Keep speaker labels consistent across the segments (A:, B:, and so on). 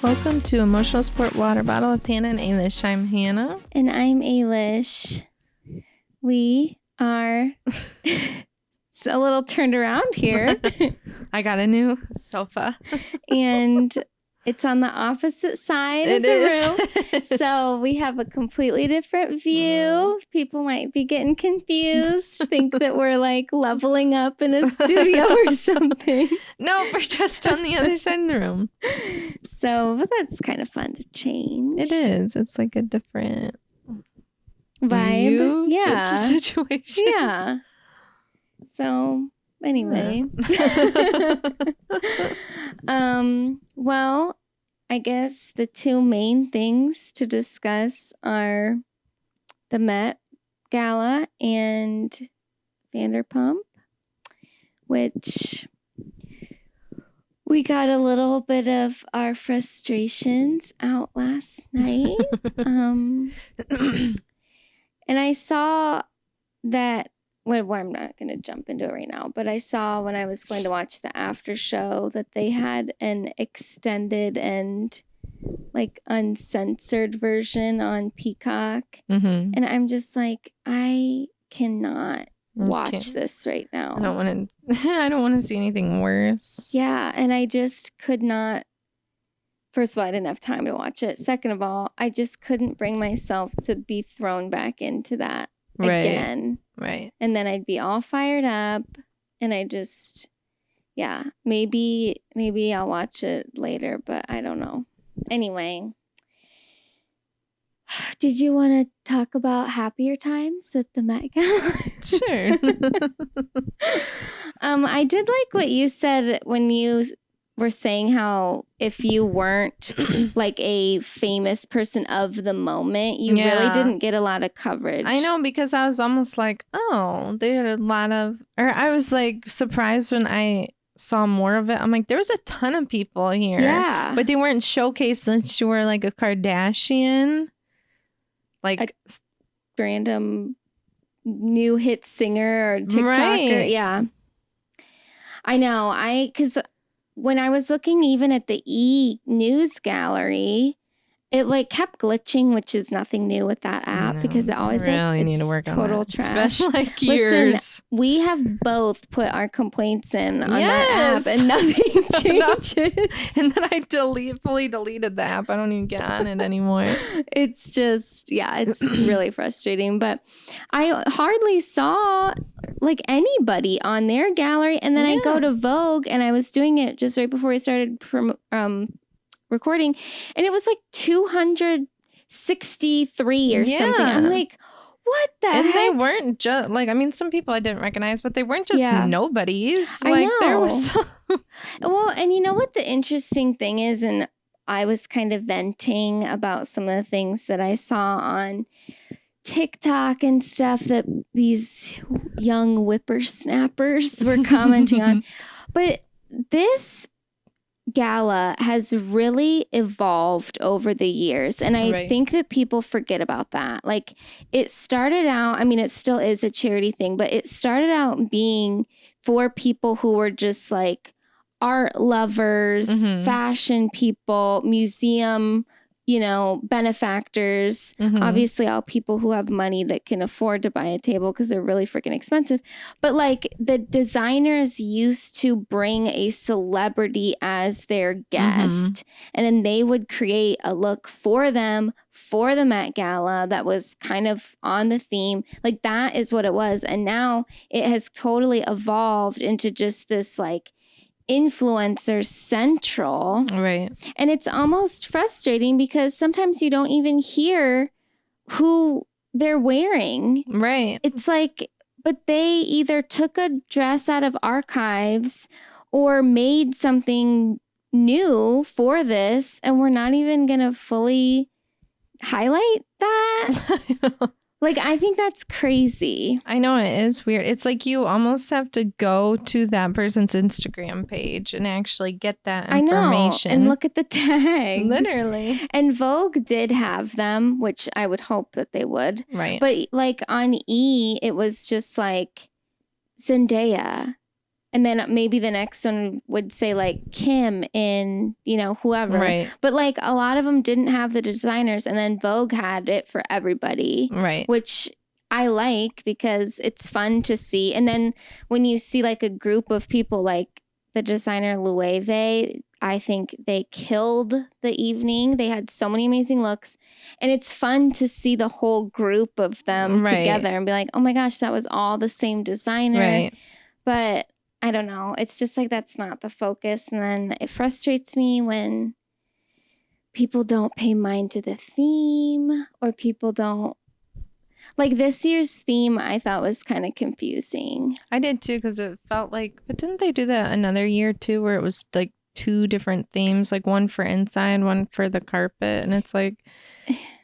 A: Welcome to Emotional Support Water Bottle with Hannah and Ailish. I'm Hannah.
B: And I'm Ailish. We are a little turned around here.
A: I got a new sofa.
B: And it's on the opposite side of the room. So we have a completely different view. People might be getting confused, think that we're like leveling up in a studio or something.
A: No, we're just on the other side of the room.
B: So, but that's kind of fun to change.
A: It is. It's like a different
B: vibe. Yeah.
A: Situation.
B: Yeah. So anyway. Well, I guess the two main things to discuss are the Met Gala and Vanderpump, which we got a little bit of our frustrations out last night. And I saw that, well, I'm not going to jump into it right now, but I saw when I was going to watch the after show that they had an extended and like uncensored version on Peacock.
A: Mm-hmm.
B: And I'm just like, I cannot watch this right now.
A: I don't want to see anything worse.
B: Yeah. And I just could not. First of all, I didn't have time to watch it. Second of all, I just couldn't bring myself to be thrown back into that again.
A: Right.
B: And then I'd be all fired up. And I just, yeah, maybe I'll watch it later, but I don't know. Anyway, did you want to talk about happier times at the Met Gala?
A: Sure.
B: I did like what you said when you were saying how if you weren't like a famous person of the moment, you really didn't get a lot of coverage.
A: I know, because I was almost like, oh, they had a lot of, or I was like surprised when I saw more of it. I'm like, there was a ton of people here.
B: Yeah.
A: But they weren't showcased since you were like a Kardashian. Like
B: random new hit singer or TikToker.
A: Right.
B: Yeah. I know. Because when I was looking even at the E! News gallery, it like kept glitching, which is nothing new with that app because it always
A: really need to work on
B: total
A: that.
B: trash.
A: Especially like yours.
B: Listen, we have both put our complaints in on that app and nothing changes.
A: And then I fully deleted the app. I don't even get on it anymore.
B: It's just, it's really frustrating. But I hardly saw like anybody on their gallery. And then I go to Vogue, and I was doing it just right before we started recording, and it was like 263 or something. I'm like, what the heck?
A: And they weren't just like, I mean, some people I didn't recognize, but they weren't just nobodies.
B: I know.
A: There was
B: Well, and you know what the interesting thing is, and I was kind of venting about some of the things that I saw on TikTok and stuff that these young whippersnappers were commenting on. But this gala has really evolved over the years, and I think that people forget about that. Like, it started out, I mean, it still is a charity thing, but it started out being for people who were just like art lovers, fashion people, museum, benefactors, obviously all people who have money that can afford to buy a table because they're really freaking expensive. But like, the designers used to bring a celebrity as their guest, and then they would create a look for them for the Met Gala that was kind of on the theme. Like, that is what it was. And now it has totally evolved into just this like influencer central.
A: Right.
B: And it's almost frustrating because sometimes you don't even hear who they're wearing.
A: Right.
B: It's like, but they either took a dress out of archives or made something new for this, and we're not even going to fully highlight that. Like, I think that's crazy.
A: I know, it is weird. It's like you almost have to go to that person's Instagram page and actually get that information.
B: I know, and look at the tags.
A: Literally.
B: And Vogue did have them, which I would hope that they would.
A: Right.
B: But like on E! It was just like Zendaya, And then maybe the next one would say like Kim in, you know, whoever.
A: Right.
B: But like a lot of them didn't have the designers, and then Vogue had it for everybody.
A: Right.
B: Which I like because it's fun to see. And then when you see like a group of people like the designer Loewe, I think they killed the evening. They had so many amazing looks. And it's fun to see the whole group of them together and be like, oh my gosh, that was all the same designer.
A: Right.
B: But I don't know. It's just like that's not the focus. And then it frustrates me when people don't pay mind to the theme, or people don't. Like this year's theme, I thought was kind of confusing.
A: I did too, because it felt like, but didn't they do that another year too, where it was like 2 different themes, like one for inside, one for the carpet, and it's like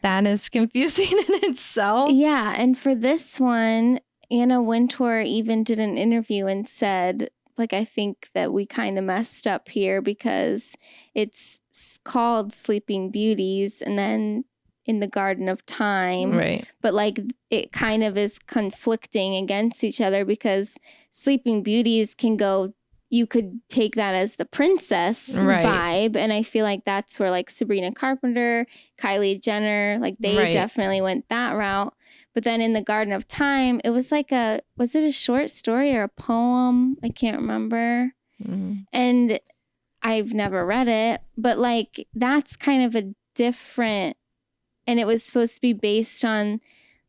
A: that is confusing in itself.
B: Yeah, and for this one, Anna Wintour even did an interview and said, like, I think that we kind of messed up here because it's called Sleeping Beauties and then in the Garden of Time.
A: Right.
B: But like it kind of is conflicting against each other because Sleeping Beauties can go, you could take that as the princess vibe. And I feel like that's where like Sabrina Carpenter, Kylie Jenner, like they definitely went that route. But then in the Garden of Time, it was like was it a short story or a poem? I can't remember. Mm-hmm. And I've never read it, but like that's kind of a different, and it was supposed to be based on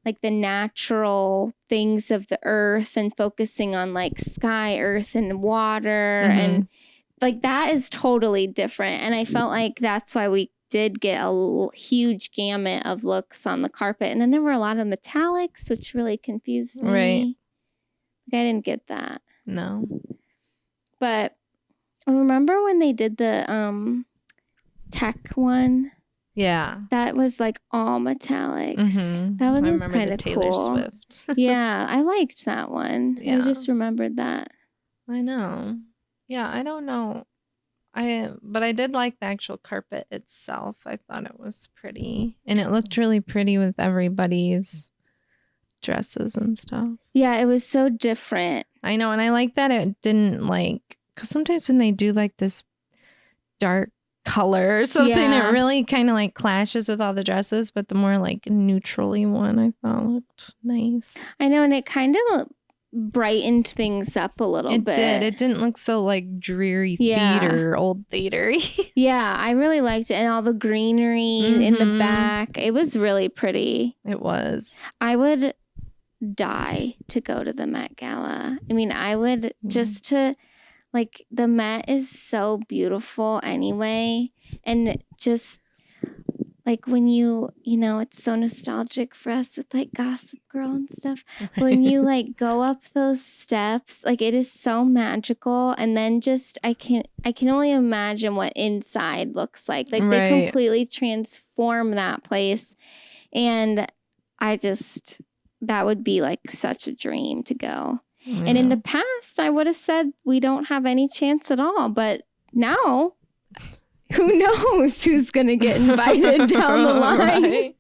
B: like the natural things of the earth and focusing on like sky, earth, and water. Mm-hmm. And like that is totally different. And I felt like that's why we did get a huge gamut of looks on the carpet. And then there were a lot of metallics, which really confused me.
A: Right.
B: Like, I didn't get that.
A: No.
B: But I remember when they did the tech one.
A: Yeah.
B: That was like all metallics. Mm-hmm. That one was kind of cool. Swift. Yeah, I liked that one. Yeah. I just remembered that.
A: I know. Yeah, I don't know. But I did like the actual carpet itself. I thought it was pretty. And it looked really pretty with everybody's dresses and stuff.
B: Yeah, it was so different.
A: I know. And I like that it didn't like, because sometimes when they do like this dark color or something, it really kind of like clashes with all the dresses. But the more like neutrally one I thought looked nice.
B: I know. And it kind of brightened things up a little bit.
A: It didn't look so like dreary theater, old theater.
B: Yeah, I really liked it. And all the greenery in the back. It was really pretty.
A: It was.
B: I would die to go to the Met Gala. I mean, I would just to like, the Met is so beautiful anyway. And just like when you know, it's so nostalgic for us with like Gossip Girl and stuff. When you like go up those steps, like it is so magical. And then just, I can only imagine what inside looks like. Like they completely transform that place. And that would be like such a dream to go. Yeah. And in the past, I would have said we don't have any chance at all. But now, who knows who's going to get invited down the line? Right?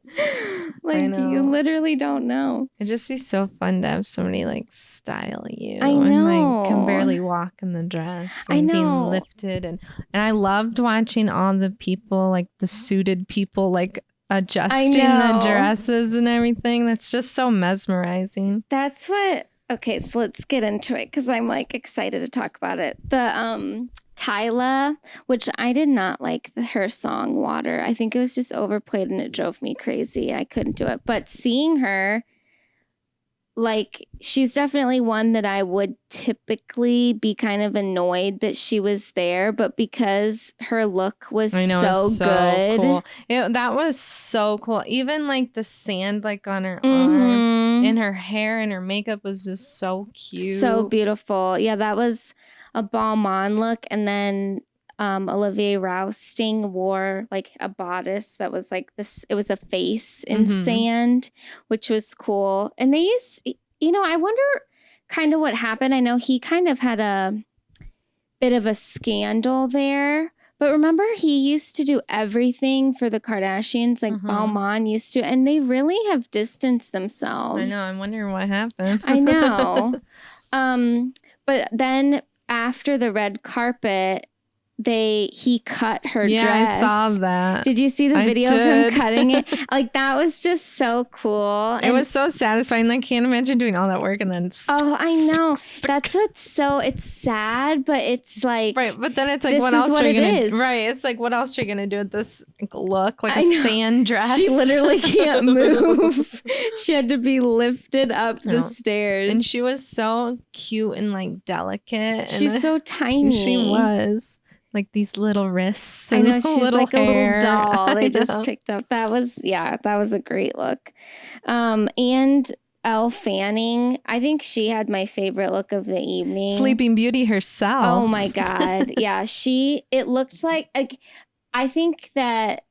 B: Like, you literally don't know.
A: It'd just be so fun to have somebody like style you.
B: I know.
A: And like can barely walk in the dress. And
B: I know.
A: Being lifted. And I loved watching all the people, like the suited people, like adjusting the dresses and everything. That's just so mesmerizing.
B: That's what... Okay, so let's get into it because I'm like excited to talk about it. The Tyla, which I did not like her song Water. I think it was just overplayed and it drove me crazy. I couldn't do it. But seeing her, like, she's definitely one that I would typically be kind of annoyed that she was there. But because her look was so good.
A: Cool. That was so cool. Even like the sand like on her arm. And her hair and her makeup was just so cute.
B: So beautiful. Yeah, that was a Balmain look. And then Olivier Rousting wore like a bodice that was like this. It was a face in sand, which was cool. And they used, I wonder kind of what happened. I know he kind of had a bit of a scandal there. But remember, he used to do everything for the Kardashians, like Balmain used to, and they really have distanced themselves.
A: I know. I'm wondering what happened.
B: I know. But then after the red carpet, he cut her dress.
A: Yeah, I saw that.
B: Did you see the video of him cutting it? Like, that was just so cool.
A: It was so satisfying. I can't imagine doing all that work and then
B: I know. That's it's sad, but it's like,
A: right. But then it's like, what else are you gonna do? Right. It's like, what else are you gonna do with this look? Like a sand dress.
B: She literally can't move. She had to be lifted up the stairs.
A: And she was so cute and like delicate.
B: She's so tiny.
A: She was. Like these little wrists.
B: I know, she's like
A: hair.
B: A little doll. They just picked up. That was a great look. And Elle Fanning, I think she had my favorite look of the evening.
A: Sleeping Beauty herself.
B: Oh my God. Yeah, it looked like I think that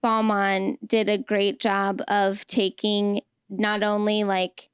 B: Balmain did a great job of taking not only like,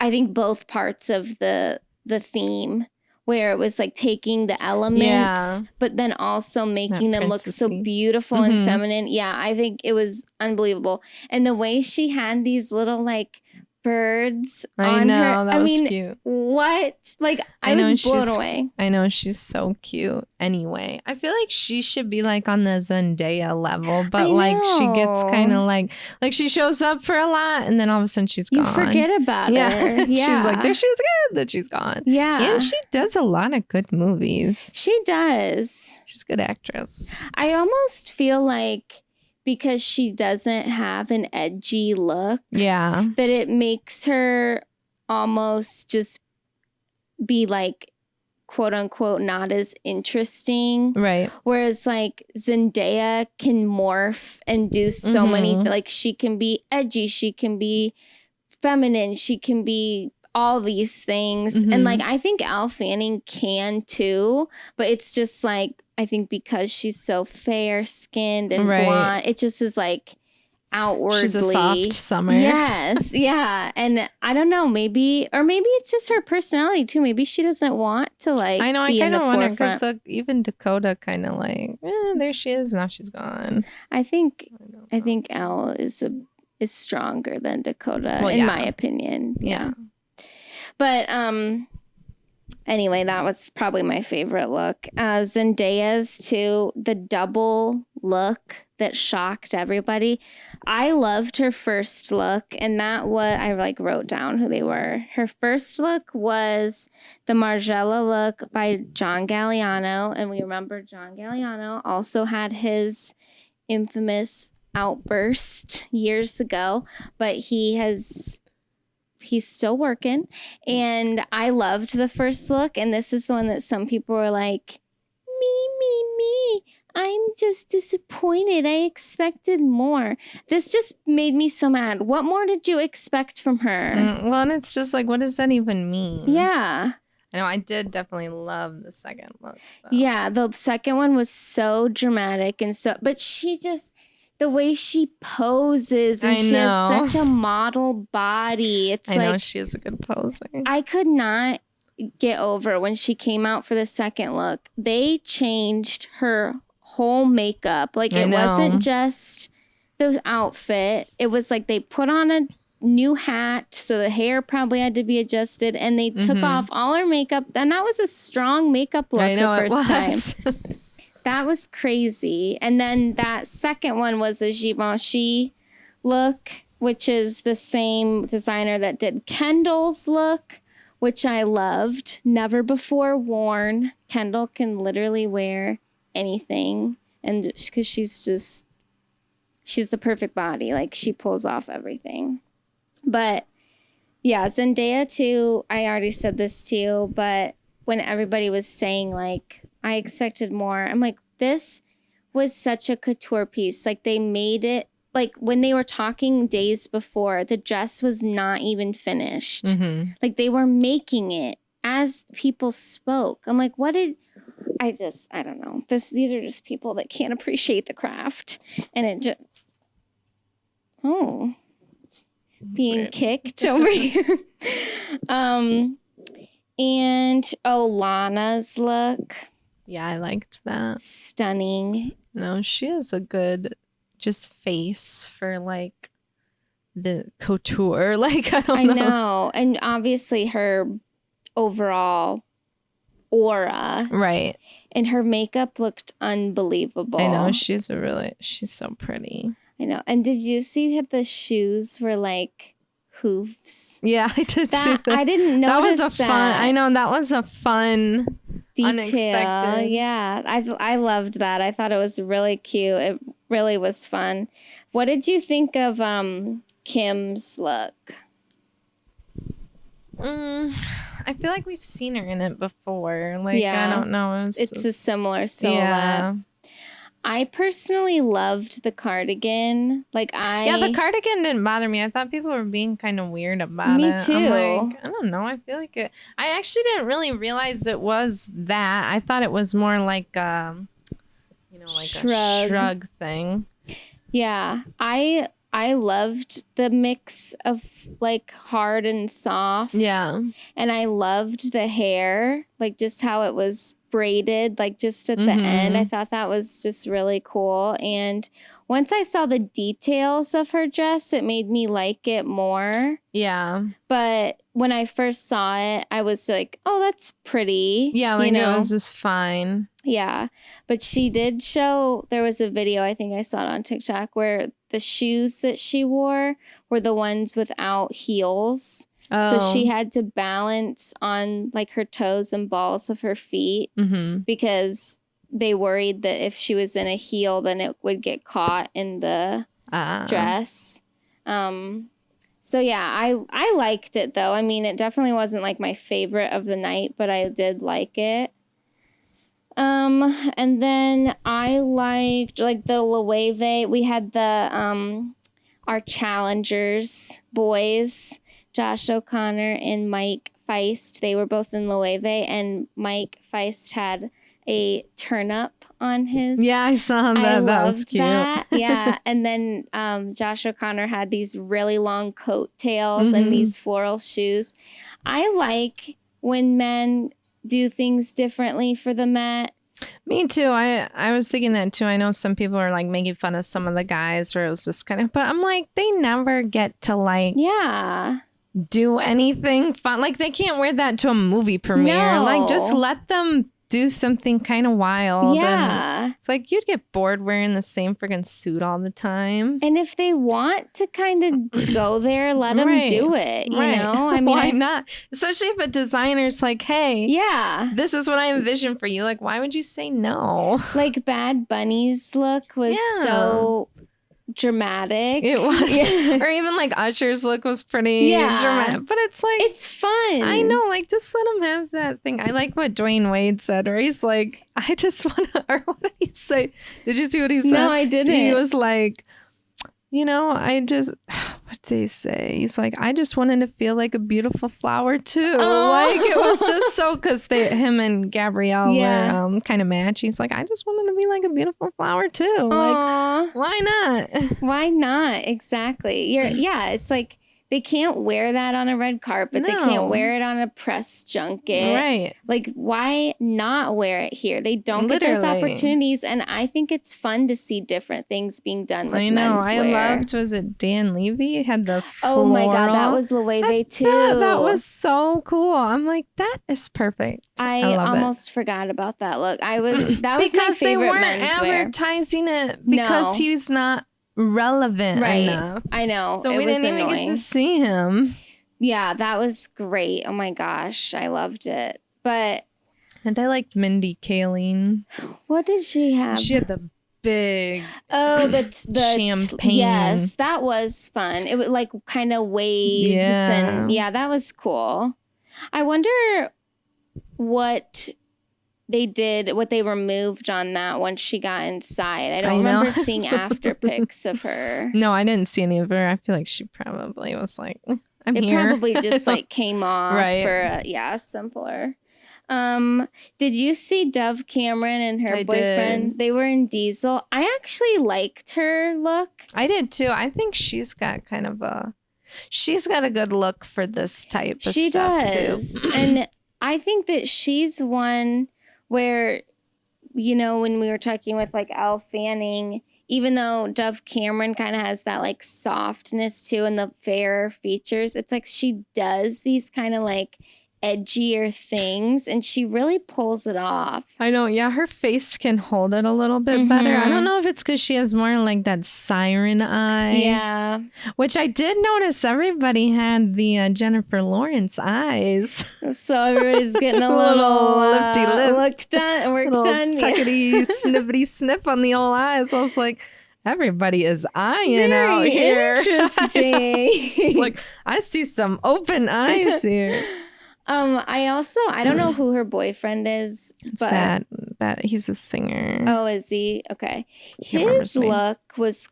B: I think both parts of the theme, where it was like taking the elements, but then also making them look so beautiful and feminine. Yeah, I think it was unbelievable. And the way she had these little like birds on her.
A: That was cute.
B: What? Like, I was blown away.
A: I know, she's so cute. Anyway, I feel like she should be like on the Zendaya level, but like she gets kind of like she shows up for a lot and then all of a sudden she's gone.
B: You forget about her. Yeah.
A: She's like, there she's good, then she's gone.
B: Yeah.
A: And she does a lot of good movies.
B: She does.
A: She's a good actress.
B: I almost feel like because she doesn't have an edgy look, that it makes her almost just be like, quote unquote, not as interesting.
A: Right.
B: Whereas like Zendaya can morph and do so many, like she can be edgy, she can be feminine, she can be all these things. And like, I think Elle Fanning can too, but it's just like, I think because she's so fair skinned and blonde, it just is like outwardly.
A: She's a soft summer.
B: Yes. Yeah. And I don't know, maybe it's just her personality too. Maybe she doesn't want to like, I know, I kind of wonder
A: because even Dakota kind of like, there she is. Now she's gone.
B: I think Elle is stronger than Dakota in my opinion. Yeah. But, anyway, that was probably my favorite look. Zendaya's too, the double look that shocked everybody. I loved her first look, and that was, I like wrote down who they were. Her first look was the Margiela look by John Galliano, and we remember John Galliano also had his infamous outburst years ago, but he's still working. And I loved the first look. And this is the one that some people were like, me. I'm just disappointed. I expected more. This just made me so mad. What more did you expect from her?
A: Well, and it's just like, what does that even mean?
B: Yeah.
A: I know, I did definitely love the second look, though.
B: Yeah, the second one was so dramatic and but she just... the way she poses and she has such a model body. It's I
A: know she is a good poser.
B: I could not get over when she came out for the second look. They changed her whole makeup. Like it wasn't just the outfit. It was like they put on a new hat, so the hair probably had to be adjusted, and they took off all her makeup. And that was a strong makeup look the first time. That was crazy. And then that second one was the Givenchy look, which is the same designer that did Kendall's look, which I loved. Never before worn. Kendall can literally wear anything. And because she's the perfect body. Like she pulls off everything. But yeah, Zendaya too. I already said this too, but when everybody was saying like, I expected more. I'm like, this was such a couture piece. Like they made it, like when they were talking days before, the dress was not even finished. Like they were making it as people spoke. I'm like, I don't know. These are just people that can't appreciate the craft. And it just, being weird. Kicked over here. And Lana's look.
A: Yeah, I liked that.
B: Stunning.
A: No, she has a good just face for like the couture. Like I don't know.
B: I know. And obviously her overall aura.
A: Right.
B: And her makeup looked unbelievable.
A: I know. She's so pretty.
B: I know. And did you see that the shoes were like hoofs?
A: Yeah, I did see that.
B: I didn't notice that.
A: Fun. I know, that was a fun detail. Unexpected.
B: Yeah, I loved that. I thought it was really cute. It really was fun. What did you think of Kim's look?
A: I feel like we've seen her in it before. Like, I don't know.
B: It's a similar silhouette. Yeah. I personally loved the cardigan. Yeah,
A: the cardigan didn't bother me. I thought people were being kind of weird about it.
B: Me too.
A: I'm like, I don't know. I feel like I actually didn't really realize it was that. I thought it was more like a shrug thing.
B: Yeah, I loved the mix of like hard and soft.
A: Yeah.
B: And I loved the hair, like just how it was braided, like just at the end. I thought that was just really cool. And once I saw the details of her dress, it made me like it more.
A: Yeah.
B: But when I first saw it, I was like, oh, that's pretty.
A: Yeah, like it was just fine.
B: Yeah. But she did show, there was a video, I think I saw it on TikTok, where the shoes that she wore were the ones without heels. So she had to balance on like her toes and balls of her feet because they worried that if she was in a heel, then it would get caught in the dress. So yeah, I liked it though. I mean, it definitely wasn't like my favorite of the night, but I did like it. And then I liked like the Loewe. We had the our challengers boys, Josh O'Connor and Mike Feist. They were both in Loewe, and Mike Feist had a turnip on his.
A: Yeah, I saw that. That was cute. That.
B: Yeah. And then Josh O'Connor had these really long coattails and these floral shoes. I like when men do things differently for the Met.
A: Me too. I was thinking that too. I know some people are like making fun of some of the guys where it was just kind of, but I'm like, they never get to like do anything fun. Like they can't wear that to a movie premiere. No. Like just let them do something kind of wild.
B: Yeah.
A: And it's like you'd get bored wearing the same freaking suit all the time.
B: And if they want to kind of go there, let them do it. You know? I mean,
A: why not? Especially if a designer's like, hey, this is what I envision for you. Like, why would you say no?
B: Like Bad Bunny's look was so dramatic.
A: It was. Or even like Usher's look was pretty dramatic. But it's like,
B: it's fun.
A: I know, like just let him have that thing. I like what Dwayne Wade said, where he's like, I just want to, or what did he say? Did you see what he said?
B: No, I didn't.
A: He was like, you know, what did they say? He's like, I just wanted to feel like a beautiful flower too. Like it was just so, because him and Gabrielle were kind of match. He's like, I just wanted to be like a beautiful flower too. Like, why not?
B: Why not? Exactly. It's like they can't wear that on a red carpet. No. They can't wear it on a press junket.
A: Right.
B: Like, why not wear it here? They don't get those opportunities. And I think it's fun to see different things being done with menswear.
A: I loved, was it Dan Levy? Had the floral.
B: Oh my God, that was Loewe too.
A: That was so cool. I'm like, that is perfect.
B: I almost forgot about that look. That was my favorite menswear. Because they weren't
A: advertising it because he's not relevant enough.
B: I know.
A: So we didn't even get to see him.
B: Yeah, that was great. Oh my gosh, I loved it. And
A: I liked Mindy Kaling.
B: What did she have?
A: She had the big
B: the
A: champagne.
B: Yes, that was fun. It was like kind of waves and that was cool. I wonder what they removed on that once she got inside. I don't remember seeing after pics of her.
A: No, I didn't see any of her. I feel like she probably was like, I'm here.
B: It probably just like came off for simpler. Did you see Dove Cameron and her boyfriend? They were in Diesel. I actually liked her look.
A: I did too. I think she's got she's got a good look for this type of stuff too.
B: And I think that she's one where, you know, when we were talking with like Elle Fanning, even though Dove Cameron kind of has that like softness too and the fair features, it's like she does these kind of like edgier things, and she really pulls it off.
A: I know. Yeah, her face can hold it a little bit better. I don't know if it's because she has more like that siren eye.
B: Yeah.
A: Which I did notice everybody had the Jennifer Lawrence eyes.
B: So everybody's getting a little
A: lifty lip.
B: work done.
A: Tuckety, snippety snip on the old eyes. I was like, everybody is eyeing
B: Very
A: out here.
B: Interesting.
A: Like, I see some open eyes here.
B: I don't know who her boyfriend is,
A: It's
B: but
A: that he's a singer.
B: Oh, is he? Okay.
A: His
B: look was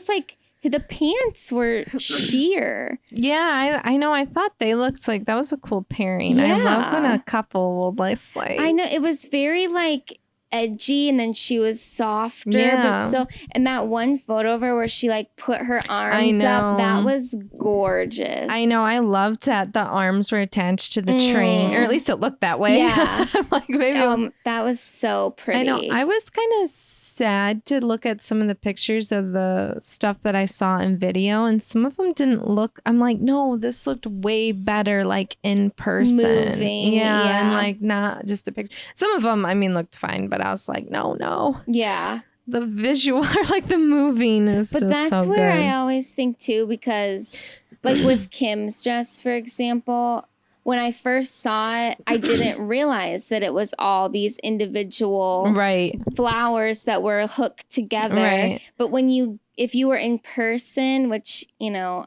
B: like the pants were sheer.
A: Yeah, I know. I thought they looked like that was a cool pairing. I love when a couple will like.
B: I know, it was very like edgy, and then she was softer, but still. And that one photo of her where she like put her arms up, that was gorgeous.
A: I know. I loved that the arms were attached to the train, or at least it looked that way.
B: Yeah.
A: Like maybe
B: that was so pretty.
A: I know. I was kind of sad to look at some of the pictures of the stuff that I saw in video, and some of them didn't look. I'm like, no, this looked way better, like in person,
B: moving,
A: yeah, and like not just a picture. Some of them, I mean, looked fine, but I was like, no,
B: yeah.
A: The visual, like the moving, is
B: but
A: just
B: that's
A: so
B: where
A: good.
B: I always think too, because like with Kim's dress, for example. When I first saw it, I didn't realize that it was all these individual flowers that were hooked together. Right. But if you were in person, which,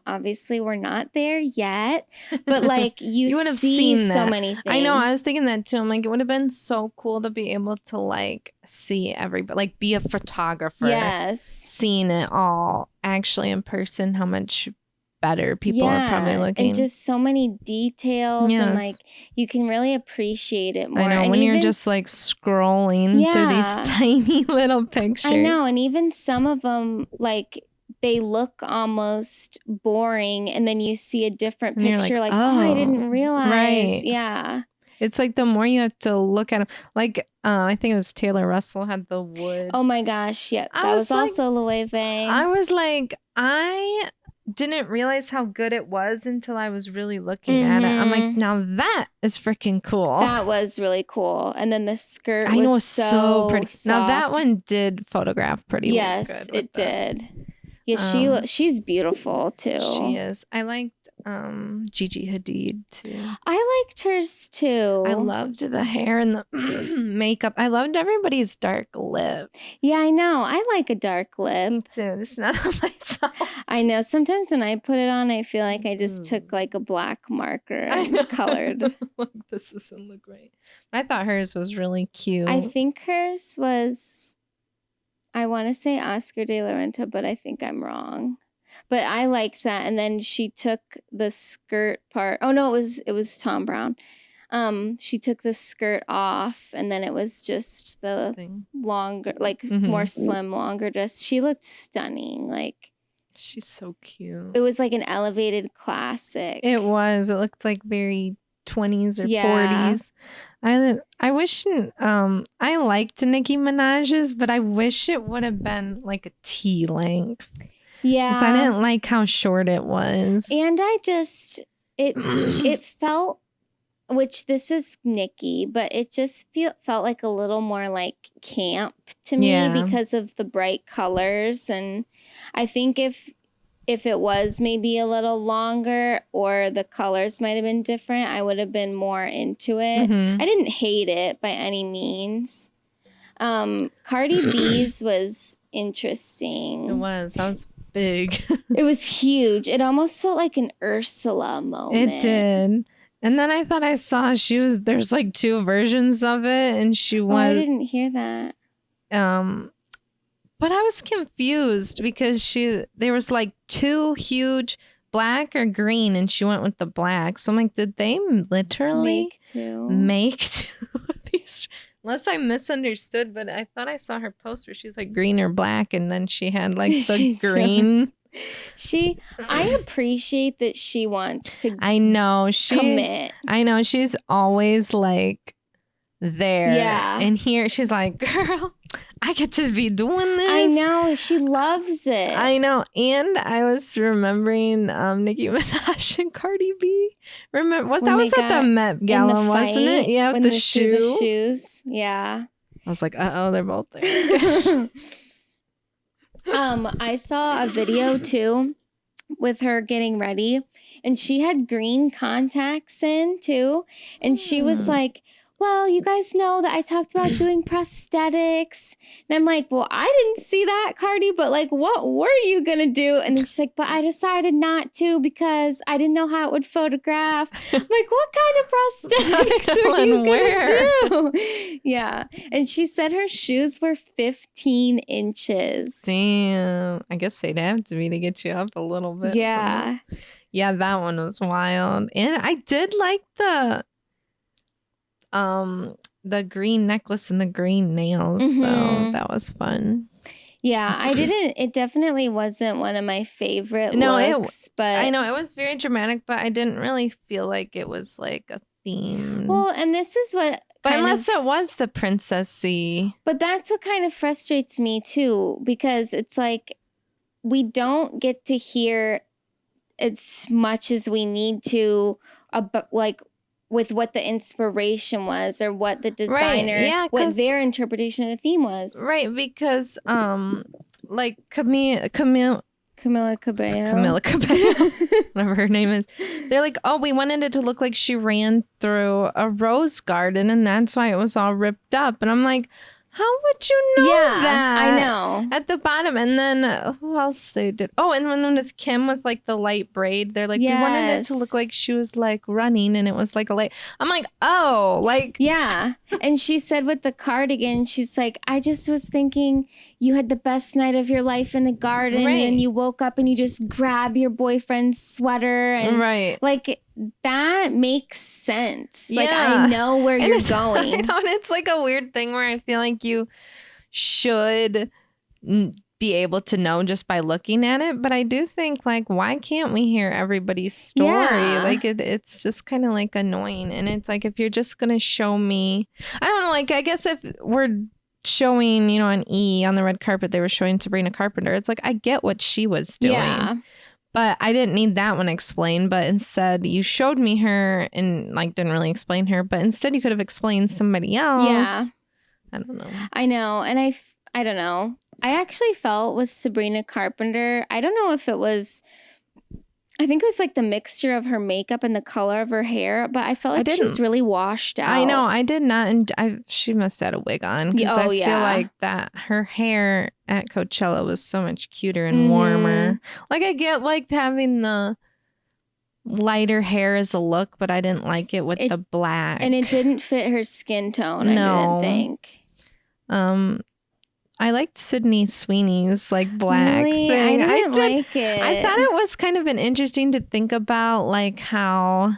B: obviously we're not there yet, but like you would have seen so many things.
A: I know. I was thinking that too. I'm like, it would have been so cool to be able to like see everybody, like be a photographer.
B: Yes.
A: Seeing it all actually in person, how much better people are probably looking,
B: and just so many details, and like you can really appreciate it more.
A: I know,
B: and
A: when you're just like scrolling through these tiny little pictures.
B: I know, and even some of them, like they look almost boring, and then you see a different picture, like, oh, I didn't realize. Right. Yeah.
A: It's like the more you have to look at them, like I think it was Taylor Russell had the wood.
B: Oh my gosh, yeah, that was like, also Loewe.
A: I was like, I didn't realize how good it was until I was really looking at it. I'm like, now that is freaking cool.
B: That was really cool. And then the skirt was so pretty. Soft.
A: Now that one did photograph pretty well.
B: Yes, it did. Yeah, she's beautiful too.
A: She is. I liked Gigi Hadid too.
B: I liked hers too.
A: I loved the hair and the makeup. I loved everybody's dark lip.
B: Yeah, I know. I like a dark lip
A: too. It's not on myself.
B: I know. Sometimes when I put it on, I feel like I just took like a black marker and colored.
A: Like, this doesn't look right. I thought hers was really cute.
B: I think hers was, I want to say Oscar de la Renta, but I think I'm wrong. But I liked that. And then she took the skirt part. Oh no, it was Tom Brown. She took the skirt off, and then it was just the longer, like more slim, longer dress. She looked stunning. Like,
A: she's so cute.
B: It was like an elevated classic.
A: It was. It looked like very 20s or 40s. I wish I liked Nicki Minaj's, but I wish it would have been like a T length.
B: Yeah.
A: 'Cause I didn't like how short it was.
B: And I just it felt, which this is Nicki, but it just felt like a little more like camp to me because of the bright colors. And I think if it was maybe a little longer or the colors might have been different, I would have been more into it. I didn't hate it by any means. Cardi B's was interesting.
A: It was. That was big.
B: It was huge. It almost felt like an Ursula moment.
A: It did. And then I thought I saw there's like two versions of it, and she was.
B: I didn't hear that.
A: But I was confused because there was like two huge, black or green, and she went with the black. So I'm like, did they literally make two of these? Unless I misunderstood, but I thought I saw her post where she's like green or black, and then she had like the green.
B: I appreciate that she wants to.
A: I know
B: commit.
A: I know she's always like there.
B: Yeah.
A: And here she's like, girl, I get to be doing this.
B: I know. She loves it.
A: I know. And I was remembering Nicki Minaj and Cardi B. Remember, that was at the Met Gala, wasn't it? Yeah, with the shoe.
B: The shoes. Yeah.
A: I was like, uh-oh, they're both there.
B: I saw a video too with her getting ready, and she had green contacts in too, and she was like, well, you guys know that I talked about doing prosthetics. And I'm like, well, I didn't see that, Cardi, but like, what were you going to do? And then she's like, but I decided not to because I didn't know how it would photograph. I'm like, what kind of prosthetics are you going to do? Yeah. And she said her shoes were 15 inches.
A: Damn. I guess they'd have to be to get you up a little bit.
B: Yeah.
A: Yeah, that one was wild. And I did like the green necklace and the green nails though. That was fun.
B: Yeah, I didn't. It definitely wasn't one of my favorite looks, but
A: I know it was very dramatic, but I didn't really feel like it was like a theme.
B: Well, and this is what,
A: but unless it was the princessy.
B: But that's what kind of frustrates me too, because it's like we don't get to hear as much as we need to about like with what the inspiration was or what the designer, what their interpretation of the theme was.
A: Right, because like Camila Cabello, whatever her name is, they're like, oh, we wanted it to look like she ran through a rose garden and that's why it was all ripped up. And I'm like, how would you know that?
B: I know.
A: At the bottom. And then who else they did? Oh, and when it's Kim with like the light braid, they're like, we wanted it to look like she was like running and it was like a light. I'm like, oh, like.
B: Yeah. And she said with the cardigan, she's like, I just was thinking you had the best night of your life in the garden and you woke up and you just grab your boyfriend's sweater. And like, that makes sense. Like, I know where you're going.
A: I know, and it's like a weird thing where I feel like you should be able to know just by looking at it. But I do think, like, why can't we hear everybody's story? Yeah. Like, it's just kind of, like, annoying. And it's like, if you're just going to show me... I don't know, like, I guess if we're showing, you know, on E! On the red carpet, they were showing Sabrina Carpenter. It's like, I get what she was doing. Yeah. But I didn't need that one explained. But instead, you showed me her and like didn't really explain her. But instead, you could have explained somebody else.
B: Yeah.
A: I don't know.
B: I know. And I don't know. I actually felt with Sabrina Carpenter, I don't know if it was... I think it was like the mixture of her makeup and the color of her hair, but I felt like she was really washed out.
A: I know. I did not. And she must have had a wig on. Because I feel like that her hair at Coachella was so much cuter and warmer. Like, I get like having the lighter hair as a look, but I didn't like it with the black.
B: And it didn't fit her skin tone, I didn't think.
A: I liked Sydney Sweeney's like black thing.
B: I didn't like it.
A: I thought it was kind of interesting to think about, like how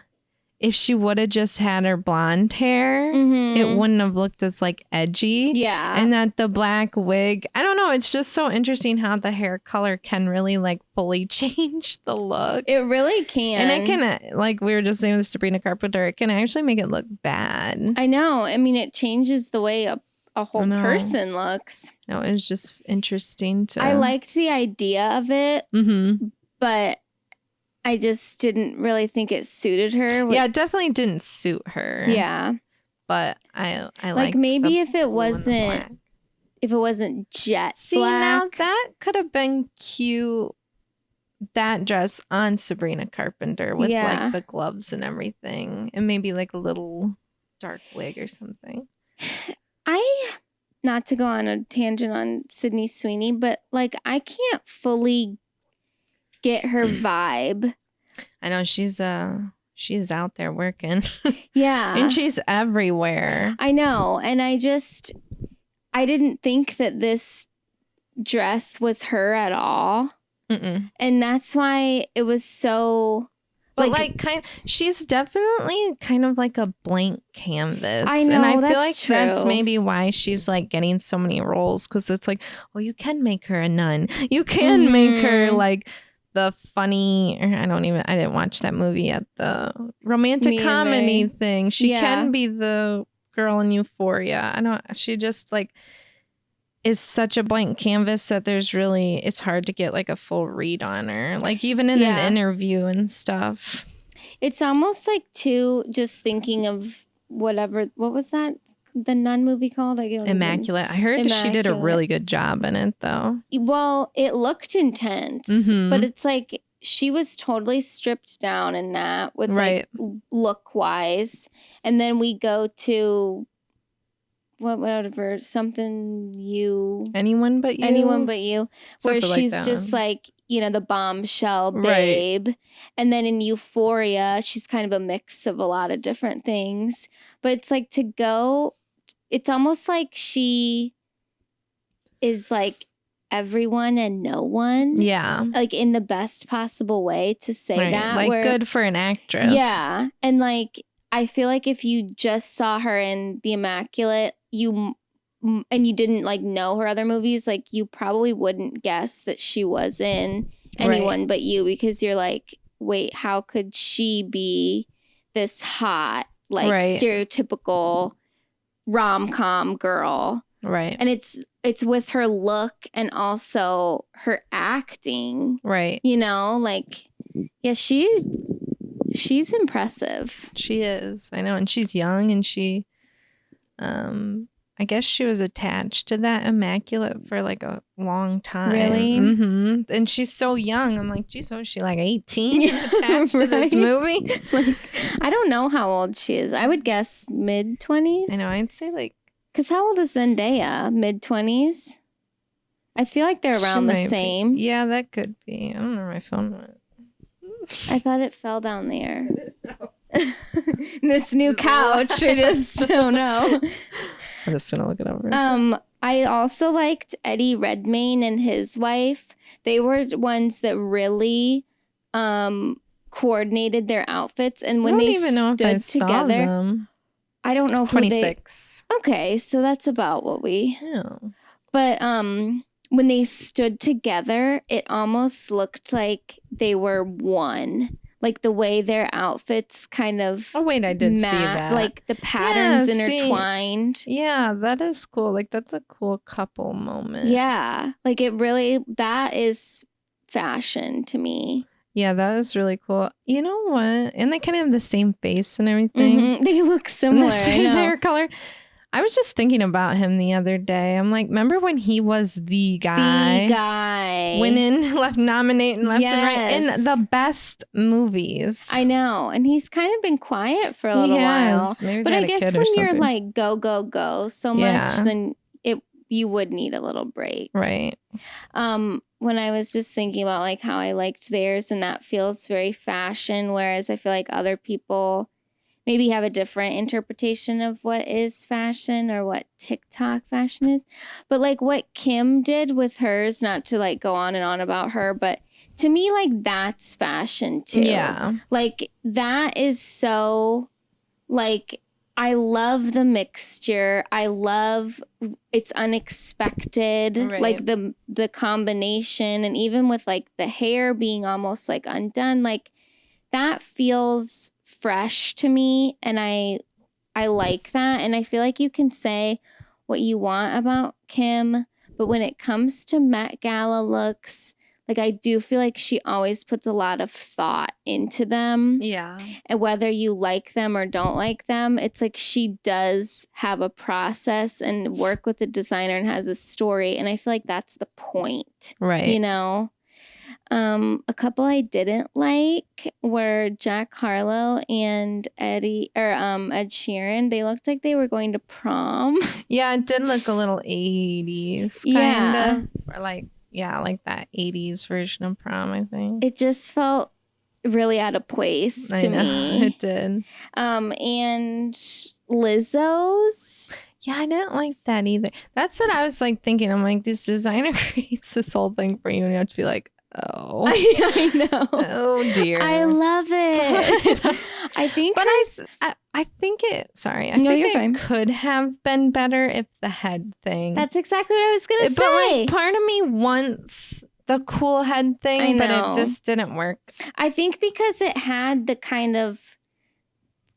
A: if she would have just had her blonde hair, it wouldn't have looked as like edgy. Yeah. And that the black wig, I don't know. It's just so interesting how the hair color can really like fully change the look.
B: It really can.
A: And it can, like we were just saying with Sabrina Carpenter, it can actually make it look bad.
B: I know. I mean, it changes the way a whole person looks.
A: No, it was just interesting to...
B: I liked the idea of it, but I just didn't really think it suited her.
A: Yeah, it definitely didn't suit her.
B: Yeah.
A: But I
B: like maybe if it wasn't jet black.
A: Now that could have been cute, that dress on Sabrina Carpenter with like the gloves and everything, and maybe like a little dark wig or something.
B: Not to go on a tangent on Sydney Sweeney, but like I can't fully get her vibe.
A: I know she's out there working.
B: Yeah.
A: And she's everywhere.
B: I know. And I didn't think that this dress was her at all. And that's why it was so...
A: But she's definitely kind of like a blank canvas.
B: I know,
A: and I feel
B: that's
A: like
B: true.
A: That's maybe why she's like getting so many roles, because it's like, oh, you can make her a nun. You can make her like the funny. I didn't watch that movie yet. The romantic comedy thing. She can be the girl in Euphoria. She just like. is such a blank canvas that it's hard to get like a full read on her. Like even in an interview and stuff.
B: It's almost like just thinking of what was that? The nun movie called?
A: Immaculate. I heard she did a really good job in it though.
B: Well, it looked intense, but it's like she was totally stripped down in that with like look wise. And then we go to whatever,
A: Anyone But You,
B: where she's just like, the bombshell babe. And then in Euphoria, she's kind of a mix of a lot of different things. But it's like it's almost like she is like everyone and no one.
A: Yeah.
B: Like in the best possible way to say that.
A: Like good for an actress.
B: Yeah. And like, I feel like if you just saw her in The Immaculate, and you didn't like know her other movies, like you probably wouldn't guess that she was in Anyone But You, because you're like, wait, how could she be this hot, like stereotypical rom-com girl?
A: Right.
B: And it's with her look and also her acting.
A: Right.
B: Like, yeah, she's impressive.
A: She is. I know. And she's young, and she I guess she was attached to that Immaculate for like a long time.
B: Really?
A: Mm-hmm. And she's so young. I'm like, geez, was she like 18 attached to this movie?
B: Like, I don't know how old she is. I would guess mid-20s.
A: I know. I'd say like.
B: Because how old is Zendaya? Mid-20s? I feel like they're around the same.
A: Yeah, that could be. I don't know where my phone went.
B: I thought it fell down there. This new couch. I just don't know.
A: I'm just gonna look it over.
B: I also liked Eddie Redmayne and his wife. They were ones that really coordinated their outfits, and when they stood together, I don't know who
A: 26.
B: Okay, so that's about what we.
A: Yeah.
B: But when they stood together, it almost looked like they were one. Like the way their outfits kind of.
A: Oh wait, I did see that.
B: Like the patterns intertwined.
A: Yeah, that is cool. Like that's a cool couple moment.
B: Yeah, like that is fashion to me.
A: Yeah, that is really cool. You know what? And they kind of have the same face and everything.
B: Mm-hmm. They look similar.
A: And the same hair color. I was just thinking about him the other day. I'm like, remember when he was the guy?
B: The guy.
A: Went in, left nominating left and right in the best movies.
B: I know. And he's kind of been quiet for a little while.
A: Maybe
B: but I guess when you're like go, go, go so much, then you would need a little break.
A: Right.
B: When I was just thinking about like how I liked theirs, and that feels very fashion, whereas I feel like other people maybe have a different interpretation of what is fashion or what TikTok fashion is. But like what Kim did with hers, not to like go on and on about her, but to me, like that's fashion too.
A: Yeah.
B: Like that is so like, I love the mixture. I love it's unexpected, like the combination, and even with like the hair being almost like undone, like that feels fresh to me, and I like that. And I feel like you can say what you want about Kim, but when it comes to Met Gala looks, like I do feel like she always puts a lot of thought into them.
A: Yeah.
B: And whether you like them or don't like them, it's like she does have a process and work with the designer and has a story, and I feel like that's the point.
A: Right.
B: You know? A couple I didn't like were Jack Harlow and Ed Sheeran. They looked like they were going to prom.
A: Yeah, it did look a little 80s kind of. Or like that 80s version of prom, I think.
B: It just felt really out of place to me.
A: It did.
B: And Lizzo's.
A: Yeah, I didn't like that either. That's what I was like thinking. I'm like, this designer creates this whole thing for you, and you have to be like, oh,
B: I know.
A: Oh dear.
B: I love it. I think.
A: But I think it. Sorry. I
B: no,
A: think
B: you're
A: it
B: fine.
A: could have been better if the head thing.
B: That's exactly what I was gonna say.
A: But like, part of me wants the cool head thing, but it just didn't work.
B: I think because it had the kind of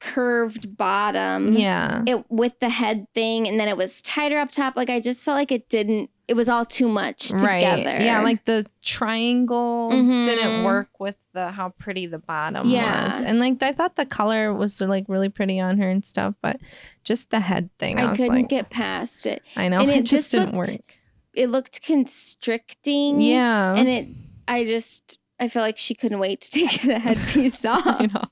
B: curved bottom.
A: Yeah.
B: It with the head thing, and then it was tighter up top. Like I just felt like it was all too much together.
A: Right. Yeah, like the triangle didn't work with how pretty the bottom was. And like I thought the color was like really pretty on her and stuff, but just the head thing, I was
B: couldn't get past it.
A: I know.
B: And
A: it just didn't work.
B: It looked constricting.
A: Yeah.
B: And I feel like she couldn't wait to take the headpiece off.
A: I know.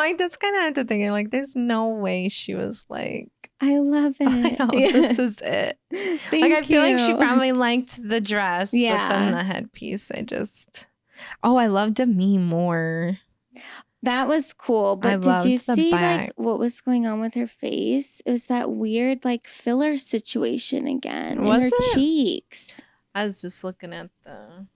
A: I just kind of had to think, like, there's no way she was like,
B: I love it.
A: I know, this is it. I feel like she probably liked the dress, but then the headpiece, I loved Demi more.
B: That was cool. But did you see like what was going on with her face? It was that weird like filler situation again in her cheeks.
A: I was just looking at the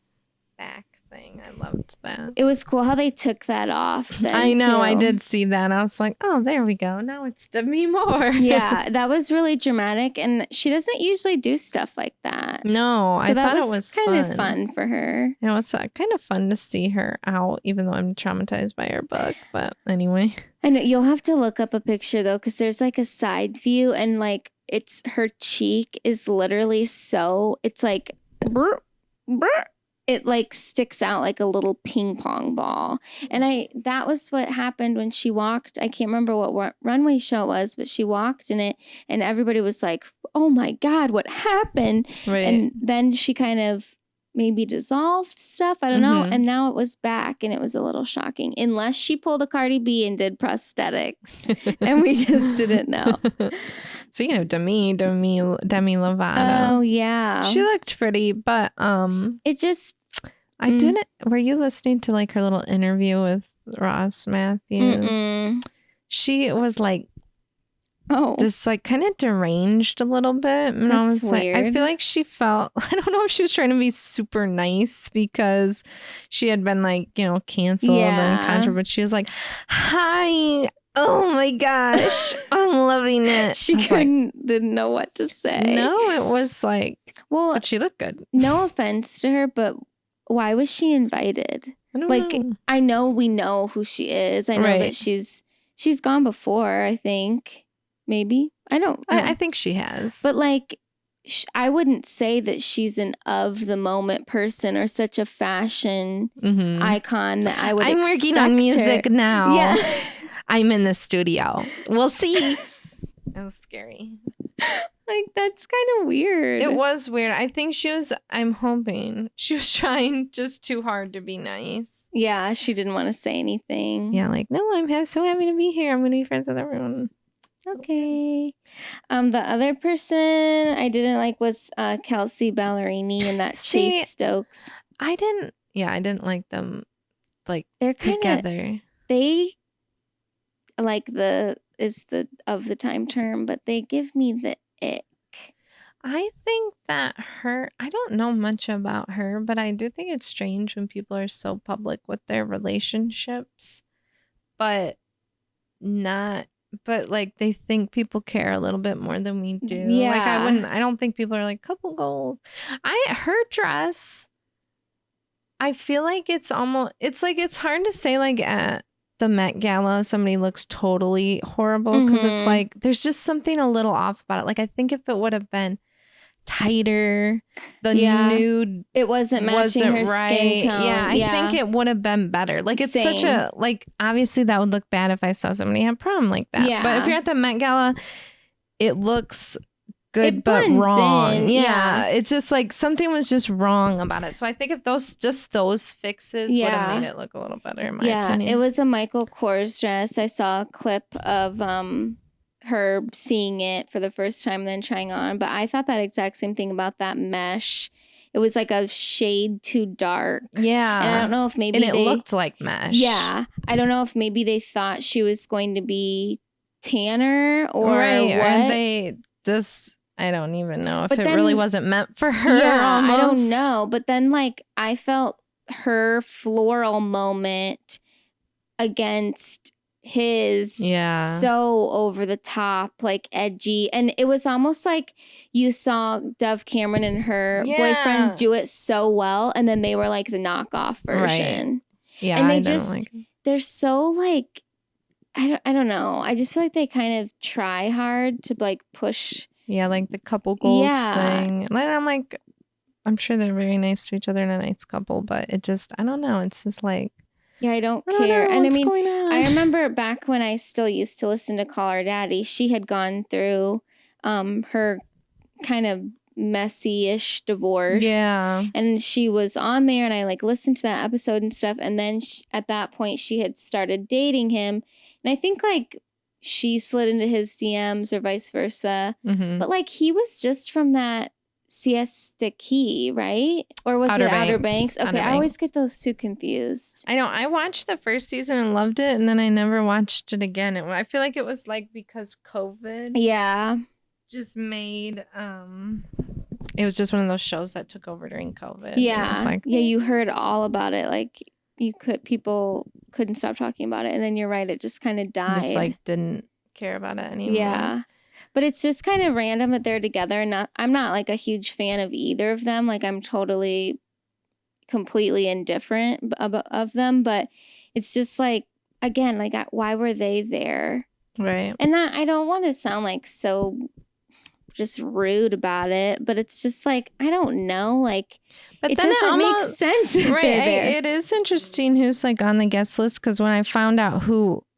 A: back thing. I loved that.
B: It was cool how they took that off. Then,
A: I know.
B: too.
A: I did see that. I was like, oh, there we go. Now it's Demi Moore.
B: Yeah, that was really dramatic, and she doesn't usually do stuff like that.
A: No,
B: so
A: I thought it
B: was kind of fun for her.
A: It was kind of fun to see her out, even though I'm traumatized by her book. But anyway,
B: and you'll have to look up a picture though, because there's like a side view, and like it's her cheek is literally it's like. Brr, brr. It like sticks out like a little ping pong ball. And that was what happened when she walked. I can't remember what runway show it was, but she walked in it and everybody was like, oh my God, what happened?
A: Right.
B: And then she kind of maybe dissolved stuff. I don't know. And now it was back and it was a little shocking. Unless she pulled a Cardi B and did prosthetics and we just didn't know.
A: So, Demi Lovato.
B: Oh, yeah.
A: She looked pretty, but
B: it just...
A: I didn't... Were you listening to like her little interview with Ross Matthews? She was like, just like kind of deranged a little bit. And I was like, I feel like she felt, I don't know if she was trying to be super nice because she had been like, canceled and controversial, but she was like, hi. Oh my gosh, I'm loving it.
B: She didn't know what to say.
A: No, it was like, but she looked good.
B: No offense to her, but why was she invited?
A: I don't know.
B: I know we know who she is. I know that she's gone before, I think. Maybe. I don't know.
A: I think she has.
B: But like, I wouldn't say that she's an of the moment person or such a fashion icon that I would
A: I'm working on music now.
B: Yeah.
A: I'm in the studio. We'll see. That was scary.
B: Like, that's kind of weird.
A: It was weird. I think I'm hoping she was trying just too hard to be nice.
B: Yeah, she didn't want to say anything.
A: Yeah, like, no, I'm so happy to be here. I'm going to be friends with everyone.
B: Okay. The other person I didn't like was Kelsey Ballerini and that Chase Stokes.
A: I didn't like them like
B: they're
A: together.
B: They like the time term, but they give me the ick.
A: I think that I don't know much about her, but I do think it's strange when people are so public with their relationships, but like they think people care a little bit more than we do.
B: Yeah.
A: Like I don't think people are like couple goals. Her dress, I feel like it's hard to say like at the Met Gala somebody looks totally horrible because it's like there's just something a little off about it. Like I think if it would have been tighter, the nude
B: it wasn't matching her skin tone.
A: Yeah, I think it would have been better. Like it's such a like obviously that would look bad if I saw somebody have a problem like that.
B: Yeah.
A: But if you're at the Met Gala, it looks good but wrong. Yeah. It's just like something was just wrong about it. So I think if those fixes would have made it look a little better in my opinion.
B: It was a Michael Kors dress. I saw a clip of her seeing it for the first time, then trying on. But I thought that exact same thing about that mesh. It was like a shade too dark.
A: Yeah.
B: And I don't know if maybe
A: it looked like mesh.
B: Yeah. I don't know if maybe they thought she was going to be tanner or what.
A: Or they just, I don't even know if it really wasn't meant for her.
B: Yeah,
A: almost.
B: I don't know. But then like I felt her floral moment against his so over the top, like edgy, and it was almost like you saw Dove Cameron and her boyfriend do it so well, and then they were like the knockoff version.
A: Right. Yeah,
B: and they're so like I don't know. I just feel like they kind of try hard to like push.
A: Yeah, like the couple goals thing. And I'm like, I'm sure they're very nice to each other and a nice couple, but it just, I don't know. It's just like,
B: yeah, I don't care. And I mean, I remember back when I still used to listen to Call Her Daddy, she had gone through her kind of messy-ish divorce.
A: Yeah.
B: And she was on there and I like listened to that episode and stuff. And then at that point she had started dating him. And I think like she slid into his DMs or vice versa.
A: Mm-hmm.
B: But like he was just from that Siesta Key, right? Or was it Outer Banks? Okay, I always get those two confused.
A: I know. I watched the first season and loved it, and then I never watched it again. I feel like it was like because COVID.
B: Yeah.
A: Just made it was just one of those shows that took over during COVID.
B: Yeah. It was like, yeah, you heard all about it. Like people couldn't stop talking about it, and then you're right, it just kind of died.
A: Just like didn't care about it anymore.
B: Yeah. But it's just kind of random that they're together. And I'm not like a huge fan of either of them. Like I'm totally, completely indifferent of them. But it's just like, again, like why were they there?
A: Right.
B: And I don't want to sound like so just rude about it, but it's just like, I don't know. Like, but it doesn't make sense.
A: Right. It is interesting who's like on the guest list, because when I found out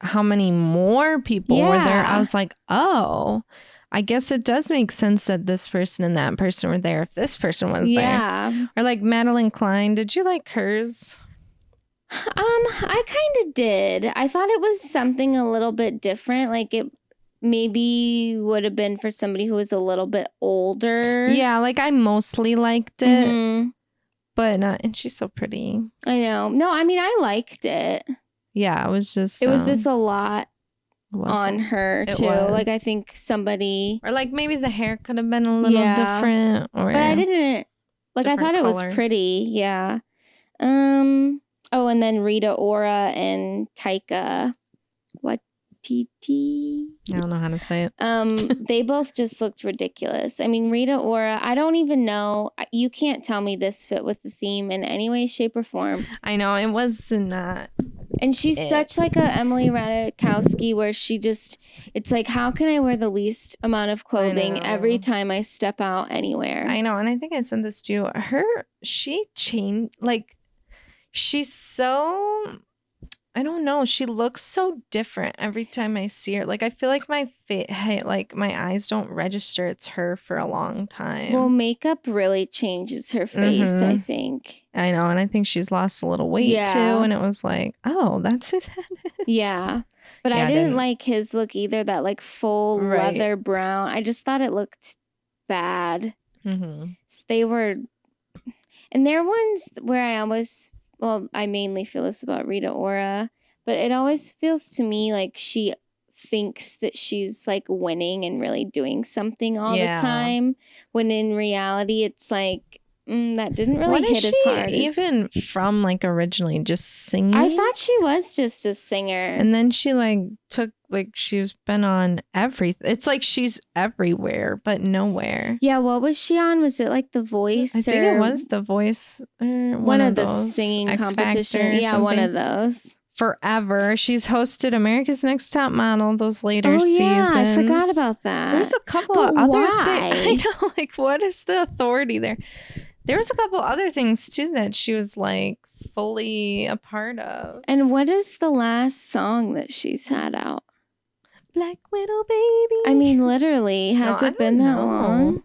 A: how many more people were there, I was like, oh, I guess it does make sense that this person and that person were there if this person was there. Or like Madeline Klein. Did you like hers?
B: I kind of did. I thought it was something a little bit different. Like it maybe would have been for somebody who was a little bit older.
A: Yeah, like I mostly liked it. Mm-hmm. But and she's so pretty.
B: I know. No, I mean, I liked it.
A: Yeah, it was just
B: a lot on her too. Like I think somebody,
A: or like maybe the hair could have been a little different. Or
B: but I didn't like. I thought it was pretty. Yeah. Oh, and then Rita Ora and Taika Waititi.
A: I don't know how to say it.
B: They both just looked ridiculous. I mean, Rita Ora, I don't even know. You can't tell me this fit with the theme in any way, shape, or form.
A: I know, it wasn't that.
B: And she's such like a Emily Ratajkowski, where she just, it's like, how can I wear the least amount of clothing every time I step out anywhere?
A: I know. And I think I sent this to you. She changed, like, she's so, I don't know. She looks so different every time I see her. Like, I feel like my eyes don't register it's her for a long time.
B: Well, makeup really changes her face, I think.
A: I know. And I think she's lost a little weight too. And it was like, oh, that's who that is.
B: Yeah. But I didn't like his look either. That like full leather brown. I just thought it looked bad. Mm-hmm. So they were, and they're ones where I mainly feel this about Rita Ora, but it always feels to me like she thinks that she's like winning and really doing something all the time, when in reality it's like that didn't really hit as hard.
A: Even from like originally just singing?
B: I thought she was just a singer,
A: and then she like took like she's been on everything. It's like she's everywhere but nowhere.
B: Yeah, what was she on? Was it like The Voice?
A: I think it was The Voice.
B: One of the singing competitions. Yeah, one of those.
A: Forever. She's hosted America's Next Top Model those later seasons.
B: I forgot about that.
A: There's a couple of other things. I know, like, what is the authority there? There was a couple other things too that she was like fully a part of.
B: And what is the last song that she's had out?
A: Black Widow Baby.
B: I mean, literally, has it been that long?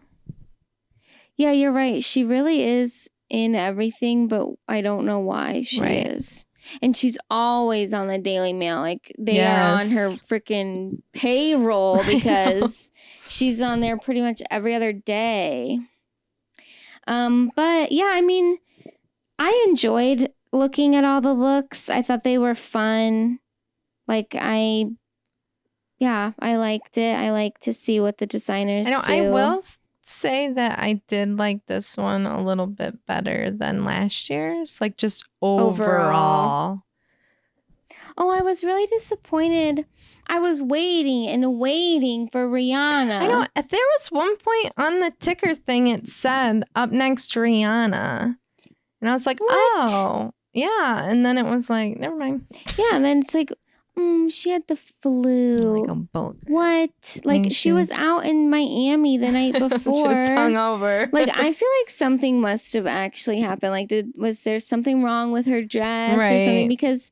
B: Yeah, you're right. She really is in everything, but I don't know why she is. And she's always on the Daily Mail. Like, they are on her freaking payroll because she's on there pretty much every other day. But yeah, I mean, I enjoyed looking at all the looks. I thought they were fun. Like, I liked it. I like to see what the designers do.
A: I will say that I did like this one a little bit better than last year's. Like, just overall.
B: Oh, I was really disappointed. I was waiting and waiting for Rihanna.
A: I know. If there was one point on the ticker thing, it said up next Rihanna. And I was like, what? Oh, yeah. And then it was like, never mind.
B: Yeah. And then it's like, She had the flu.
A: Like a bulk.
B: What? Like she was out in Miami the night before.
A: She was hungover.
B: Like I feel like something must have actually happened. Like was there something wrong with her dress or something? Because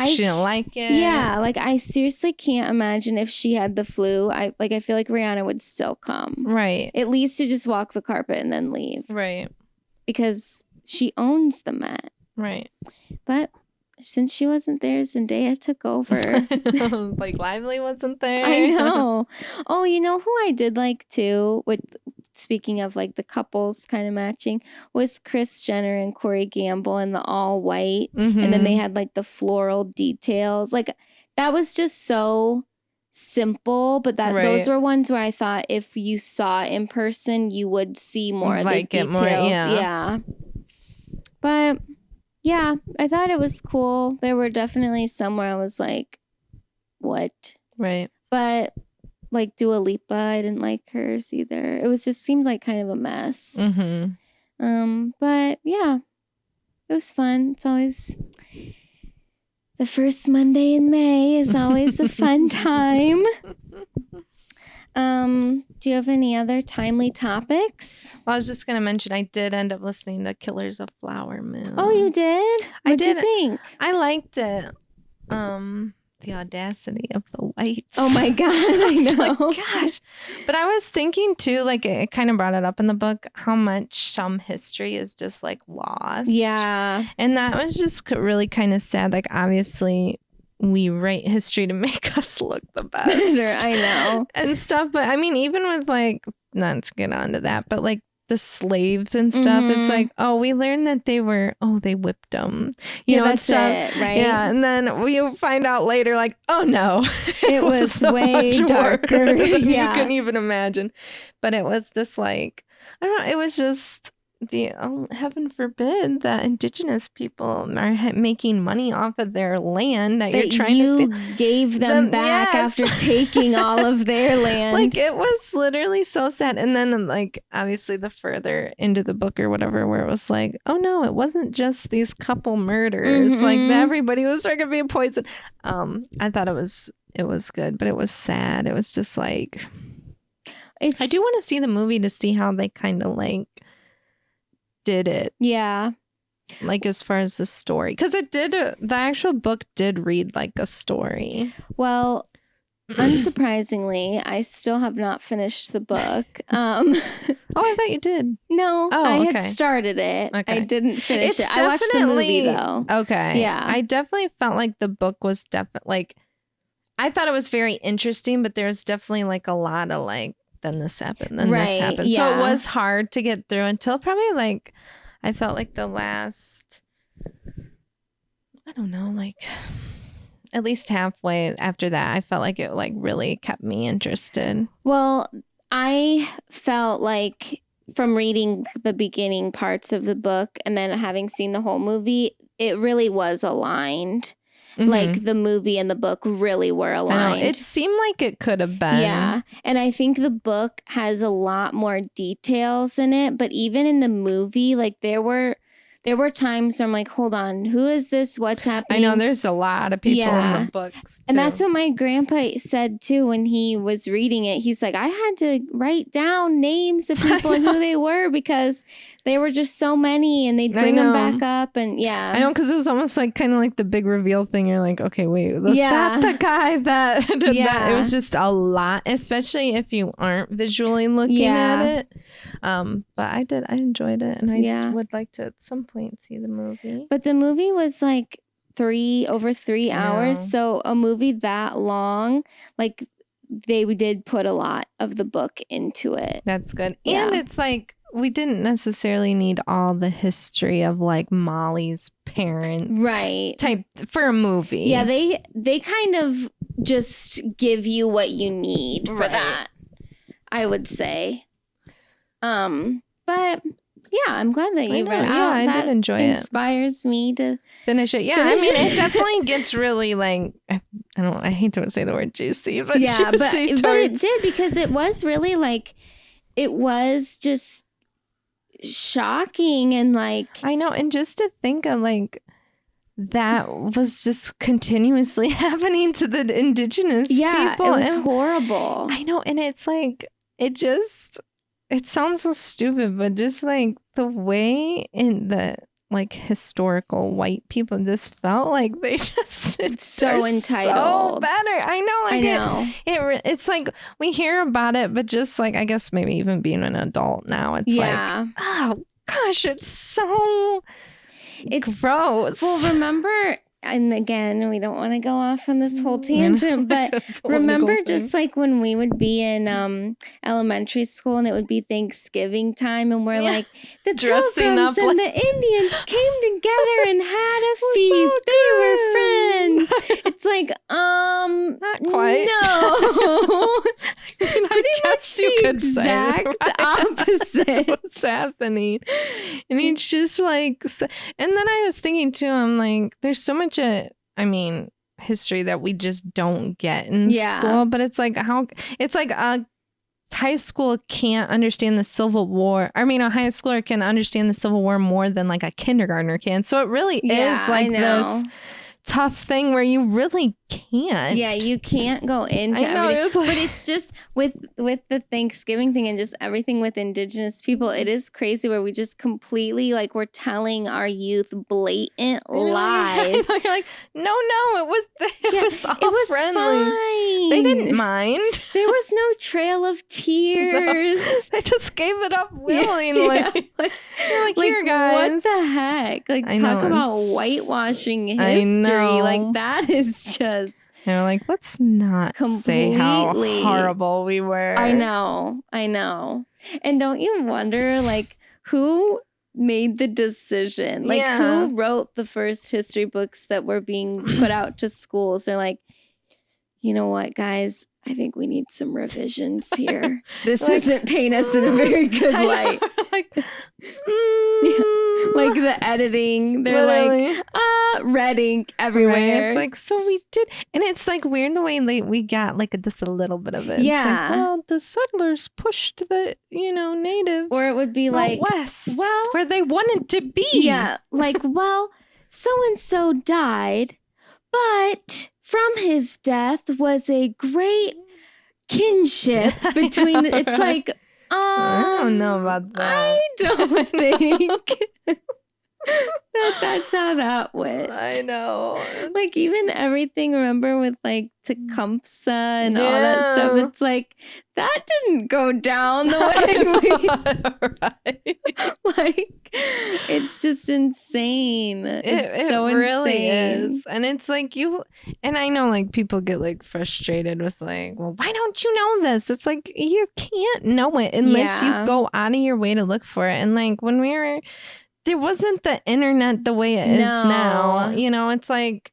A: she didn't like it.
B: Yeah, like I seriously can't imagine if she had the flu. I feel like Rihanna would still come.
A: Right.
B: At least to just walk the carpet and then leave.
A: Right.
B: Because she owns the Met.
A: Right.
B: But since she wasn't there, Zendaya took over.
A: Like Lively wasn't there.
B: I know. Oh, you know who I did like too? Speaking of like the couples kind of matching, was Kris Jenner and Corey Gamble in the all white, and then they had like the floral details. Like that was just so simple, but those were ones where I thought if you saw it in person, you would see more of the details. Yeah. But yeah, I thought it was cool. There were definitely some where I was like, what?
A: Right.
B: But like Dua Lipa, I didn't like hers either. It was just seemed like kind of a mess. But yeah, it was fun. It's always the first Monday in May is always a fun time. Do you have any other timely topics?
A: Well, I was just going to mention I did end up listening to Killers of Flower Moon.
B: Oh, you did? What did you think?
A: I liked it. The audacity of the whites.
B: Oh my God, I know.
A: Like, gosh. But I was thinking too, like it kind of brought it up in the book, how much some history is just like lost.
B: Yeah.
A: And that was just really kind of sad. Like obviously we write history to make us look the best.
B: I know.
A: And stuff. But I mean, even with like, not to get onto that, but like the slaves and stuff, it's like, oh, we learned that they whipped them. You know,
B: that's
A: stuff.
B: it, right?
A: Yeah. And then we find out later, like, oh no.
B: It was so way darker.
A: Than you can even imagine. But it was just like, I don't know, it was just heaven forbid that indigenous people are making money off of their land that you're trying to steal.
B: Gave them back after taking all of their land.
A: Like it was literally so sad. And then like obviously the further into the book or whatever, where it was like, oh no, it wasn't just these couple murders. Like everybody was going to be poisoned. I thought it was good, but it was sad. It was just like, I do want to see the movie to see how they kind of like did it.
B: Yeah.
A: Like as far as the story, because the actual book did read like a story.
B: Well, unsurprisingly, I still have not finished the book.
A: Oh, I thought you did.
B: No, I had started it. Okay. I didn't finish it. I watched the movie though.
A: Okay.
B: Yeah.
A: I definitely felt like the book was definitely like, I thought it was very interesting, but there's definitely like a lot of like, then this happened, then this happened. Yeah. So it was hard to get through until probably like, I felt like the last, I don't know, like at least halfway after that, I felt like it like really kept me interested.
B: Well, I felt like from reading the beginning parts of the book and then having seen the whole movie, it really was aligned. Like the movie and the book really were aligned.
A: I know. It seemed like it could have been.
B: Yeah. And I think the book has a lot more details in it. But even in the movie, like there were times where I'm like, hold on, who is this? What's happening?
A: I know there's a lot of people in the book.
B: And that's what my grandpa said too when he was reading it. He's like, I had to write down names of people and who they were because they were just so many and they'd bring them back up. And yeah.
A: I know, because it was almost like kind of like the big reveal thing. You're like, okay, wait, was that the guy that did that? It was just a lot, especially if you aren't visually looking at it. But I enjoyed it. And I would like to at some point see the movie.
B: But the movie was like over 3 hours. So a movie that long, like they did put a lot of the book into it.
A: That's good. And it's like, we didn't necessarily need all the history of like Molly's parents.
B: Right.
A: Type for a movie.
B: Yeah. They kind of just give you what you need for that, I would say. But yeah, I'm glad that you read it.
A: Yeah, I did enjoy it.
B: Inspires me to
A: finish it. Yeah, I mean, it definitely gets really like, I hate to say the word juicy, but
B: yeah,
A: juicy
B: but it did, because it was really like, it was just shocking and like,
A: I know, and just to think of like that was just continuously happening to the indigenous people.
B: Yeah, it was horrible.
A: I know. And it's like, it sounds so stupid, but just like the way in the like historical white people just felt like they just
B: so entitled,
A: so better. I know. Like I know. It's like we hear about it, but just like I guess maybe even being an adult now, it's like, oh gosh, it's gross.
B: Well, remember. And again, we don't want to go off on this whole tangent, but remember just like when we would be in elementary school and it would be Thanksgiving time and we're like, the Pilgrims and the Indians came together and had a feast.
A: So
B: they were friends. It's like,
A: not quite.
B: No.
A: Pretty much the
B: exact opposite.
A: What's happening? And it's just like, and then I was thinking too, I'm like, there's so much history that we just don't get in school, but it's like a high school can't understand the Civil War. I mean, a high schooler can understand the Civil War more than like a kindergartner can. So it really is like this tough thing where you really can't.
B: Yeah, you can't go into everything. But it's just with the Thanksgiving thing and just everything with indigenous people, it is crazy where we just completely like we're telling our youth blatant lies.
A: You're like, no, it was all friendly.
B: Fine.
A: They didn't mind.
B: There was no trail of tears.
A: No, they just gave it up willingly.
B: Yeah.
A: You're like, here, guys.
B: What the heck? Like, talk about whitewashing history.
A: I know.
B: Like, that is just.
A: They're like, let's not say how horrible we were.
B: I know. And don't you wonder, like, who made the decision? Like, who wrote the first history books that were being put out to schools? They're like, you know what, guys? I think we need some revisions here. This isn't paint us in a very good light.
A: Like,
B: like the editing, they're literally. Like, red ink everywhere.
A: Right? It's like, so we did. And it's like weird the way we got like just a little bit of it.
B: Yeah.
A: It's like, well, the settlers pushed the, natives.
B: Or it would be like,
A: west, where they wanted to be.
B: Yeah. Like, well, so-and-so died, but from his death was a great kinship between it's like,
A: I don't know about that.
B: I don't think that's how that went.
A: I know.
B: Like even everything, remember with like Tecumseh and all that stuff, it's like that didn't go down the way we like it's just insane. It's so
A: really
B: insane.
A: Is. And it's like and I know like people get like frustrated with like, well, why don't you know this? It's like you can't know it unless you go out of your way to look for it. And like when there wasn't the internet the way it is now. It's like,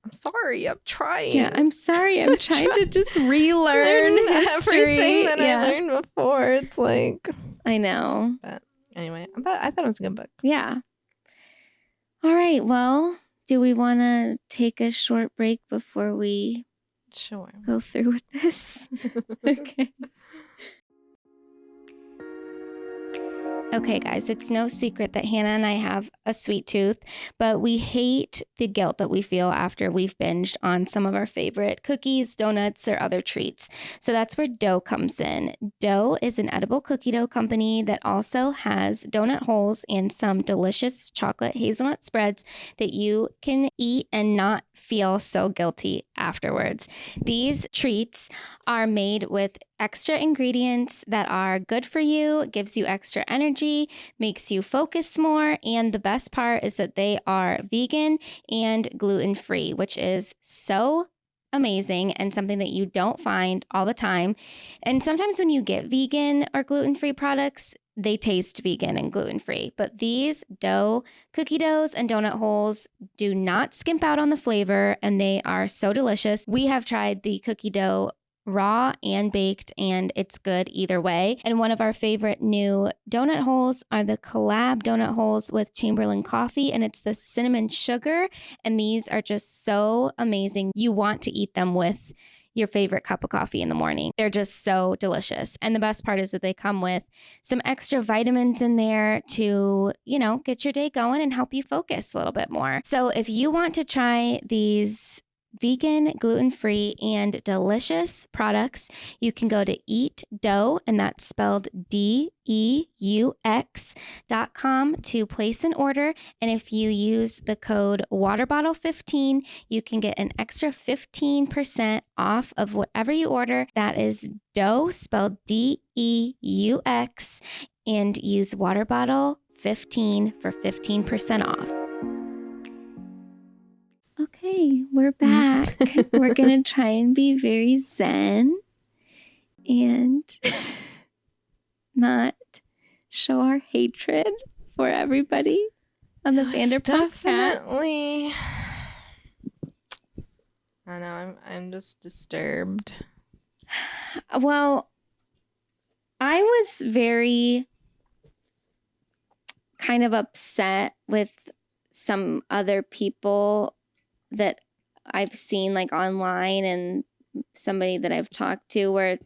A: I'm sorry, I'm trying.
B: Yeah, I'm sorry. I'm trying to just relearn history.
A: Everything that I learned before. It's like,
B: I know.
A: But anyway, I thought it was a good book.
B: Yeah. All right. Well, do we want to take a short break before we go through with this? Okay. Okay, guys, it's no secret that Hannah and I have a sweet tooth, but we hate the guilt that we feel after we've binged on some of our favorite cookies, donuts, or other treats. So that's where Dough comes in. Dough is an edible cookie dough company that also has donut holes and some delicious chocolate hazelnut spreads that you can eat and not feel so guilty afterwards. These treats are made with extra ingredients that are good for you, gives you extra energy, makes you focus more, and the best part is that they are vegan and gluten-free, which is so amazing and something that you don't find all the time. And sometimes when you get vegan or gluten-free products, they taste vegan and gluten-free, but these dough, cookie doughs, and donut holes do not skimp out on the flavor, and they are so delicious. We have tried the cookie dough raw and baked, and it's good either way. And one of our favorite new donut holes are the collab donut holes with Chamberlain coffee, and it's the cinnamon sugar, and these are just so amazing. You want to eat them with your favorite cup of coffee in the morning. They're just so delicious. And the best part is that they come with some extra vitamins in there to, get your day going and help you focus a little bit more. So if you want to try these vegan, gluten-free, and delicious products, you can go to Eat Dough, and that's spelled DEUX.com to place an order. And if you use the code WaterBottle15, you can get an extra 15% off of whatever you order. That is dough, spelled DEUX, and use WaterBottle15 for 15% off. Okay, we're back. We're going to try and be very zen and not show our hatred for everybody on the Vanderpump cast.
A: Definitely. I know, I'm just disturbed.
B: Well, I was very kind of upset with some other people that I've seen like online and somebody that I've talked to where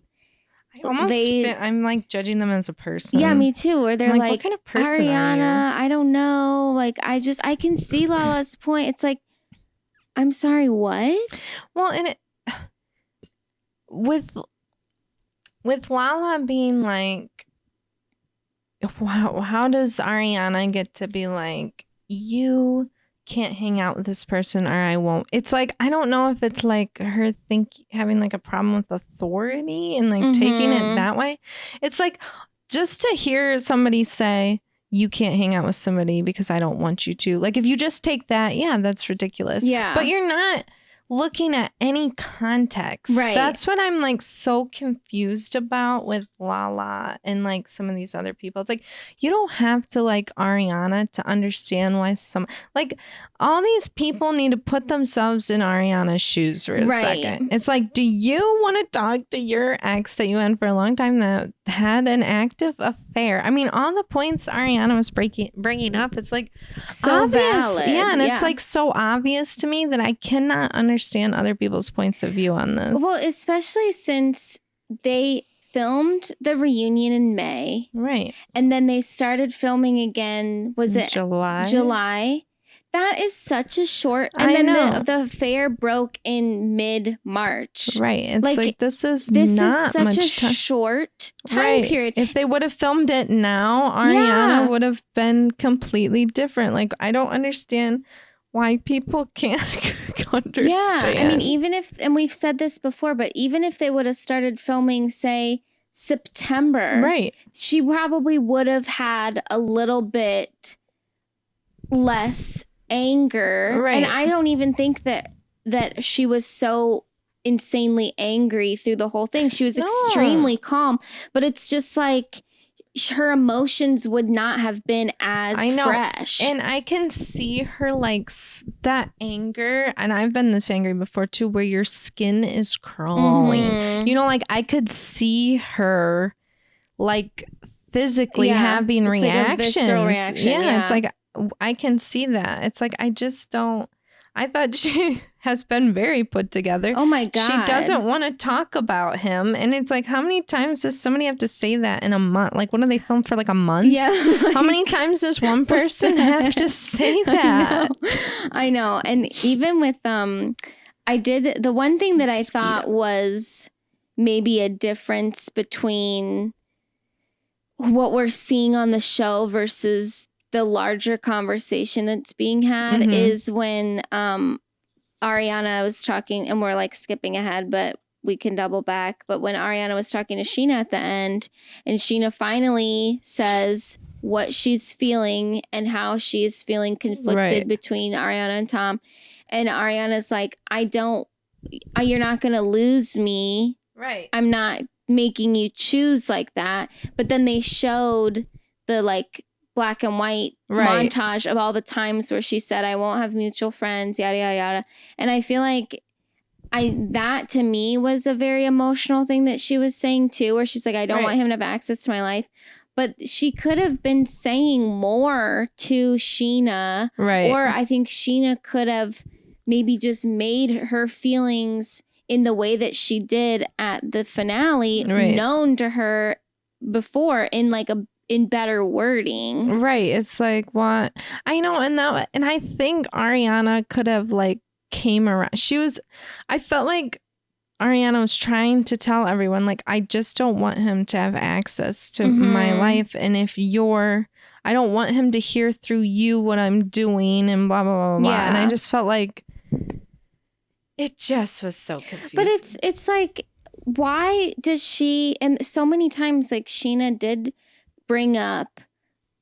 A: I'm like judging them as a person.
B: Yeah, me too. Where they're like,
A: what kind of person
B: Ariana,
A: are you?
B: I don't know. Like, I can see Lala's point. It's like, I'm sorry, what?
A: Well, and with Lala being like, how does Ariana get to be like, you can't hang out with this person or I won't? It's like, I don't know if it's like her having like a problem with authority and like taking it that way. It's like, just to hear somebody say, you can't hang out with somebody because I don't want you to. Like, if you just take that, yeah, that's ridiculous.
B: Yeah.
A: But you're not looking at any context.
B: Right.
A: That's what I'm like so confused about with Lala and like some of these other people. It's like, you don't have to like Ariana to understand why like all these people need to put themselves in Ariana's shoes for a second. It's like, do you want to talk to your ex that you had for a long time that had an active affair? I mean, all the points Ariana was bringing up, it's like
B: so
A: obvious.
B: Valid.
A: Yeah, and it's like so obvious to me that I cannot understand other people's points of view on this.
B: Well, especially since they filmed the reunion in May.
A: Right.
B: And then they started filming again, was it July? That is such a short, and then the affair broke in mid-March.
A: Right. It's like this is not
B: such
A: much
B: a short time period.
A: If they would have filmed it now, Ariana would have been completely different. Like, I don't understand why people can't understand.
B: Yeah, I mean, even if, and we've said this before, but even if they would have started filming, say, September,
A: right,
B: she probably would have had a little bit less anger.
A: Right.
B: And I don't even think that she was so insanely angry through the whole thing. She was extremely calm, but it's just like her emotions would not have been as fresh.
A: And I can see her like that anger, and I've been this angry before too, where your skin is crawling. You know, like I could see her like physically having reactions.
B: Like a visceral reaction.
A: Yeah, it's like I can see that. It's like I just don't. I thought she has been very put together.
B: Oh my God.
A: She doesn't want to talk about him. And it's like, how many times does somebody have to say that in a month? Like, what do they film for like a month?
B: Yeah.
A: How many times does one person have to say that?
B: I know. And even with, the one thing that I thought was maybe a difference between what we're seeing on the show versus the larger conversation that's being had is when Ariana was talking, and we're like skipping ahead, but we can double back. But when Ariana was talking to Scheana at the end, and Scheana finally says what she's feeling and how she is feeling conflicted between Ariana and Tom. And Ariana's like, you're not going to lose me.
A: Right.
B: I'm not making you choose like that. But then they showed the like black and white montage of all the times where she said, I won't have mutual friends, yada, yada, yada. And I feel like that to me was a very emotional thing that she was saying too, where she's like, I don't want him to have access to my life. But she could have been saying more to Scheana. Right. Or I think Scheana could have maybe just made her feelings in the way that she did at the finale, known to her before in like in better wording.
A: Right. It's like, what? I know. And I think Ariana could have like came around. I felt like Ariana was trying to tell everyone, like, I just don't want him to have access to my life. And I don't want him to hear through you what I'm doing and blah, blah, blah, blah. And I just felt like it just was so confusing.
B: But it's like, why does she, and so many times, like, Scheana did bring up,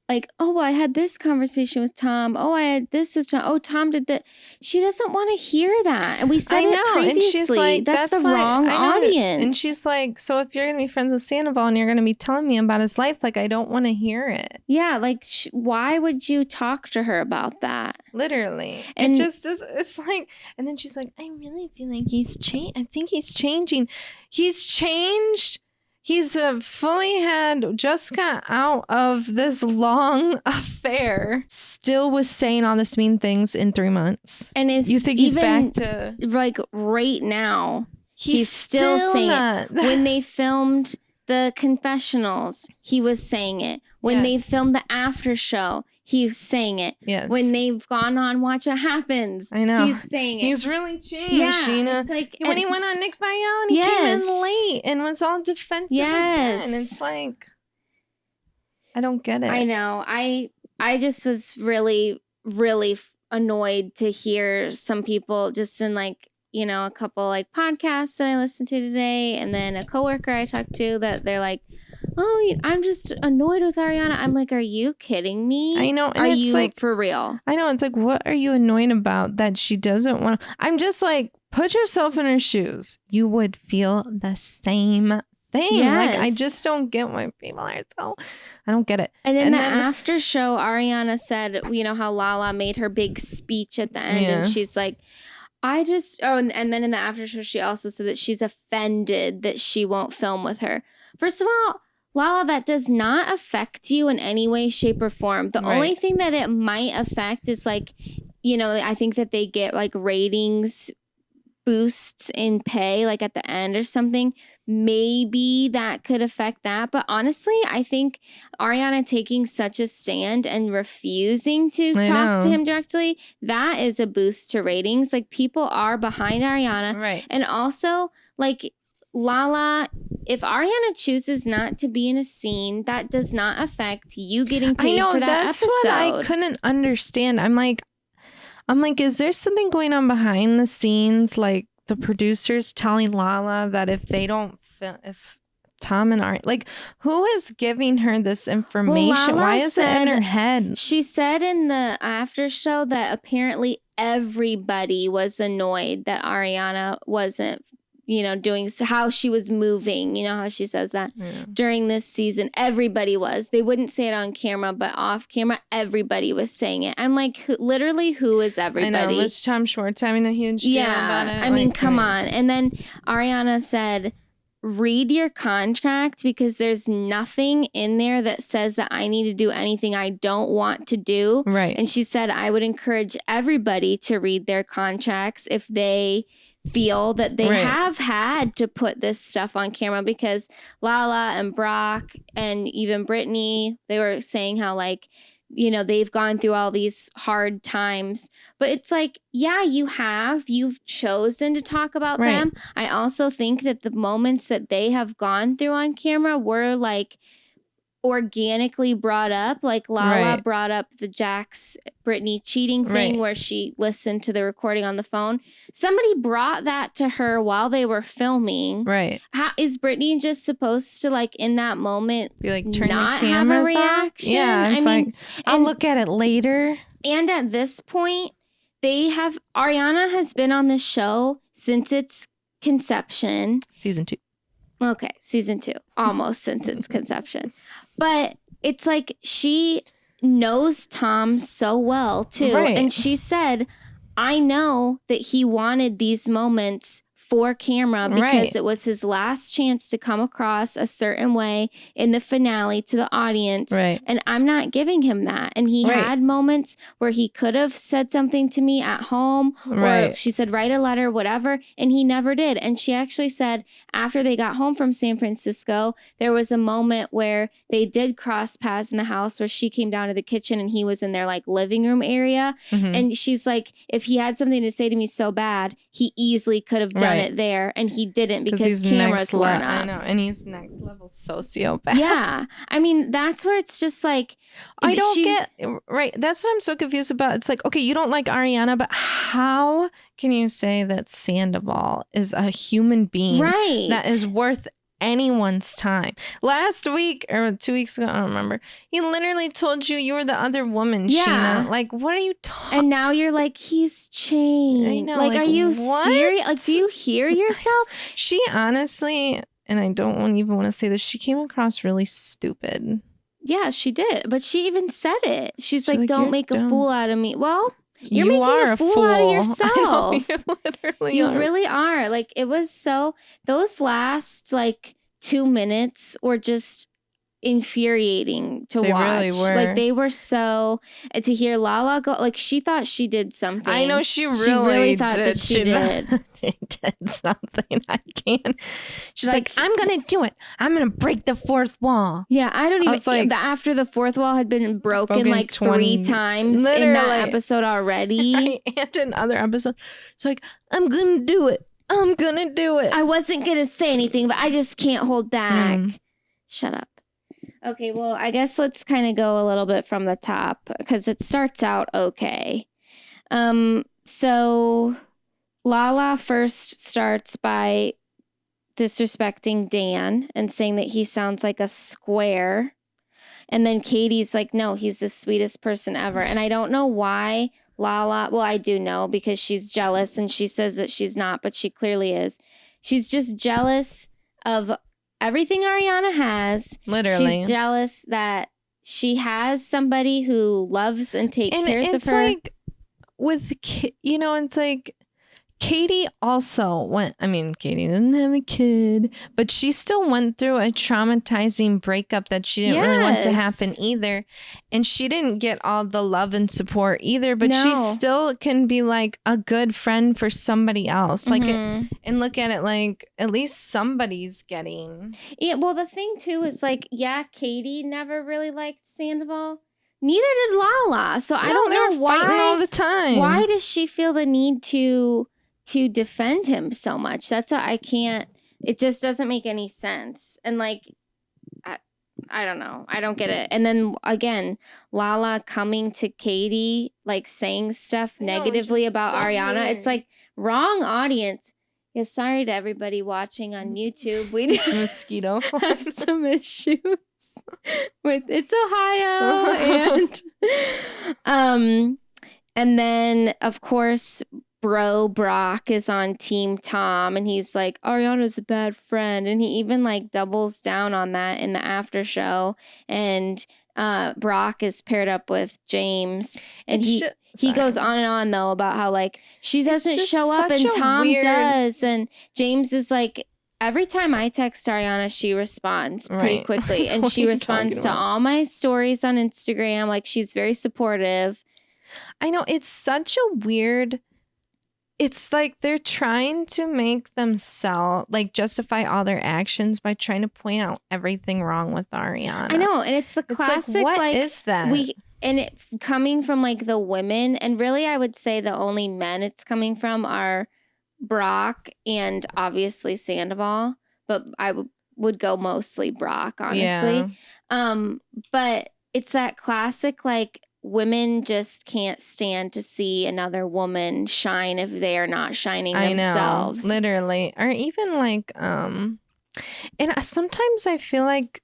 B: like, oh, well, I had this conversation with Tom. Oh, I had this with Tom. Oh, Tom did that. She doesn't want to hear that. And we said it previously. And she's like, that's the wrong audience.
A: And she's like, so if you're going to be friends with Sandoval and you're going to be telling me about his life, like, I don't want to hear it.
B: Yeah, like, why would you talk to her about that?
A: Literally. And it just is, it's like, and then she's like, I really feel like he's changed. I think he's changing. He's changed. He's just got out of this long affair. Still was saying all this mean things in 3 months.
B: And
A: you think he's back to
B: like right now? He's still saying it. When they filmed the confessionals, he was saying it. When they filmed the after show, he's saying it.
A: Yes.
B: When they've gone on Watch What Happens,
A: I know.
B: he's saying it.
A: He's really changed, Scheana.
B: It's like,
A: when he went on Nick Viall and he came in late and was all defensive again. And it's like, I don't get it.
B: I know. I just was really, really annoyed to hear some people just in like, you know, a couple like podcasts that I listened to today, and then a coworker I talked to that they're like, oh, I'm just annoyed with Ariana. I'm like, are you kidding me?
A: I know. And
B: are
A: it's
B: you
A: like,
B: for real?
A: I know. It's like, what are you annoyed about that she doesn't want to? I'm just like, put yourself in her shoes. You would feel the same thing.
B: Yes.
A: Like, I just don't get why people are so, I don't get it.
B: And then after show, Ariana said, you know, how Lala made her big speech at the end. And she's like, and then in the after show, she also said that she's offended that she won't film with her. First of all, Lala, that does not affect you in any way, shape, or form. The only thing that it might affect is like, you know, I think that they get like ratings boosts in pay, like at the end or something. Maybe that could affect that. But honestly, I think Ariana taking such a stand and refusing to talk to him directly, that is a boost to ratings. Like, people are behind Ariana.
A: Right.
B: And also, like, Lala, if Ariana chooses not to be in a scene, that does not affect you getting paid for that episode.
A: That's what I couldn't understand. I'm like, is there something going on behind the scenes? Like, the producers telling Lala that if they don't, if Tom and Ari, like, who is giving her this information? Why is it in her head?
B: She said in the after show that apparently everybody was annoyed that Ariana wasn't, you know, doing how she was moving. You know how she says that during this season, everybody was. They wouldn't say it on camera, but off camera, everybody was saying it. I'm like, literally, who is everybody?
A: I know. Was Tom Schwartz having a huge deal about it?
B: I mean, come on. And then Ariana said, read your contract, because there's nothing in there that says that I need to do anything I don't want to do.
A: Right.
B: And she said, I would encourage everybody to read their contracts if they feel that they have had to put this stuff on camera, because Lala and Brock and even Brittany, they were saying how, like, you know, they've gone through all these hard times. But it's like, yeah, you've chosen to talk about them. I also think that the moments that they have gone through on camera were like organically brought up. Like Lala brought up the Jax Brittany cheating thing where she listened to the recording on the phone. Somebody brought that to her while they were filming.
A: Right.
B: How is Brittany just supposed to, like, in that moment,
A: be like, turn
B: not
A: your
B: have a
A: cameras
B: reaction?
A: Off? Yeah, it's like, I'll look at it later.
B: And at this point, Ariana has been on this show since its conception.
A: Season 2.
B: Okay, season 2. Almost since its conception. But it's like she knows Tom so well, too.
A: Right.
B: And she said, I know that he wanted these moments for camera because it was his last chance to come across a certain way in the finale to the audience.
A: Right.
B: And I'm not giving him that. And he had moments where he could have said something to me at home, or she said, write a letter, whatever. And he never did. And she actually said after they got home from San Francisco, there was a moment where they did cross paths in the house where she came down to the kitchen and he was in their like living room area. And she's like, if he had something to say to me so bad, he easily could have done it there, and he didn't because cameras weren't up.
A: I know, and he's next level sociopath.
B: Yeah, I mean that's where it's just like
A: I don't get That's what I'm so confused about. It's like, okay, you don't like Ariana, but how can you say that Sandoval is a human being that is worth anyone's time? Last week or 2 weeks ago, I don't remember, he literally told you were the other woman, Scheana. Like, what are you talking?
B: And now you're like, he's changed. I know, like are you serious? Like, do you hear yourself?
A: She honestly, and I don't even want to say this, she came across really stupid.
B: Yeah, she did. But she even said it. She's like, don't make a fool out of me. Well, you're making a fool out of yourself. You really are. Like, it was so, those last like 2 minutes were just infuriating to watch.
A: Really were.
B: Like, they were so, to hear Lala go, like, she thought she did something.
A: I know she really
B: thought that she did.
A: She did something. I can't. She's like, I'm gonna do it. I'm gonna break the fourth wall.
B: Yeah, I don't even. Like, after the fourth wall had been broken like 3 times in that episode already,
A: and in other episodes, it's like, I'm gonna do it. I'm gonna do it.
B: I wasn't gonna say anything, but I just can't hold back. Shut up. Okay, well, I guess let's kind of go a little bit from the top because it starts out okay. So Lala first starts by disrespecting Dan and saying that he sounds like a square. And then Katie's like, no, he's the sweetest person ever. And I don't know why Lala, well, I do know because she's jealous and she says that she's not, but she clearly is. She's just jealous of everything Ariana has.
A: Literally.
B: She's jealous that she has somebody who loves and takes care of her.
A: It's like with, you know, it's like Katie also went, I mean, Katie doesn't have a kid, but she still went through a traumatizing breakup that she didn't really want to happen either. And she didn't get all the love and support either, but she still can be like a good friend for somebody else. Like, and look at it like at least somebody's getting.
B: Yeah, well, the thing too is like, yeah, Katie never really liked Sandoval. Neither did Lala. So I don't know why.
A: Fighting all the time.
B: Why does she feel the need to defend him so much? That's what I can't. It just doesn't make any sense. And like, I don't know. I don't get it. And then again, Lala coming to Katie, like saying stuff negatively about Ariana. Weird. It's like wrong audience. Yeah, sorry to everybody watching on YouTube. We just
A: mosquito
B: have some issues with It's Ohio and then of course Brock is on Team Tom and he's like, Ariana's a bad friend, and he even like doubles down on that in the after show. And Brock is paired up with James, and he goes on and on though about how like she doesn't show up and Tom does, and James is like, every time I text Ariana, she responds pretty quickly, and she responds to all my stories on Instagram. Like, she's very supportive.
A: I know, it's such a weird. It's like they're trying to make themselves, like, justify all their actions by trying to point out everything wrong with Ariana.
B: I know, and it's the classic,
A: what is that?
B: And it coming from, like, the women, and really I would say the only men it's coming from are Brock and obviously Sandoval, but I would go mostly Brock, honestly. Yeah. But it's that classic, like, women just can't stand to see another woman shine if they are not shining themselves.
A: I know, literally. Or even like, and sometimes I feel like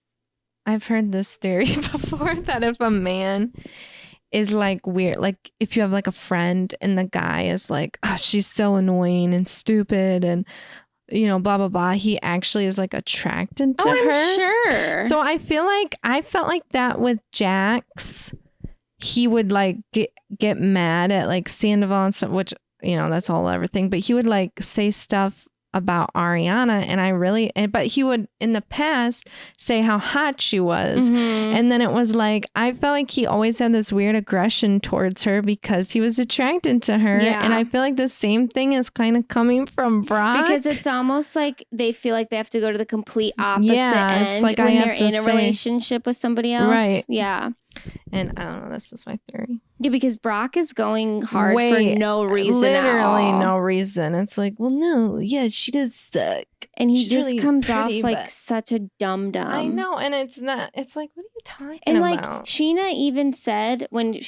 A: I've heard this theory before that if a man is like weird, like if you have like a friend and the guy is like, oh, she's so annoying and stupid and, you know, blah, blah, blah. He actually is like attracted to her.
B: I'm sure.
A: So I feel like I felt like that with Jax. He would like get mad at like Sandoval and stuff, which, you know, that's all everything. But he would like say stuff about Ariana, and but he would in the past say how hot she was, and then it was like I felt like he always had this weird aggression towards her because he was attracted to her, and I feel like the same thing is kind of coming from Brock
B: because it's almost like they feel like they have to go to the complete opposite end
A: it's like
B: when they're in a relationship with somebody else,
A: right?
B: Yeah.
A: And I don't know, that's just my theory.
B: Yeah, because Brock is going hard for no reason.
A: Literally no reason. It's like, well, no, yeah, she does suck.
B: And he just really comes off like such a dum-dum.
A: I know, and it's not. It's like, what are you talking
B: and
A: about?
B: And like Scheana even said when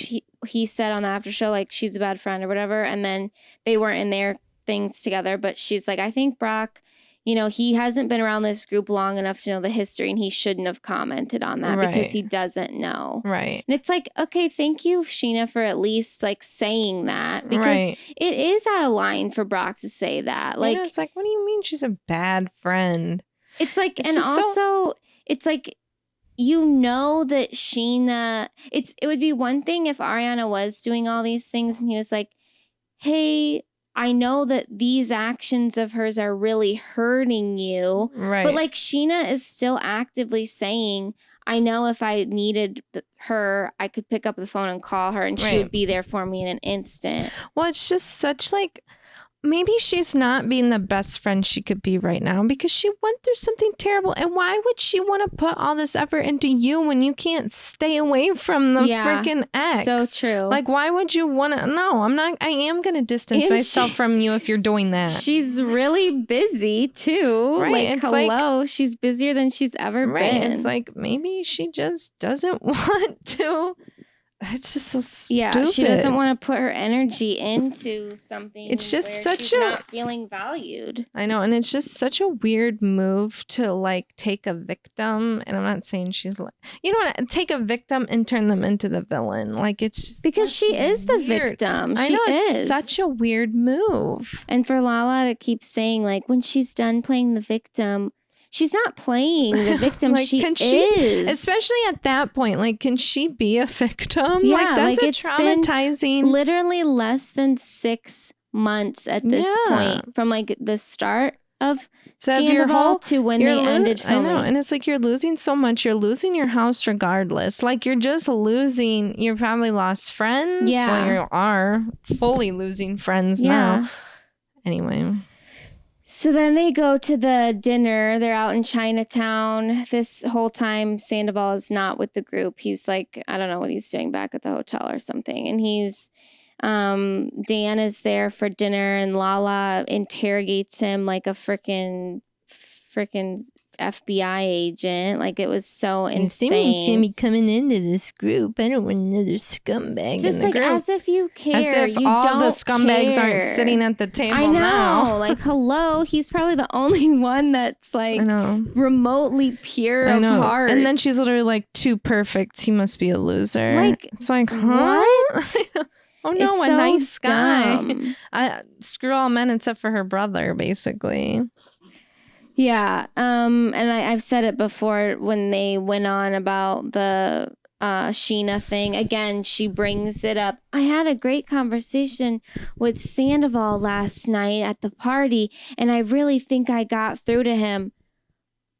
B: he said on the after show, like, she's a bad friend or whatever, and then they weren't in their things together, but she's like, I think Brock, you know, he hasn't been around this group long enough to know the history, and he shouldn't have commented on that because he doesn't know.
A: Right.
B: And it's like, okay, thank you, Scheana, for at least like saying that, because it is out of line for Brock to say that. Like,
A: it's like, what do you mean she's a bad friend?
B: It's like, it's and also it's like, you know that Scheana, it would be one thing if Ariana was doing all these things and he was like, hey, I know that these actions of hers are really hurting you. Right. But like Scheana is still actively saying, I know if I needed her, I could pick up the phone and call her and she would be there for me in an instant.
A: Well, it's just such like, maybe she's not being the best friend she could be right now because she went through something terrible. And why would she want to put all this effort into you when you can't stay away from the freaking ex?
B: So true.
A: Like, why would you want to? No, I'm not. I am going to distance myself from you if you're doing that.
B: She's really busy too. Right. Like, hello. Like, she's busier than she's ever been.
A: It's like, maybe she just doesn't want to. It's just so stupid.
B: Yeah, she doesn't want to put her energy into something. It's just where she's not feeling valued.
A: I know, and it's just such a weird move to like take a victim, and I'm not saying she's like, you know what, take a victim and turn them into the villain. Like, it's just
B: because she is the victim.
A: I know, it's such a weird move.
B: And for Lala to keep saying like, when she's done playing the victim, she's not playing the victim. Like, she is.
A: Especially at that point. Like, can she be a victim?
B: Yeah,
A: like, that's
B: like,
A: a traumatizing.
B: Been literally less than 6 months at this point. From like the start of Sandoval to when they ended filming.
A: I know. And it's like, you're losing so much. You're losing your house regardless. Like, you're just losing. You're probably lost friends.
B: Yeah.
A: Well, you are fully losing friends now. Anyway.
B: So then they go to the dinner. They're out in Chinatown. This whole time, Sandoval is not with the group. He's like, I don't know what he's doing back at the hotel or something. And he's, Dan is there for dinner, and Lala interrogates him like a freaking FBI agent. Like, it was so insane.
A: See me coming into this group. I don't want another scumbag.
B: It's just
A: in the
B: like
A: group.
B: As if you care.
A: As if
B: you
A: all
B: don't
A: the scumbags
B: care.
A: aren't sitting at the table
B: I know.
A: now.
B: Like, hello. He's probably the only one that's like remotely pure of heart.
A: And then she's literally like, too perfect. He must be a loser.
B: Like,
A: it's like, huh?
B: What?
A: Oh no,
B: it's
A: a
B: so
A: nice guy.
B: dumb.
A: Screw all men except for her brother, basically.
B: Yeah. And I've said it before when they went on about the Scheana thing. Again, she brings it up. I had a great conversation with Sandoval last night at the party, and I really think I got through to him.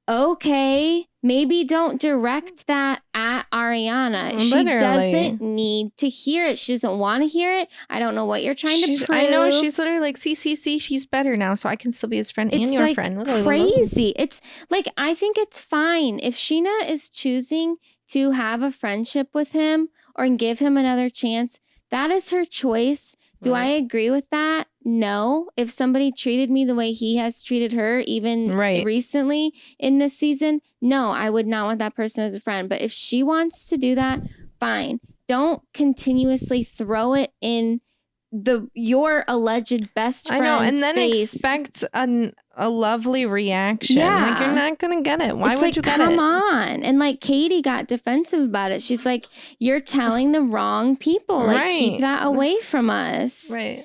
B: Okay, maybe don't direct that at Ariana. Literally. She doesn't need to hear it. She doesn't want to hear it. I don't know what you're trying to prove.
A: I know, she's literally like, see, she's better now, so I can still be his friend and your
B: like
A: friend.
B: Crazy. It's like, I think it's fine. If Scheana is choosing to have a friendship with him or give him another chance, that is her choice. Do I agree with that? No. If somebody treated me the way he has treated her, even recently in this season, no, I would not want that person as a friend. But if she wants to do that, fine. Don't continuously throw it in your alleged best friend's
A: I know, and then
B: face.
A: Expect a lovely reaction.
B: Yeah.
A: Like, you're not gonna get it. Why
B: it's
A: would
B: like,
A: you get it?
B: Come on. And like, Katie got defensive about it. She's like, you're telling the wrong people. Like, keep that away from us.
A: Right.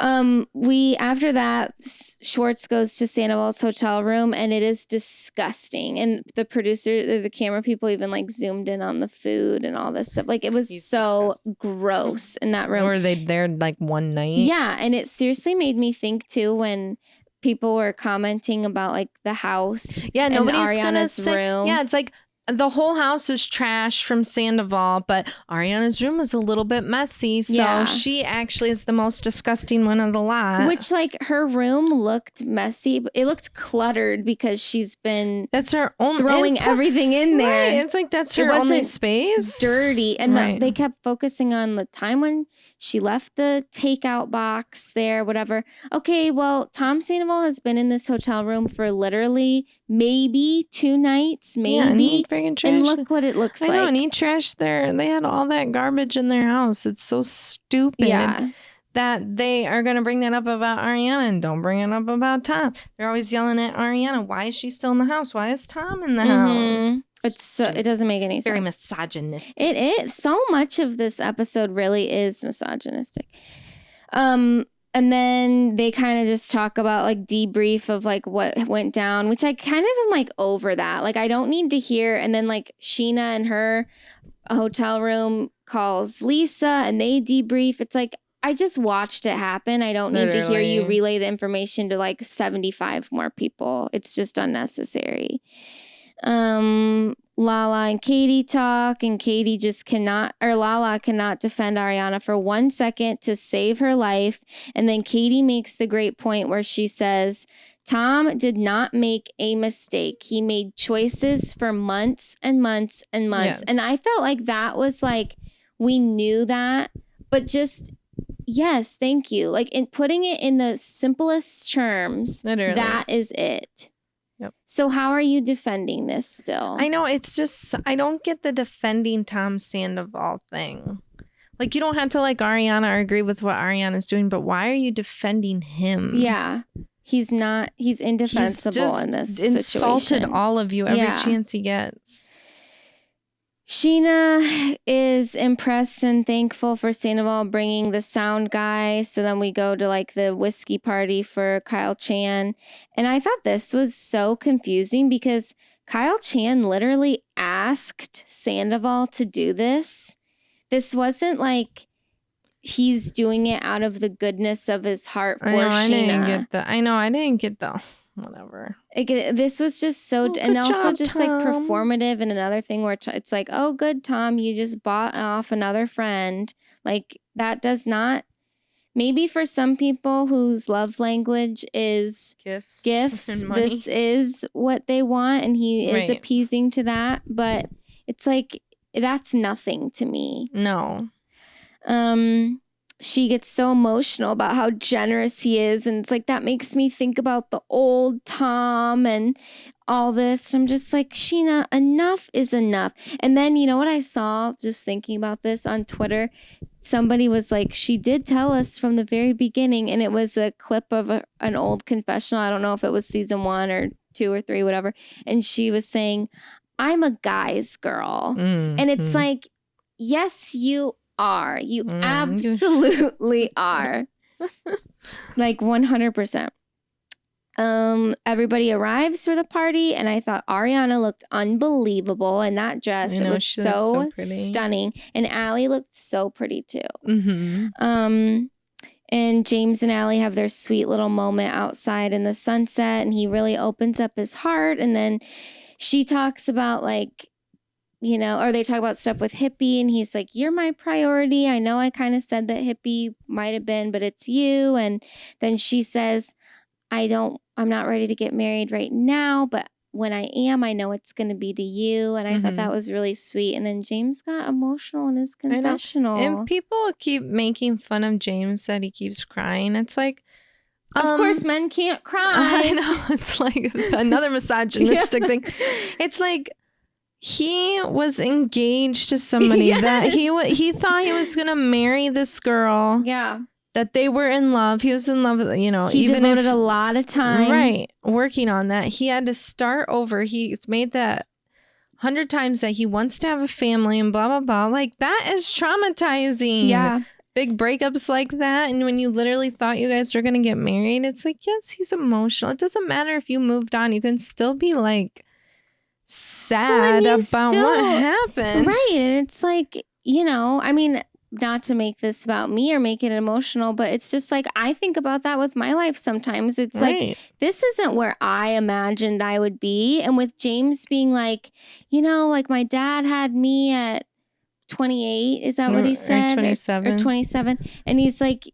B: After that, Schwartz goes to Sandoval's hotel room, and it is disgusting. And the producer, the camera people even like zoomed in on the food and all this stuff. Like, it was so gross in that room.
A: Were they there like one night?
B: Yeah. And it seriously made me think too, when people were commenting about like the house.
A: Yeah, nobody's
B: Ariana's
A: gonna say.
B: room.
A: Yeah, it's like the whole house is trash from Sandoval, but Ariana's room is a little bit messy, so she actually is the most disgusting one of the lot.
B: Which, like, her room looked messy, but it looked cluttered because she's been
A: that's her own
B: throwing everything in there.
A: Right. It's like that's her only space.
B: Dirty, and they kept focusing on the time when she left the takeout box there, whatever. Okay, well, Tom Sandoval has been in this hotel room for literally maybe 2 nights, maybe. And look what it looks like.
A: I know, and he trashed they had all that garbage in their house. It's so stupid that they are going to bring that up about Ariana and don't bring it up about Tom. They're always yelling at Ariana. Why is she still in the house? Why is Tom in the house?
B: It doesn't make any sense.
A: Very misogynistic.
B: It is. So much of this episode really is misogynistic. And then they kind of just talk about like debrief of like what went down, which I kind of am like over that. Like I don't need to hear. And then like Scheana in her hotel room calls Lisa and they debrief. It's like, I just watched it happen. I don't need to hear you relay the information to like 75 more people. It's just unnecessary. Lala and Katie talk, and Katie just Lala cannot defend Ariana for 1 second to save her life. And then Katie makes the great point where she says, Tom did not make a mistake. He made choices for months and months and months. Yes. And I felt like that was like, we knew that, but just, yes, thank you. Like in putting it in the simplest terms, literally. That is it. Yep. So how are you defending this still?
A: I know, it's just, I don't get the defending Tom Sandoval thing. Like, you don't have to like Ariana or agree with what Ariana's doing, but why are you defending him?
B: Yeah. He's indefensible in this situation.
A: Insulted all of you every chance he gets.
B: Scheana is impressed and thankful for Sandoval bringing the sound guy. So then we go to like the whiskey party for Kyle Chan. And I thought this was so confusing because Kyle Chan literally asked Sandoval to do this. This wasn't like he's doing it out of the goodness of his heart for Scheana.
A: I didn't get the whatever.
B: This was just so, and also just Tom. Like performative, and another thing where it's like, oh, good, Tom, you just bought off another friend. Like that does not. Maybe for some people whose love language is gifts, this is what they want, and he is appeasing to that. But it's like that's nothing to me.
A: No.
B: She gets so emotional about how generous he is. And it's like, that makes me think about the old Tom and all this. I'm just like, Scheana, enough is enough. And then, you know what I saw just thinking about this on Twitter? Somebody was like, she did tell us from the very beginning. And it was a clip of an old confessional. I don't know if it was season 1 or 2 or 3, whatever. And she was saying, I'm a guy's girl. And it's like, yes, you are. You absolutely are. Like 100%. Everybody arrives for the party, and I thought Ariana looked unbelievable in that dress. It was so stunning. And Allie looked so pretty too. And James and Allie have their sweet little moment outside in the sunset, and he really opens up his heart. And then she talks about like, you know, or they talk about stuff with Hippie, and he's like, you're my priority. I know I kind of said that Hippie might have been, but it's you. And then she says, I'm not ready to get married right now, but when I am, I know it's going to be to you. And I thought that was really sweet. And then James got emotional in his confessional.
A: And people keep making fun of James that he keeps crying. It's like,
B: of course, men can't cry.
A: I know. It's like another misogynistic thing. It's like, he was engaged to somebody that he thought he was going to marry this girl.
B: Yeah.
A: That they were in love. He was in love with, you know.
B: He devoted a lot of time.
A: Working on that. He had to start over. He's made that 100 times that he wants to have a family and blah, blah, blah. Like, that is traumatizing.
B: Yeah.
A: Big breakups like that. And when you literally thought you guys were going to get married, it's like, yes, he's emotional. It doesn't matter if you moved on. You can still be like, sad about what happened.
B: Right. And it's like, you know, I mean, not to make this about me or make it emotional, but it's just like, I think about that with my life sometimes. It's like, this isn't where I imagined I would be. And with James being like, you know, like my dad had me at 28. Is that what he said?
A: Or 27.
B: Or 27. And he's like,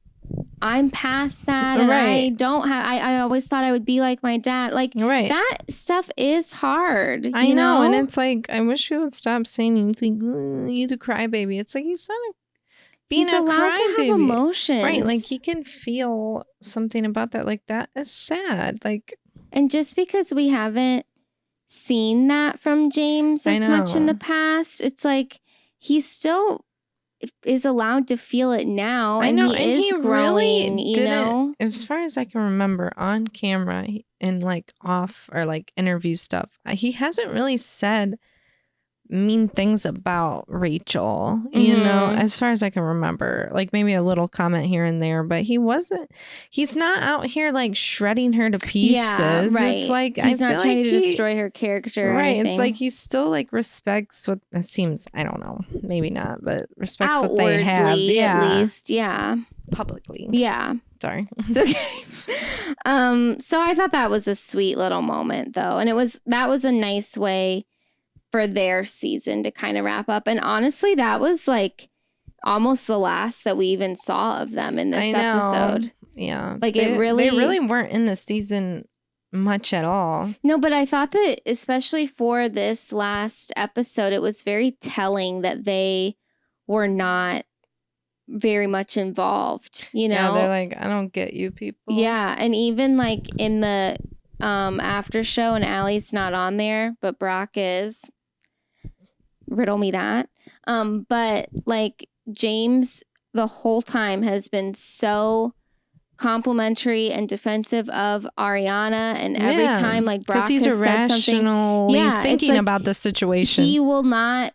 B: I'm past that. And I don't have, I always thought I would be like my dad. Like that stuff is hard.
A: I know. And it's like, I wish you would stop saying you think you're the crybaby. It's like, he's not being
B: allowed to have emotions.
A: Right. Like he can feel something about that. Like that is sad. Like,
B: and just because we haven't seen that from James as much in the past, it's like he's still is allowed to feel it now. And he is growing, you know?
A: As far as I can remember, on camera and like off or like interview stuff, he hasn't really said mean things about Rachel, you know, as far as I can remember. Like maybe a little comment here and there, but he's not out here like shredding her to pieces.
B: Yeah, right.
A: It's like
B: he's not trying to destroy her character.
A: Right. It's like he still like respects what it seems, I don't know, maybe not, but respects
B: outwardly,
A: what they have. Yeah.
B: At least, yeah.
A: Publicly.
B: Yeah.
A: Sorry.
B: It's okay. So I thought that was a sweet little moment though. And that was a nice way for their season to kind of wrap up. And honestly, that was like almost the last that we even saw of them in this episode.
A: Yeah.
B: Like
A: they really weren't in the season much at all.
B: No, but I thought that especially for this last episode, it was very telling that they were not very much involved, you know?
A: Yeah, they're like, I don't get you people.
B: Yeah. And even like in the after show, and Allie's not on there, but Brock is. Riddle me that. But like James the whole time has been so complimentary and defensive of Ariana, and every time like Brock has said something,
A: thinking like about the situation, he
B: won't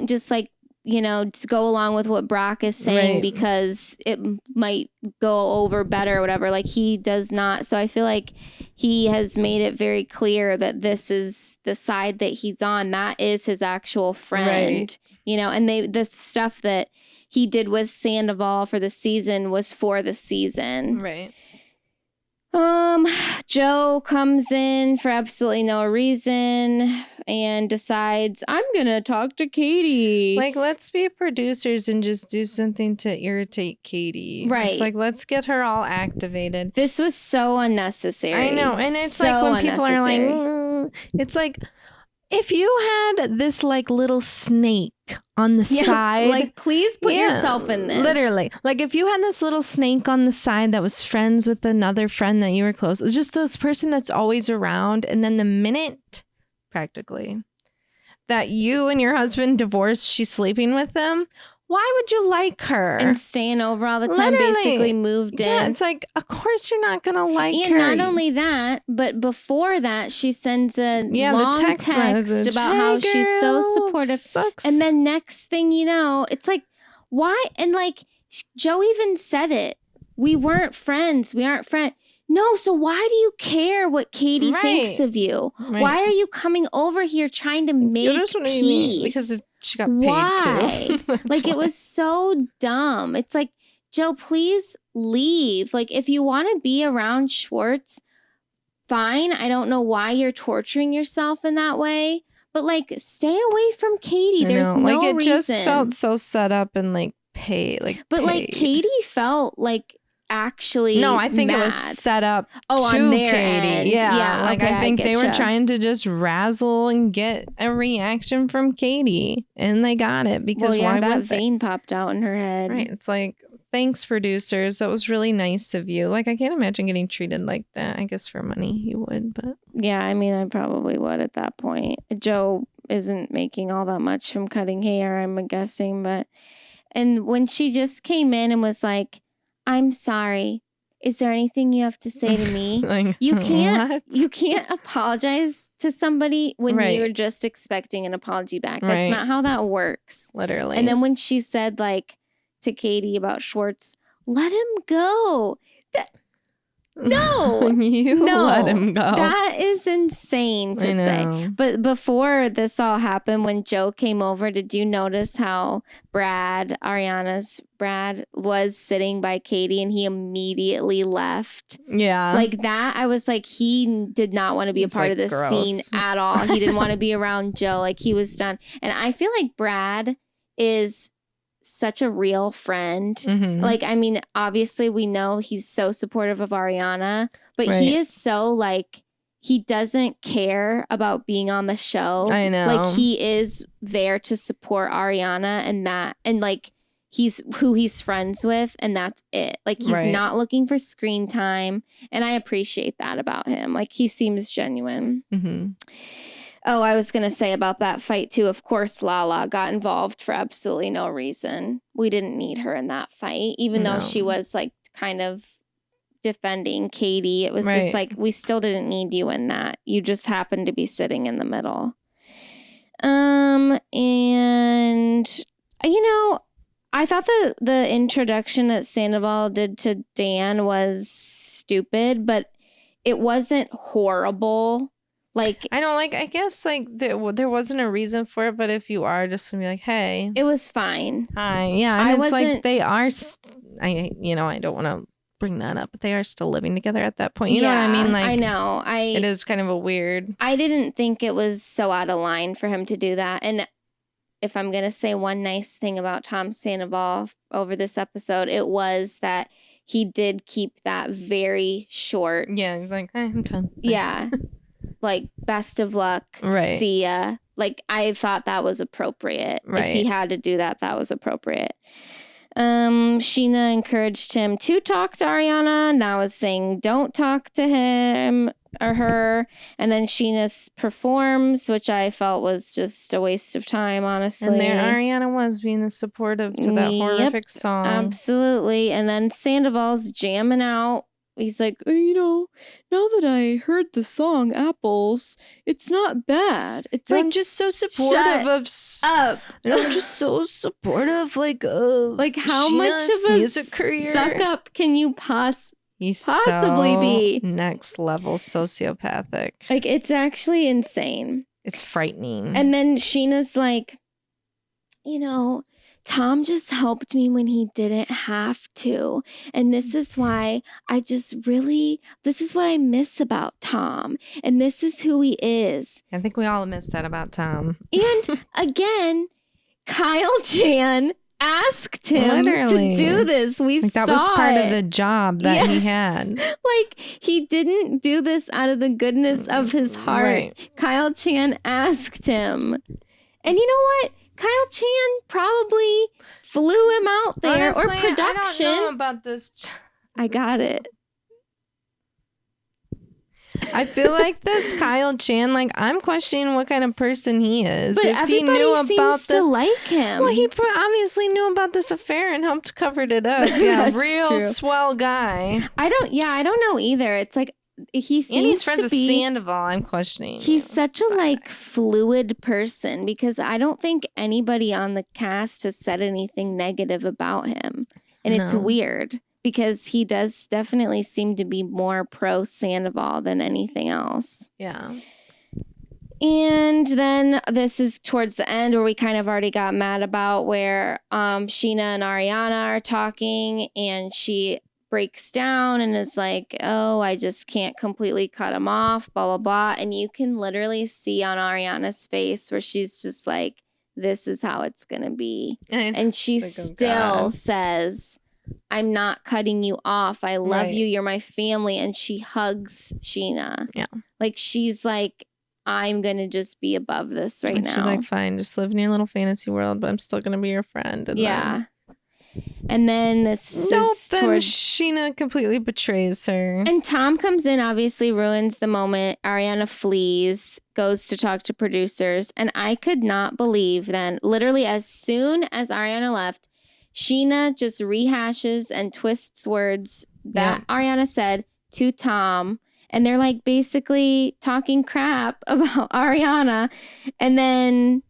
B: just like, you know, just go along with what Brock is saying because it might go over better or whatever. Like he does not. So I feel like he has made it very clear that this is the side that he's on. That is his actual friend, you know, and the stuff that he did with Sandoval for the season was for the season.
A: Right.
B: Joe comes in for absolutely no reason and decides, I'm going to talk to Katie.
A: Like, let's be producers and just do something to irritate Katie.
B: Right.
A: It's like, let's get her all activated.
B: This was so unnecessary.
A: I know. And it's so like when people are like, it's like, if you had this like little snake on the side,
B: like please put yourself in this.
A: Literally, like if you had this little snake on the side that was friends with another friend that you were close, it's just this person that's always around, and then the minute, practically, that you and your husband divorced, she's sleeping with them. Why would you like her?
B: And staying over all the time, basically moved in.
A: Yeah, it's like, of course you're not going to like
B: and
A: her.
B: And not only that, but before that, she sends a long text about how she's so supportive.
A: Sucks.
B: And then next thing you know, it's like, why? And like, Joe even said it. We weren't friends. We aren't friends. No, so why do you care what Katie thinks of you? Right. Why are you coming over here trying to make peace?
A: Because she got paid too.
B: Like, it was so dumb. It's like, Joe, please leave. Like, if you want to be around Schwartz, fine. I don't know why you're torturing yourself in that way. But, like, stay away from Katie. There's no reason.
A: Like, it just felt so set up and, like, paid.
B: But, like, Katie felt like actually
A: I think
B: mad.
A: It was set up to
B: on their
A: Katie.
B: End.
A: Yeah, like
B: okay,
A: I think they were trying to just razzle and get a reaction from Katie, and they got it because why
B: that
A: would
B: vein popped out in her head.
A: Right, it's like, thanks producers, that was really nice of you. Like, I can't imagine getting treated like that. I guess for money you would, but
B: yeah, I mean, I probably would at that point. Joe isn't making all that much from cutting hair, I'm guessing, and when she just came in and was like, I'm sorry. Is there anything you have to say to me?
A: Like,
B: you can't apologize to somebody when you're just expecting an apology back. That's not how that works.
A: Literally.
B: And then when she said like to Katie about Schwartz, let him go. No.
A: You let him go.
B: That is insane to say. But before this all happened, when Joe came over, did you notice how Ariana's Brad was sitting by Katie and he immediately left?
A: Yeah.
B: Like that, I was like, he did not want to be a part of this scene at all. He didn't want to be around Joe. Like he was done. And I feel like Brad is such a real friend.
A: Mm-hmm.
B: Like, I mean, obviously we know he's so supportive of Ariana, but he is so like, he doesn't care about being on the show.
A: I know.
B: Like he is there to support Ariana and like he's who he's friends with and that's it. Like he's not looking for screen time. And I appreciate that about him. Like he seems genuine.
A: Mm-hmm.
B: Oh, I was going to say about that fight, too. Of course, Lala got involved for absolutely no reason. We didn't need her in that fight, even though she was like kind of defending Katie. It was just like, we still didn't need you in that. You just happened to be sitting in the middle. And, you know, I thought the introduction that Sandoval did to Dan was stupid, but it wasn't horrible. Like,
A: I don't like, I guess like there wasn't a reason for it, but if you are just gonna be like, hey,
B: it was fine.
A: Hi. Yeah. And it's like they are, I don't want to bring that up, but they are still living together at that point. You know what I mean? Like,
B: I know.
A: It is kind of a weird.
B: I didn't think it was so out of line for him to do that. And if I'm going to say one nice thing about Tom Sandoval over this episode, it was that he did keep that very short.
A: Yeah. He's like, hey, I'm done.
B: Yeah. Like, best of luck.
A: Right.
B: See ya. Like, I thought that was appropriate. If he had to do that, that was appropriate. Scheana encouraged him to talk to Ariana. Now is saying don't talk to him or her. And then Scheana performs, which I felt was just a waste of time, honestly.
A: And there Ariana was being supportive to that horrific song.
B: Absolutely. And then Sandoval's jamming out. He's like, you know, now that I heard the song Apples, it's not bad. It's
A: like,
B: I'm
A: just so supportive of
B: up.
A: And I'm just so supportive, like how
B: Scheana's much of a
A: music career
B: suck up can you possibly
A: so
B: be?
A: Next level sociopathic.
B: Like, it's actually insane.
A: It's frightening.
B: And then Sheena's like, you know, Tom just helped me when he didn't have to. And this is why this is what I miss about Tom. And this is who he is.
A: I think we all miss that about Tom.
B: And again, Kyle Chan asked him to do this. That
A: was part of the job that he had.
B: Like, he didn't do this out of the goodness of his heart. Right. Kyle Chan asked him. And you know what? Kyle Chan probably flew him out there. Honestly, or production.
A: I don't know about this.
B: I got it.
A: I feel like this Kyle Chan, like, I'm questioning what kind of person he is.
B: But if everybody seems to like him.
A: Well, he obviously knew about this affair and helped cover it up. Yeah, real true. Swell guy.
B: I don't know either. It's like, he seems
A: and he's friends
B: to be,
A: with Sandoval. I'm questioning.
B: He's such a like fluid person because I don't think anybody on the cast has said anything negative about him, and it's weird because he does definitely seem to be more pro Sandoval than anything else.
A: Yeah.
B: And then this is towards the end where we kind of already got mad about where Scheana and Ariana are talking, and she breaks down and is like, oh, I just can't completely cut him off, blah, blah, blah. And you can literally see on Ariana's face where she's just like, this is how it's going to be. And she still says, I'm not cutting you off. I love you. You're my family. And she hugs Scheana. Yeah. Like, she's like, I'm going to just be above this now.
A: She's like, fine, just live in your little fantasy world, but I'm still going to be your friend. And
B: And then this is
A: towards Scheana completely betrays her.
B: And Tom comes in, obviously ruins the moment. Ariana flees, goes to talk to producers. And I could not believe then, literally as soon as Ariana left, Scheana just rehashes and twists words that Ariana said to Tom. And they're like basically talking crap about Ariana. And then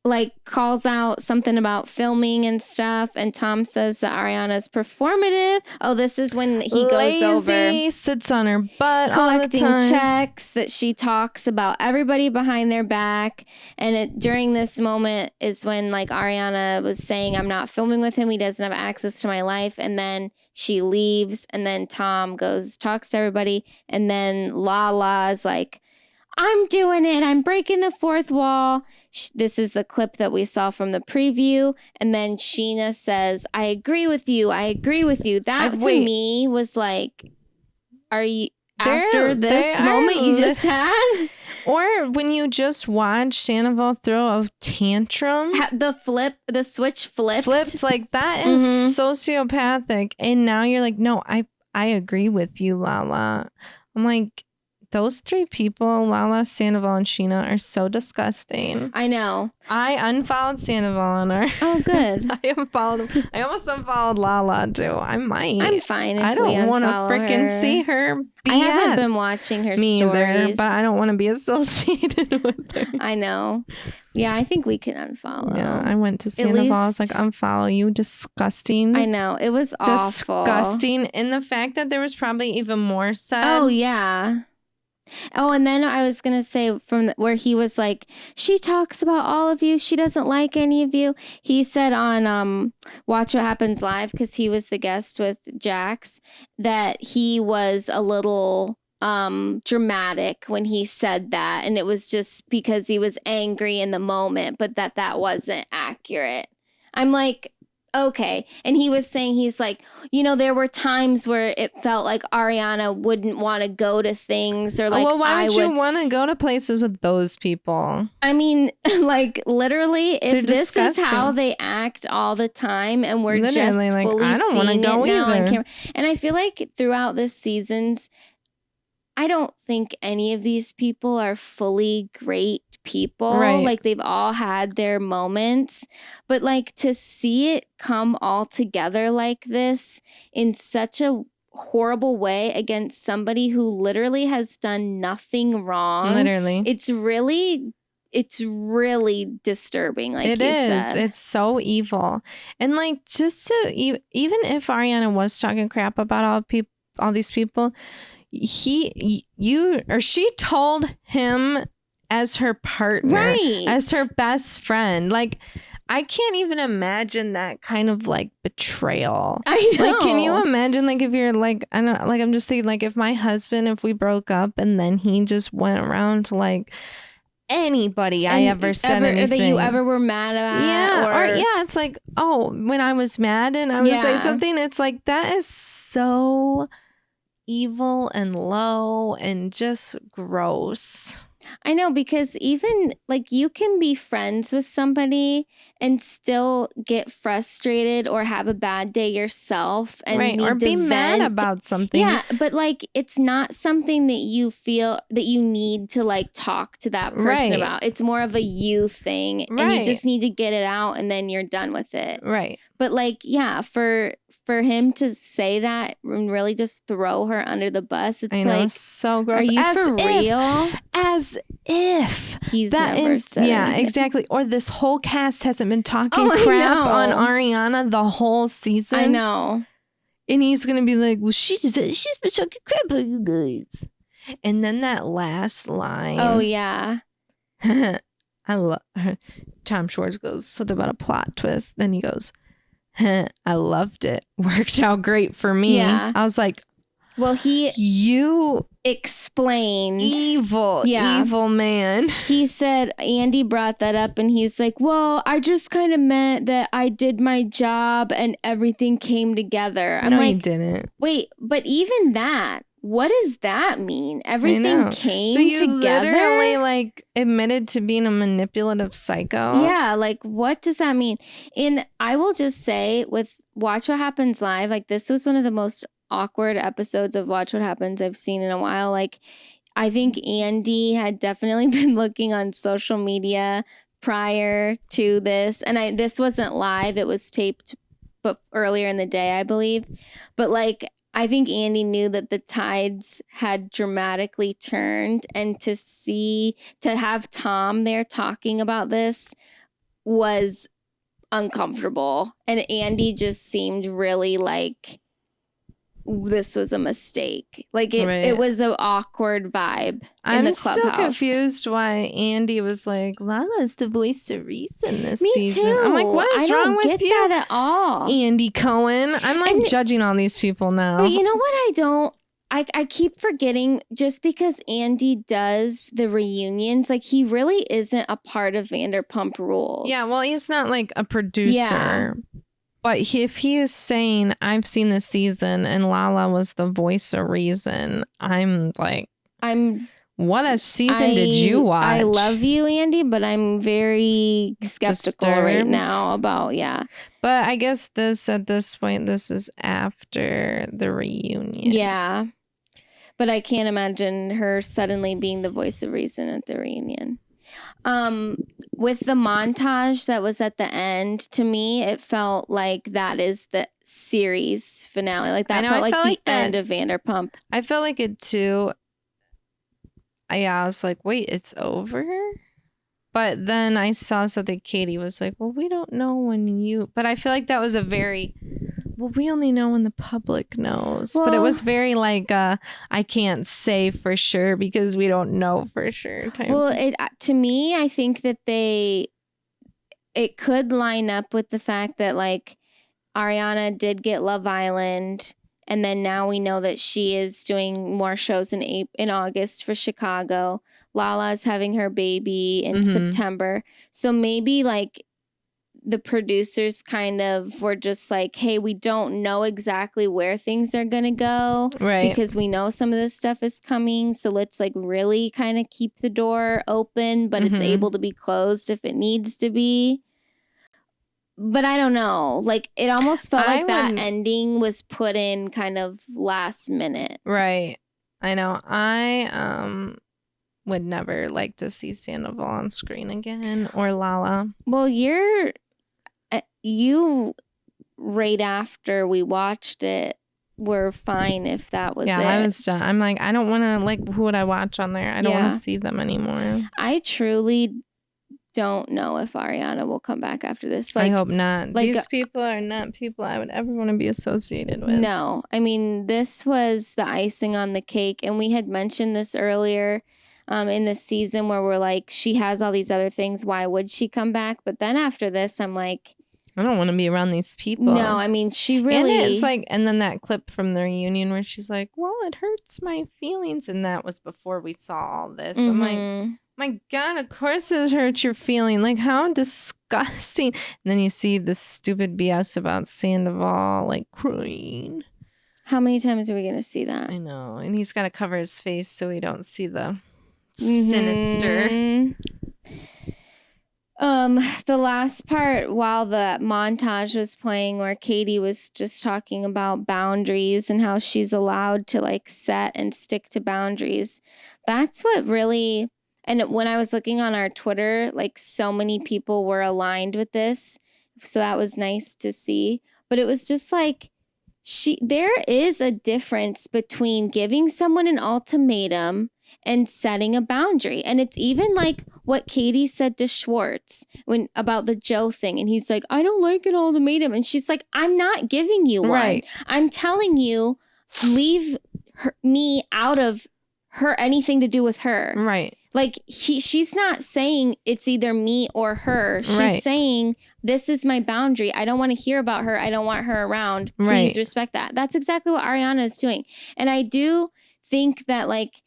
B: like calls out something about filming and stuff, and Tom says that Ariana's performative. Oh, this is when he goes over,
A: sits on her butt
B: collecting
A: all the time.
B: checks, that she talks about everybody behind their back. And during this moment is when like Ariana was saying, I'm not filming with him, he doesn't have access to my life. And then she leaves, and then Tom goes, talks to everybody, and then Lala is like, I'm doing it. I'm breaking the fourth wall. This is the clip that we saw from the preview. And then Scheana says, I agree with you. I agree with you. That to me was like, are you, after this moment you just had?
A: Or when you just watch Sandoval throw a tantrum.
B: The switch flipped.
A: Flips, like that is sociopathic. And now you're like, no, I agree with you, Lala. I'm like, those three people, Lala, Sandoval, and Scheana, are so disgusting.
B: I know.
A: I unfollowed Sandoval on her.
B: Oh, good.
A: I unfollowed him. I almost unfollowed Lala, too. I might.
B: I'm fine if
A: I don't want to freaking see her BS.
B: I haven't been watching her stories.
A: Either, but I don't want to be associated with her.
B: I know. Yeah, I think we can unfollow.
A: Yeah, I went to Sandoval. I was like, unfollow you. Disgusting.
B: I know. It was awful.
A: Disgusting. And the fact that there was probably even more said.
B: Oh, yeah. Oh, and then I was going to say from where he was like, she talks about all of you. She doesn't like any of you. He said on Watch What Happens Live, because he was the guest with Jax, that he was a little dramatic when he said that. And it was just because he was angry in the moment, but that wasn't accurate. I'm like, okay. And he was saying, he's like, you know, there were times where it felt like Ariana wouldn't want to go to things, or like,
A: well, why would you want to go to places with those people?
B: I mean, like literally, if this is how they act all the time, and we're literally just fully I don't seeing go it now on camera. And I feel like throughout this season's, I don't think any of these people are fully great people. Right. Like they've all had their moments, but like to see it come all together like this in such a horrible way against somebody who literally has done nothing wrong.
A: Literally.
B: It's really disturbing. Like
A: it
B: you
A: is.
B: said.
A: It's so evil. And like, just to even if Ariana was talking crap about all these people, she told him as her partner, right, as her best friend. Like, I can't even imagine that kind of like betrayal.
B: I know.
A: Like, can you imagine like if you're like, I don't like, I'm just thinking like if my husband, if we broke up and then he just went around to like anybody I ever said anything
B: that you ever were mad at.
A: Yeah, it's like, oh, when I was mad and I was saying something, it's like that is so evil and low and just gross.
B: I know, because even like you can be friends with somebody and still get frustrated or have a bad day yourself and
A: right, or be mad about something.
B: Yeah, but like it's not something that you feel that you need to like talk to that person about. It's more of a you thing, and you just need to get it out and then you're done with it.
A: Right.
B: But like, yeah, for him to say that and really just throw her under the bus, it's like
A: so gross.
B: Are you for real?
A: As if
B: he's never said anything.
A: Exactly. Or this whole cast hasn't been talking crap on Ariana the whole season.
B: I know.
A: And he's gonna be like, well, she's been talking crap on you guys. And then that last line.
B: Oh yeah.
A: I love her. Tom Schwartz goes something about a plot twist. Then he goes, I loved it. Worked out great for me. Yeah. I was like,
B: well, you explained evil
A: man.
B: He said Andy brought that up and he's like, well, I just kind of meant that I did my job and everything came together. I'm like,
A: you didn't.
B: Wait, but even that, what does that mean? Everything came together?
A: So you literally like admitted to being a manipulative psycho?
B: Yeah, like what does that mean? And I will just say with Watch What Happens Live, like this was one of the most awkward episodes of Watch What Happens I've seen in a while. Like I think Andy had definitely been looking on social media prior to this. And this wasn't live, it was taped but earlier in the day, I believe. But like I think Andy knew that the tides had dramatically turned, and to have Tom there talking about this was uncomfortable. And Andy just seemed really like this was a mistake. Like it was an awkward vibe in the clubhouse. I'm still
A: confused why Andy was like, Lala's the voice of reason this season.
B: Me too.
A: I'm like, what is wrong with you?
B: I don't get that at all.
A: Andy Cohen. I'm like judging all these people now.
B: But you know what I keep forgetting, just because Andy does the reunions, like he really isn't a part of Vanderpump Rules.
A: Yeah, well, he's not like a producer. Yeah. But if he is saying, I've seen this season and Lala was the voice of reason, I'm like, what a season did you watch?
B: I love you, Andy, but I'm very skeptical right now about,
A: But I guess at this point, this is after the reunion.
B: Yeah. But I can't imagine her suddenly being the voice of reason at the reunion. With the montage that was at the end, to me, it felt like that is the series finale. Like that felt like the end of Vanderpump.
A: I felt like it too. I was like, wait, it's over? But then I saw something, Katie was like, well, we don't know when but I feel like that was a very, well, we only know when the public knows. Well, but it was very like, I can't say for sure because we don't know for sure.
B: To me, I think that it could line up with the fact that like Ariana did get Love Island. And then now we know that she is doing more shows in August for Chicago. Lala's having her baby in September. So maybe like the producers kind of were just like, hey, we don't know exactly where things are going to go.
A: Right.
B: Because we know some of this stuff is coming. So let's like really kind of keep the door open, but it's able to be closed if it needs to be. But I don't know. Like, it almost felt like that ending was put in kind of last minute.
A: Right. I know. I would never like to see Sandoval on screen again or Lala.
B: Well, you right after we watched it were fine if that was it.
A: Yeah, I was done. I'm like, I don't want to, like, who would I watch on there? I don't want to see them anymore.
B: I truly don't know if Ariana will come back after this.
A: Like, I hope not. Like, these people are not people I would ever want to be associated with.
B: No. I mean, this was the icing on the cake. And we had mentioned this earlier in the season where we're like, she has all these other things. Why would she come back? But then after this, I'm like,
A: I don't want to be around these people.
B: No, I mean, she really...
A: And it's like, and then that clip from the reunion where she's like, well, it hurts my feelings. And that was before we saw all this. I'm like, my God, of course it hurts your feeling. Like, how disgusting. And then you see this stupid BS about Sandoval, like, crying.
B: How many times are we going to see that?
A: I know. And he's got to cover his face so we don't see the sinister.
B: The last part, while the montage was playing, where Katie was just talking about boundaries and how she's allowed to, like, set and stick to boundaries. That's what really... And when I was looking on our Twitter, like, so many people were aligned with this. So that was nice to see. But it was just like, there is a difference between giving someone an ultimatum and setting a boundary. And it's even like what Katie said to Schwartz about the Joe thing. And he's like, I don't like an ultimatum. And she's like, I'm not giving you one. Right. I'm telling you, leave me out of anything to do with her.
A: Right.
B: Like, she's not saying it's either me or her. She's saying, this is my boundary. I don't want to hear about her. I don't want her around. Please respect that. That's exactly what Ariana is doing. And I do think that, like,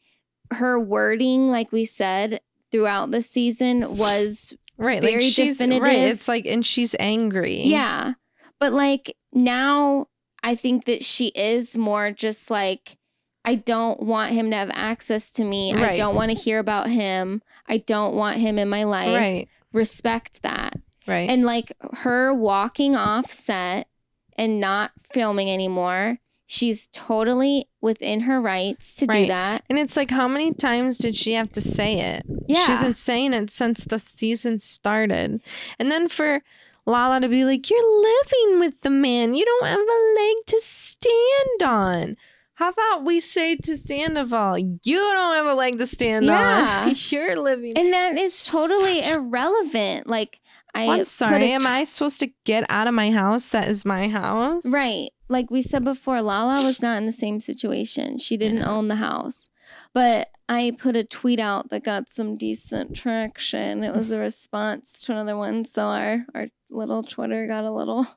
B: her wording, like we said, throughout the season was very like definitive.
A: Right. It's like, and she's angry.
B: Yeah. But, like, now I think that she is more just like, I don't want him to have access to me. Right. I don't want to hear about him. I don't want him in my life.
A: Right.
B: Respect that.
A: Right.
B: And like her walking off set and not filming anymore, she's totally within her rights to do that.
A: And it's like, how many times did she have to say it?
B: Yeah.
A: She's been saying it since the season started. And then for Lala to be like, you're living with the man. You don't have a leg to stand on. How about we say to Sandoval, you don't have a leg to stand on. You're living.
B: And that is totally irrelevant. Like,
A: I'm sorry. Am I supposed to get out of my house? That is my house.
B: Right. Like we said before, Lala was not in the same situation. She didn't own the house. But I put a tweet out that got some decent traction. It was a response to another one. So our little Twitter got a lot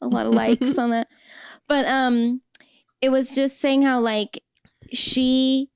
B: of likes on that. But it was just saying how like she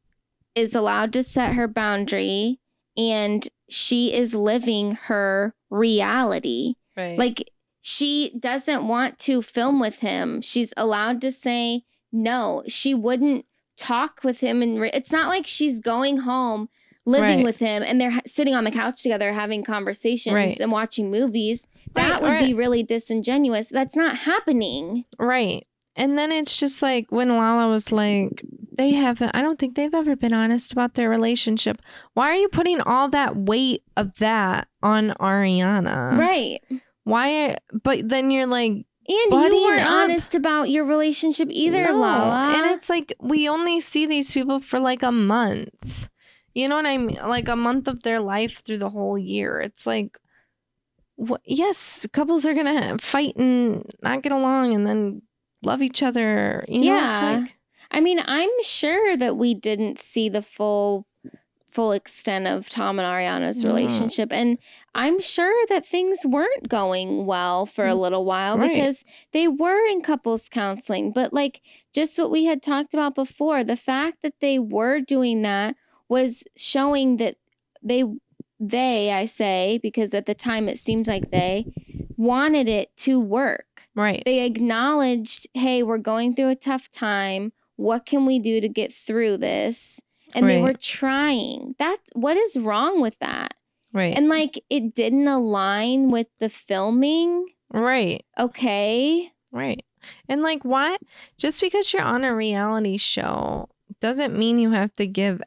B: is allowed to set her boundary and she is living her reality.
A: Right.
B: Like she doesn't want to film with him. She's allowed to say no. She wouldn't talk with him. And it's not like she's going home, living with him, and they're sitting on the couch together having conversations and watching movies. That would be really disingenuous. That's not happening.
A: Right. And then it's just like when Lala was like, I don't think they've ever been honest about their relationship. Why are you putting all that weight of that on Ariana?
B: Right.
A: Why? But then you're like,
B: and you weren't honest about your relationship either, Lala.
A: And it's like, we only see these people for like a month. You know what I mean? Like a month of their life through the whole year. It's like, yes, couples are going to fight and not get along and then love each other. You know, it's like,
B: I mean, I'm sure that we didn't see the full extent of Tom and Ariana's relationship. And I'm sure that things weren't going well for a little while because they were in couples counseling. But like just what we had talked about before, the fact that they were doing that was showing that I say, because at the time it seemed like they wanted it to work.
A: Right.
B: They acknowledged, hey, we're going through a tough time. What can we do to get through this? And they were trying. What is wrong with that?
A: Right.
B: And like it didn't align with the filming.
A: Right.
B: Okay.
A: Right. And like why? Just because you're on a reality show doesn't mean you have to give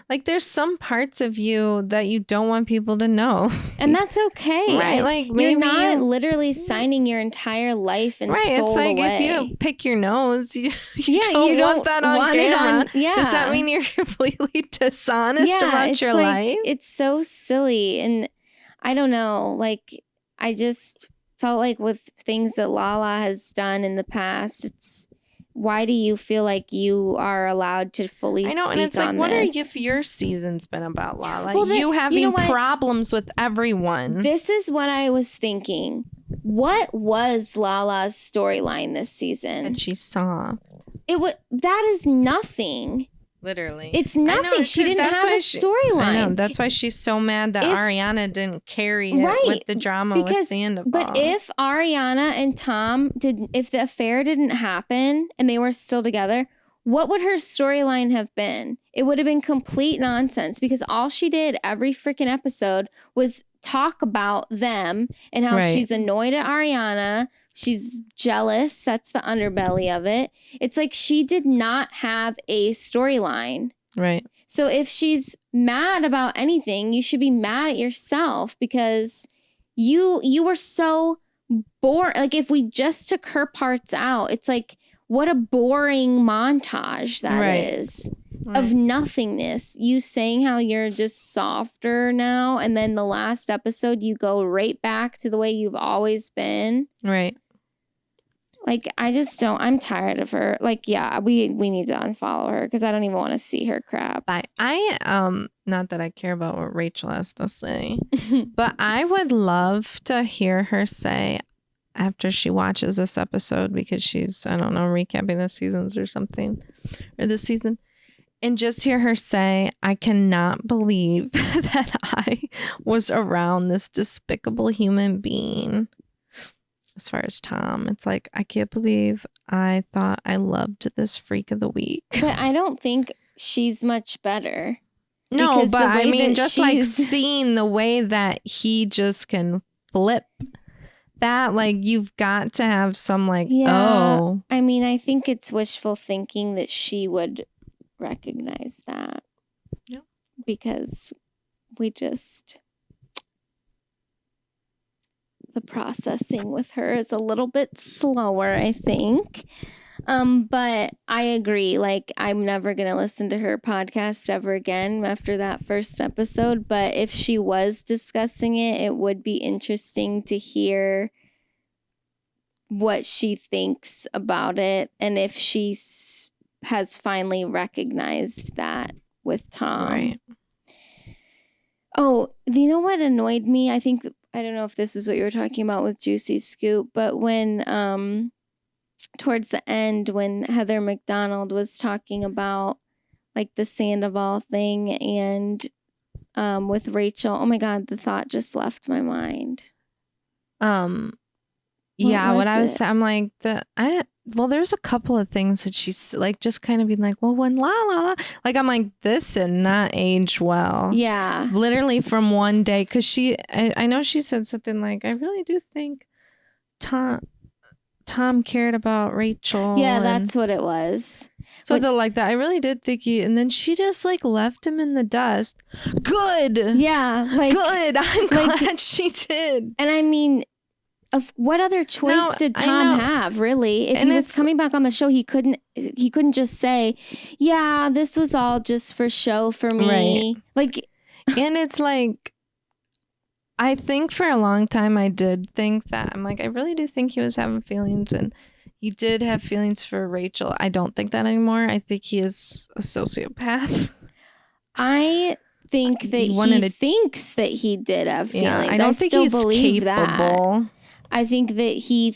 A: like there's some parts of you that you don't want people to know.
B: And that's okay.
A: Right. Like maybe
B: you're not literally signing your entire life and soul
A: it's like
B: away.
A: If you pick your nose, you
B: don't
A: want that on camera. Does that mean you're completely dishonest about your life?
B: It's so silly. And I don't know, like I just felt like with things that Lala has done in the past, why do you feel like you are allowed to fully speak on this? I know, and it's like,
A: what if your season's been about, Lala?
B: Well,
A: you having problems with everyone.
B: This is what I was thinking. What was Lala's storyline this season?
A: And she's soft.
B: That is nothing.
A: Literally.
B: It's nothing. She didn't have a storyline.
A: I know. That's why she's so mad that Ariana didn't carry it with the drama with Sandoval.
B: But if Ariana and Tom if the affair didn't happen and they were still together, what would her storyline have been? It would have been complete nonsense because all she did every freaking episode was talk about them and how she's annoyed at Ariana. She's jealous. That's the underbelly of it. It's like she did not have a storyline.
A: Right.
B: So if she's mad about anything, you should be mad at yourself because you were so bored. Like if we just took her parts out, it's like what a boring montage that is of nothingness. You saying how you're just softer now, and then the last episode you go right back to the way you've always been.
A: Right.
B: Like, I just don't, I'm tired of her. Like, yeah, we need to unfollow her because I don't even want to see her crap.
A: Not that I care about what Rachel has to say, but I would love to hear her say after she watches this episode, because she's, I don't know, recapping the seasons or something, or this season, and just hear her say, I cannot believe that I was around this despicable human being. As far as Tom, it's like, I can't believe I thought I loved this freak of the week.
B: But I don't think she's much better.
A: No, but I mean, just like seeing the way that he just can flip that, like, you've got to have some like, oh.
B: I mean, I think it's wishful thinking that she would recognize that.
A: Yeah.
B: Because the processing with her is a little bit slower, I think. But I agree. Like, I'm never going to listen to her podcast ever again after that first episode. But if she was discussing it, it would be interesting to hear what she thinks about it and if she has finally recognized that with Tom.
A: Right.
B: Oh, you know what annoyed me? I don't know if this is what you were talking about with Juicy Scoop, but when towards the end when Heather McDonald was talking about like the Sandoval thing and with Rachel, oh my God, the thought just left my mind.
A: I'm like there's a couple of things that she's like just kind of being like, well, when Lala, like I'm like, this did not age well.
B: Yeah.
A: Literally from one day, because I know she said something like, I really do think Tom cared about Rachel.
B: Yeah, that's what it was.
A: Something like that. I really did think and then she just like left him in the dust. Good.
B: Yeah. Like,
A: good. I'm glad she did.
B: And I mean, what other choice did Tom have, really? If he was coming back on the show, he couldn't just say, yeah, this was all just for show for me.
A: Right.
B: Like,
A: and it's like, I think for a long time I did think that. I'm like, I really do think he was having feelings, and he did have feelings for Rachel. I don't think that anymore. I think he is a sociopath.
B: I think that he thinks that he did have feelings. Yeah,
A: I don't think
B: still
A: he's
B: believe
A: capable.
B: That. I think that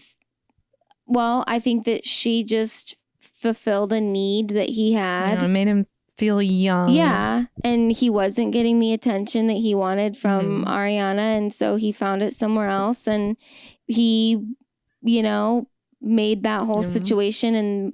B: I think that she just fulfilled a need that he had.
A: It made him feel young.
B: Yeah. And he wasn't getting the attention that he wanted from Ariana. And so he found it somewhere else. And he, made that whole situation and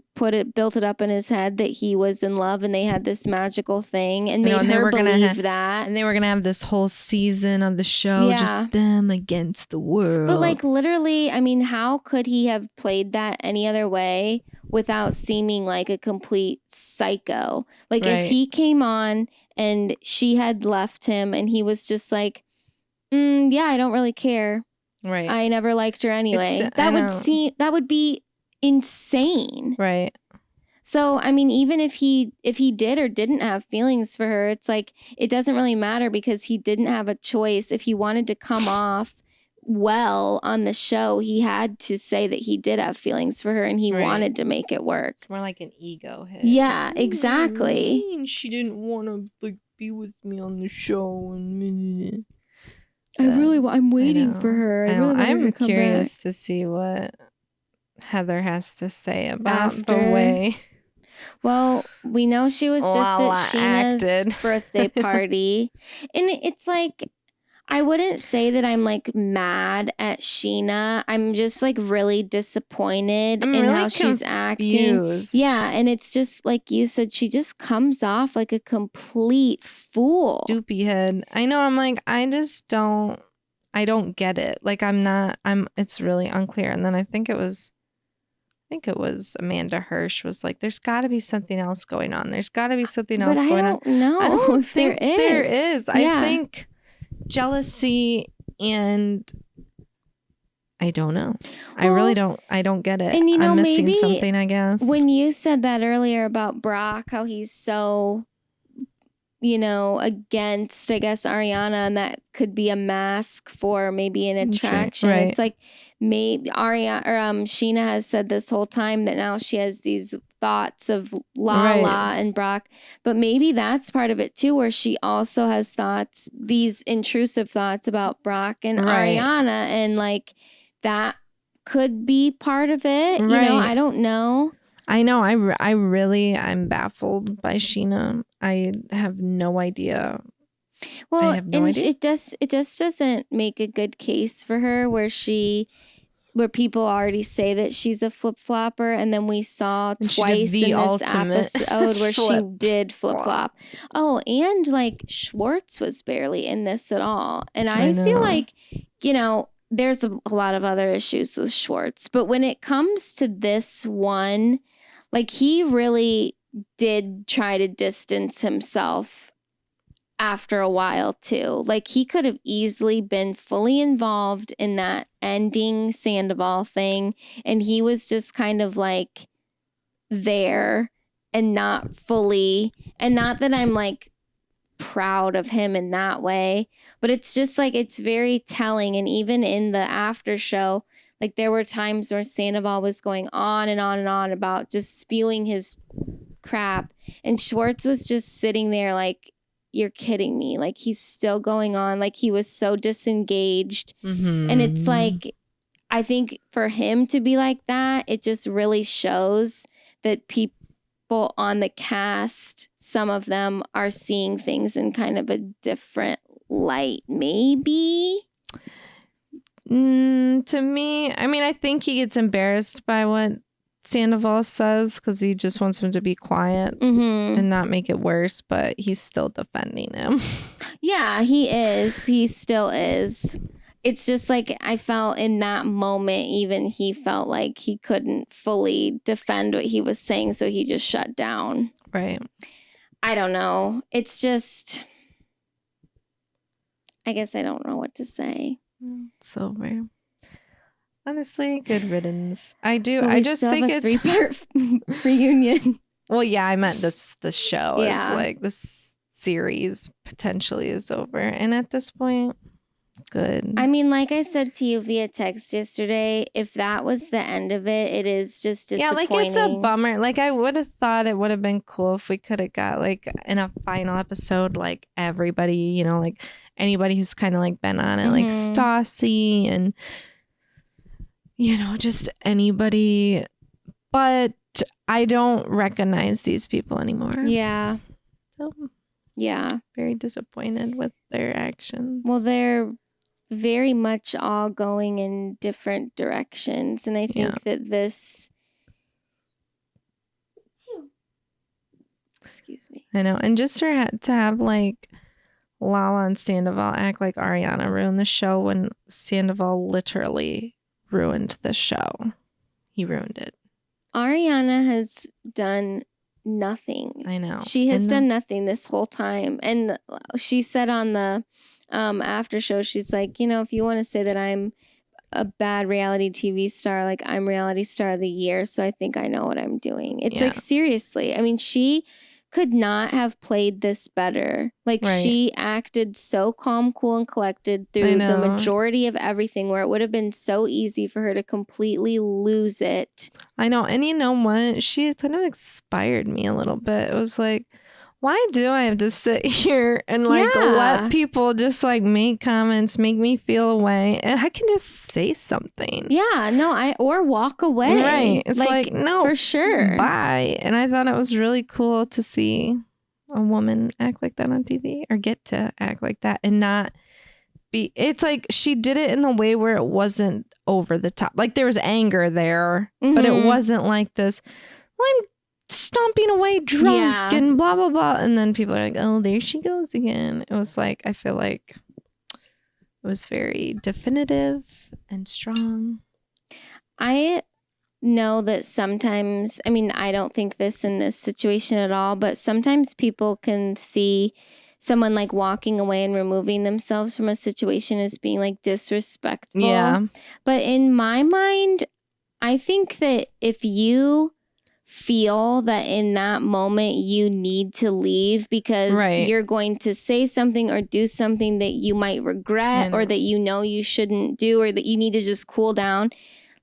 B: built it up in his head that he was in love and they had this magical thing and made her believe that.
A: And they were going to have this whole season of the show, just them against the world.
B: But like literally, I mean, how could he have played that any other way without seeming like a complete psycho? Like if he came on and she had left him and he was just like, yeah, I don't really care.
A: Right.
B: I never liked her anyway. That would be insane.
A: Right.
B: So, I mean, even if he did or didn't have feelings for her, it's like, it doesn't really matter because he didn't have a choice. If he wanted to come off well on the show, he had to say that he did have feelings for her and he wanted to make it work.
A: It's more like an ego hit.
B: Yeah, exactly.
A: She didn't want to like be with me on the show and
B: I'm waiting for her.
A: I'm curious to see what Heather has to say about the way.
B: Well, we know she was just at Scheana's birthday party. And it's like, I wouldn't say that I'm like mad at Scheana. I'm just like really disappointed in how she's acting. Yeah, and it's just like you said, she just comes off like a complete fool.
A: Doopy head. I know. I'm like, I don't get it. Like it's really unclear. And then I think it was Amanda Hirsch was like, there's got to be something else going on. There's got to be something else going on.
B: No,
A: I don't think there is.
B: Yeah.
A: I think jealousy and I don't know. I really don't. I don't get it.
B: And
A: I'm missing
B: maybe
A: something, I guess.
B: When you said that earlier about Brock, how he's so, against, I guess, Ariana, and that could be a mask for maybe an attraction.
A: Right.
B: It's like maybe Scheana has said this whole time that now she has these thoughts of Lala and Brock, but maybe that's part of it too, where she also has these intrusive thoughts about Brock and Ariana, and like that could be part of it. I don't know.
A: I know. I'm baffled by Scheana. I have no idea.
B: Well, it just doesn't make a good case for her where people already say that she's a flip-flopper, and then we saw twice in this episode where she did flip-flop. Oh, and like Schwartz was barely in this at all. And I feel like, there's a lot of other issues with Schwartz, but when it comes to this one, like he really did try to distance himself after a while too. Like he could have easily been fully involved in that ending Sandoval thing, and he was just kind of like there and not fully, and not that I'm like proud of him in that way, but it's just like, it's very telling. And even in the after show, like there were times where Sandoval was going on and on and on about just spewing his crap, and Schwartz was just sitting there like, you're kidding me. Like he's still going on. Like he was so disengaged. And it's like, I think for him to be like that, it just really shows that people on the cast, some of them are seeing things in kind of a different light, maybe.
A: To me, I mean, I think he gets embarrassed by what Sandoval says because he just wants him to be quiet and not make it worse, but he's still defending him.
B: Yeah, he is. He still is. It's just like I felt in that moment, even he felt like he couldn't fully defend what he was saying, so he just shut down.
A: Right.
B: I don't know. It's just, I guess I don't know what to say.
A: It's over. Honestly, good riddance. I do.
B: Well,
A: I just think it's
B: 3-part reunion.
A: Well, yeah, I meant this show is
B: Yeah.
A: like this series potentially is over, and at this point, good.
B: I mean, like I said to you via text yesterday, if that was the end of it, it is just disappointing.
A: Yeah, like it's a bummer. Like I would have thought it would have been cool if we could have got like in a final episode, like everybody, you know, like anybody who's kind of like been on it, like Stassi and you know, just anybody. But I don't recognize these people anymore.
B: Yeah.
A: So,
B: yeah.
A: Very disappointed with their actions.
B: Well, they're very much all going in different directions. And I think that this... Excuse me.
A: I know. And just to have like Lala and Sandoval act like Ariana ruined the show when Sandoval literally ruined the show. He ruined it.
B: Ariana has done nothing.
A: I know.
B: She has done nothing this whole time. And she said on the after show, she's like, you know, if you want to say that I'm a bad reality TV star, like I'm reality star of the year, so I think I know what I'm doing. It's like, seriously. I mean, she could not have played this better. Like she acted so calm, cool, and collected through the majority of everything, where it would have been so easy for her to completely lose it.
A: I know. And you know what? She kind of inspired me a little bit. It was like, why do I have to sit here and like let people just like make comments, make me feel away, and I can just say something?
B: Yeah, no, or walk away.
A: Right. It's like no,
B: for sure.
A: Bye. And I thought it was really cool to see a woman act like that on TV, or get to act like that and not be. It's like she did it in the way where it wasn't over the top. Like there was anger there, but it wasn't like this. Well, I'm stomping away drunk and blah blah blah, and then people are like, oh, there she goes again. It was like, I feel like it was very definitive and strong.
B: I know that sometimes, I mean, I don't think this in this situation at all, but sometimes people can see someone like walking away and removing themselves from a situation as being like disrespectful.
A: Yeah.
B: But in my mind, I think that if you feel that in that moment you need to leave because you're going to say something or do something that you might regret, or that you know you shouldn't do, or that you need to just cool down,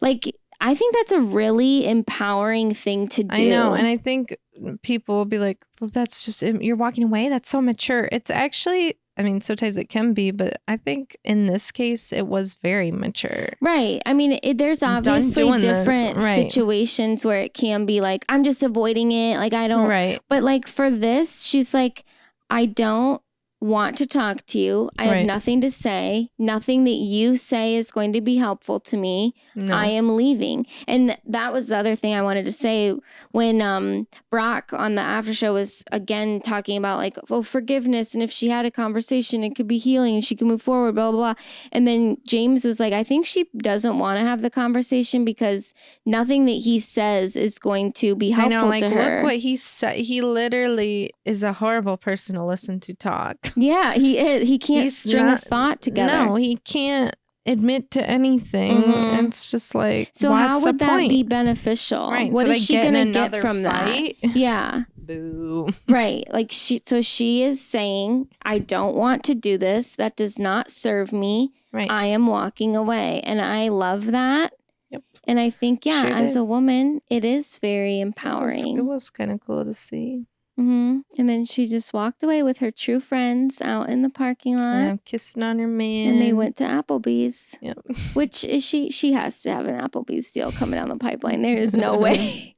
B: like I think that's a really empowering thing to do.
A: I know. And I think people will be like, well, that's just, you're walking away. That's so mature. It's actually, I mean, sometimes it can be, but I think in this case, it was very mature.
B: Right. I mean, there's obviously different situations where it can be like, I'm just avoiding it. Like, I don't. Right. But like for this, she's like, I don't want to talk to you. I have nothing to say. Nothing that you say is going to be helpful to me. No. I am leaving. And that was the other thing I wanted to say when Brock on the after show was again talking about like, oh, forgiveness. And if she had a conversation, it could be healing and she can move forward, blah, blah, blah. And then James was like, I think she doesn't want to have the conversation because nothing that he says is going to be helpful to her.
A: Look what he said. He literally is a horrible person to listen to talk.
B: Yeah, he is. He can't string a thought together.
A: No, he can't. admit to anything.
B: Mhm.
A: It's just like,
B: So
A: what's
B: how would
A: the
B: that
A: point?
B: be beneficial?
A: Right.
B: What
A: so
B: is
A: they
B: she
A: get in
B: gonna get
A: another
B: from
A: fight?
B: that? Yeah.
A: Boo.
B: Right. Like she is saying, I don't want to do this. That does not serve me.
A: Right.
B: I am walking away. And I love that.
A: Yep.
B: And I think, yeah,
A: Sure
B: as
A: did.
B: a woman, it is very empowering.
A: It was kind of cool to see.
B: And then she just walked away with her true friends out in the parking lot.
A: Kissing on her man.
B: And they went to Applebee's.
A: Yep.
B: Which is she has to have an Applebee's deal coming down the pipeline. There is no way.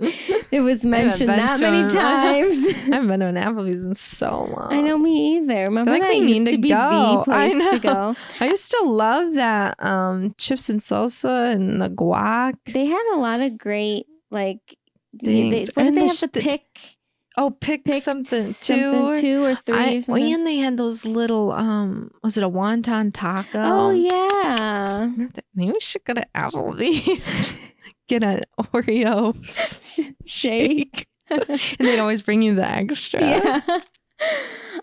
B: It was mentioned that many times.
A: I haven't been to an Applebee's in so long.
B: I know, me either. Remember
A: like
B: that
A: we
B: used
A: need
B: to be
A: go.
B: the place to go.
A: I used to love that chips and salsa and the guac.
B: They had a lot of great like
A: things.
B: What did they have to pick?
A: Oh, pick something two
B: or three or something.
A: And they had those little was it a wonton taco?
B: Oh yeah.
A: Maybe we should go to Applebee's. Get an Oreo shake. And they'd always bring you the extra.
B: Yeah.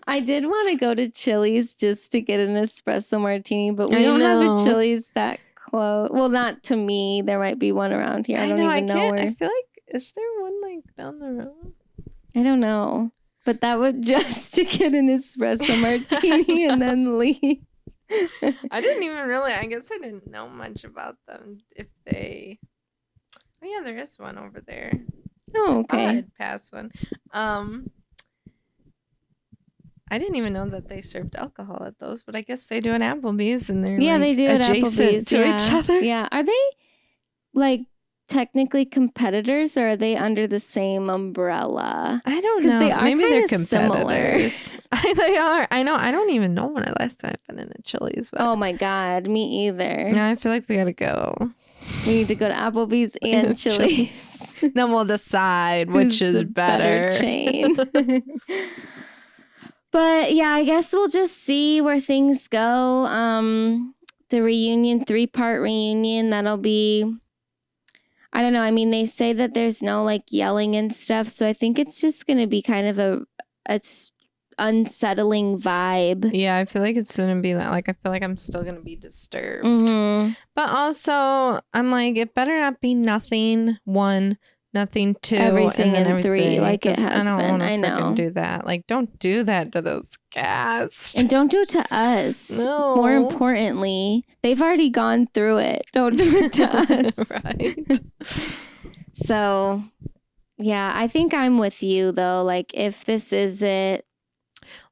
B: I did want to go to Chili's just to get an espresso martini, but we don't have a Chili's that close. Well, not to me. There might be one around here. I don't even know where.
A: I feel like, is there one like down the road?
B: I don't know. But that would just to get an espresso martini and then leave.
A: I didn't even really, I guess I didn't know much about them. If they, oh yeah, there is one over there.
B: Oh, okay.
A: I'd pass one. I didn't even know that they served alcohol at those, but I guess they do at Applebee's, and they're
B: they do at Applebee's
A: to each other.
B: Yeah, are they like technically competitors, or are they under the same umbrella?
A: I don't know.
B: They are
A: maybe they're
B: competitors.
A: Similar. They are. I know. I don't even know when last time I've been in a Chili's. But
B: oh my god, me either.
A: Yeah, I feel like we gotta go.
B: We need to go to Applebee's and Chili's.
A: Then we'll decide which is better
B: chain. But yeah, I guess we'll just see where things go. The reunion, 3-part reunion, that'll be, I don't know. I mean, they say that there's no like yelling and stuff. So I think it's just going to be kind of a unsettling vibe.
A: Yeah, I feel like it's going to be that. Like, I feel like I'm still going to be disturbed.
B: Mm-hmm.
A: But also, I'm like, it better not be nothing 1, nothing 2,
B: everything
A: and then
B: in 3, like it has been. I know.
A: Do that. Like, don't do that to those cast.
B: And don't do it to us.
A: No.
B: More importantly, they've already gone through it. Don't do it to us.
A: Right.
B: So, yeah, I think I'm with you though. Like, if this is it,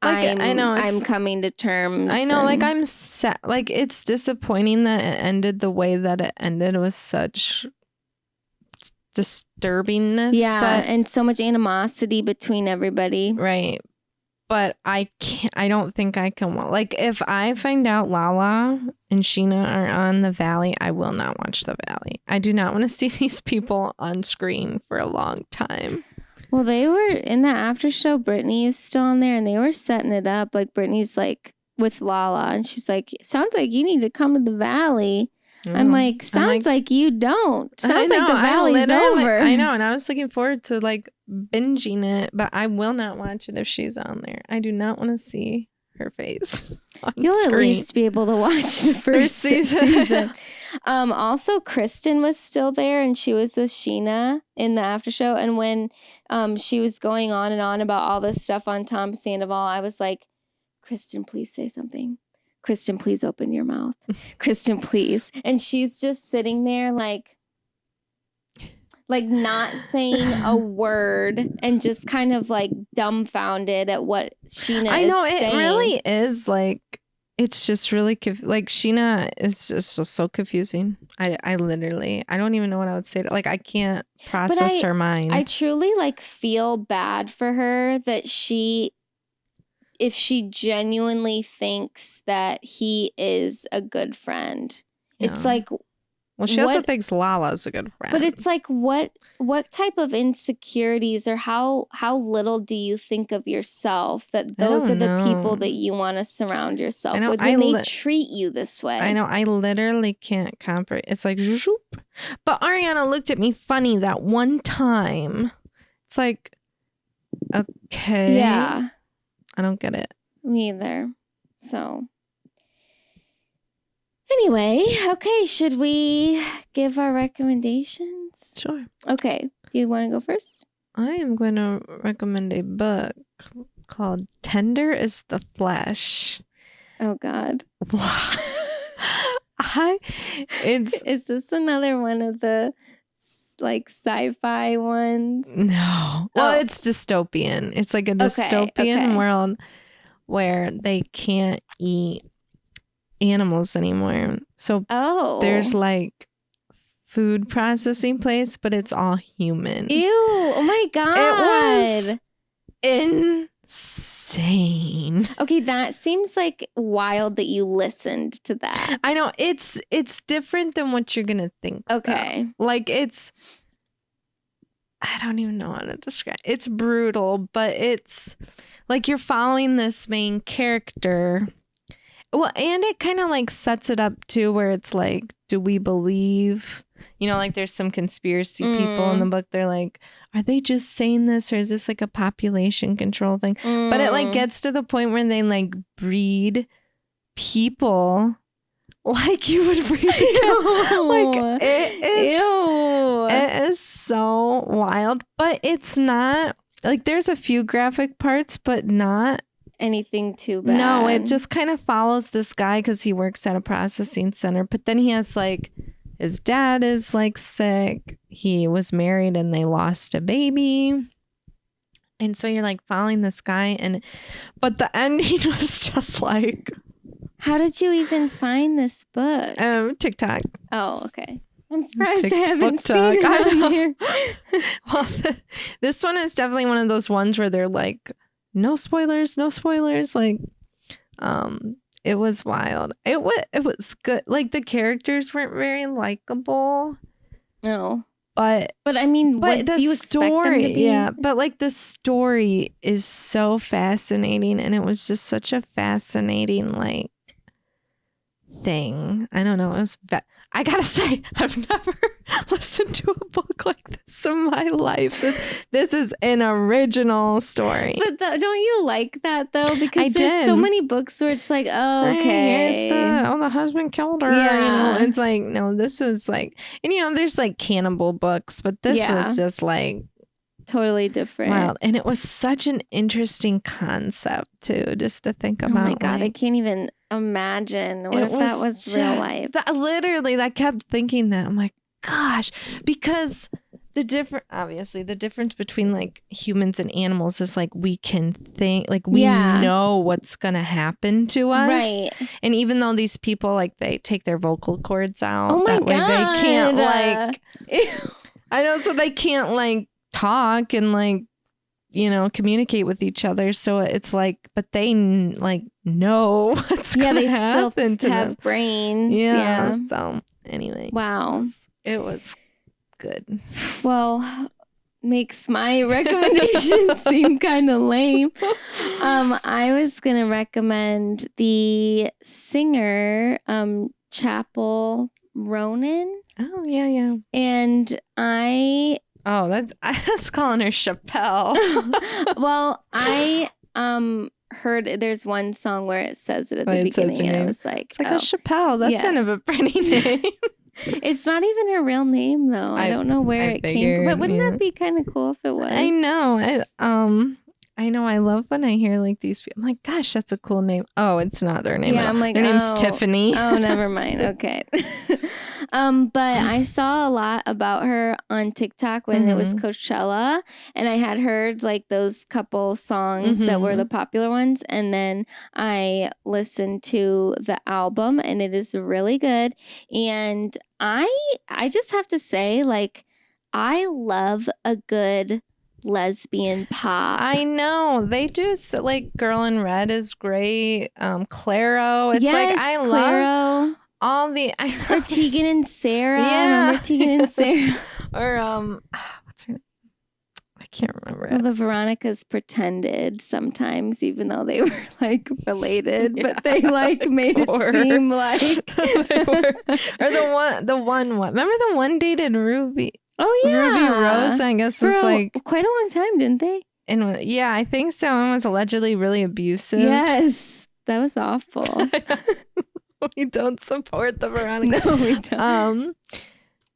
B: like, I'm coming to terms.
A: I know, like I'm sad. Like, it's disappointing that it ended the way that it ended with such disturbingness.
B: Yeah, and so much animosity between everybody.
A: Right. But I don't think I can. Like, if I find out Lala and Scheana are on the Valley, I will not watch the Valley. I do not want to see these people on screen for a long time.
B: Well, they were in that after show. Brittany is still on there, and they were setting it up. Like, Brittany's like with Lala, and she's like, "Sounds like you need to come to the Valley." I'm like, sounds like you don't. Sounds like the Valley's over.
A: I know, and I was looking forward to like binging it, but I will not watch it if she's on there. I do not want to see her face on
B: You'll
A: screen.
B: At least be able to watch the first season. Also, Kristen was still there, and she was with Scheana in the after show. And when she was going on and on about all this stuff on Tom Sandoval, I was like, Kristen, please say something. Kristen, please open your mouth. Kristen, please. And she's just sitting there like not saying a word and just kind of like dumbfounded at what Scheana is saying. I know,
A: it really is like, it's just really, like Scheana is just so confusing. I literally, I don't even know what I would say. Like, I can't process her mind.
B: I truly like feel bad for her that if she genuinely thinks that he is a good friend. Yeah. It's like,
A: well, she also thinks Lala's a good friend.
B: But it's like, what type of insecurities, or how little do you think of yourself that those are the people that you want to surround yourself with when they treat you this way?
A: I know. I literally can't comprehend. It's like, zoop. But Ariana looked at me funny that one time. It's like, okay.
B: Yeah.
A: I don't get it.
B: Me either. So Anyway, okay, should we give our recommendations?
A: Sure.
B: Okay, do you want to go first?
A: I am going to recommend a book called Tender is the Flesh.
B: Oh, God. Is this another one of the like sci-fi ones?
A: No. Well, it's dystopian. It's like a dystopian world where they can't eat animals anymore. So there's like food processing place, but it's all human.
B: Ew. Oh my God.
A: It was insane.
B: Okay, that seems like wild that you listened to that.
A: I know. It's different than what you're gonna think.
B: Okay.
A: Though. Like I don't even know how to describe it. It's brutal, but it's like you're following this main character. Well, and it kind of like sets it up too, where it's like, do we believe, like there's some conspiracy people in the book. They're like, are they just saying this or is this like a population control thing? But it like gets to the point where they like breed people like you would breed like it is so wild, but it's not like there's a few graphic parts, but not
B: anything too bad.
A: No, it just kind of follows this guy because he works at a processing center, but then he has like his dad is like sick. He was married and they lost a baby. And so you're like following this guy but the ending was just like,
B: how did you even find this book?
A: TikTok.
B: Oh, okay. I'm surprised I haven't seen it on here.
A: Well, this one is definitely one of those ones where they're like, no spoilers. Like, it was wild. It was good. Like the characters weren't very likable.
B: No.
A: But
B: I mean, what
A: the
B: do you expect them to be?
A: Yeah, but like the story is so fascinating, and it was just such a fascinating like thing. I don't know. It was I gotta say, I've never listened to a book like this in my life. This is an original story.
B: But don't you like that though? Because there's so many books where it's like, oh, okay,
A: here's the husband killed her.
B: Yeah.
A: It's like, no, this was like, and there's like cannibal books, but this was just like
B: totally different.
A: Wow. And it was such an interesting concept too, just to think about.
B: Oh my God, I can't even imagine what if that was real life.
A: Literally, I kept thinking that. I'm like, gosh, because the difference between like humans and animals is like we can think, like we know what's gonna happen to us,
B: right?
A: And even though these people like they take their vocal cords out,
B: oh my
A: that way
B: God,
A: they can't like. I know, so they can't like talk and like communicate with each other, so it's like, but they like know what's gonna happen to them.
B: Have brains.
A: So anyway,
B: wow,
A: it was good.
B: Well, makes my recommendation seem kind of lame. I was gonna recommend the singer Chapel Ronan.
A: Oh yeah.
B: And I
A: was calling her Chappelle.
B: Well, I heard there's one song where it says it at the beginning, and I was like,
A: it's like a Chappelle. That's kind of a pretty name.
B: It's not even her real name though. I don't know where it came from. But wouldn't that be kind of cool if it was?
A: I know. I know. I love when I hear like these people. I'm like, gosh, that's a cool name. Oh, it's not their name.
B: Yeah, I'm like,
A: their name's Tiffany.
B: Oh, never mind. Okay. But I saw a lot about her on TikTok when it was Coachella, and I had heard like those couple songs that were the popular ones, and then I listened to the album, and it is really good. And I just have to say, like, I love a good lesbian pop.
A: I know they do. Like Girl in Red is great. Claro. It's like I love all the.
B: Or Tegan and Sarah. Yeah, remember Tegan and Sarah.
A: Or what's her name? I can't remember.
B: Well, the Veronicas pretended sometimes, even though they were like related, but they like made it seem like
A: they were. Or the one. Remember the one dated Ruby?
B: Oh yeah,
A: Ruby Rose. I guess was like
B: quite a long time, didn't they?
A: And yeah, I think so. And was allegedly really abusive.
B: Yes, that was awful.
A: We don't support the Veronica.
B: No, we don't.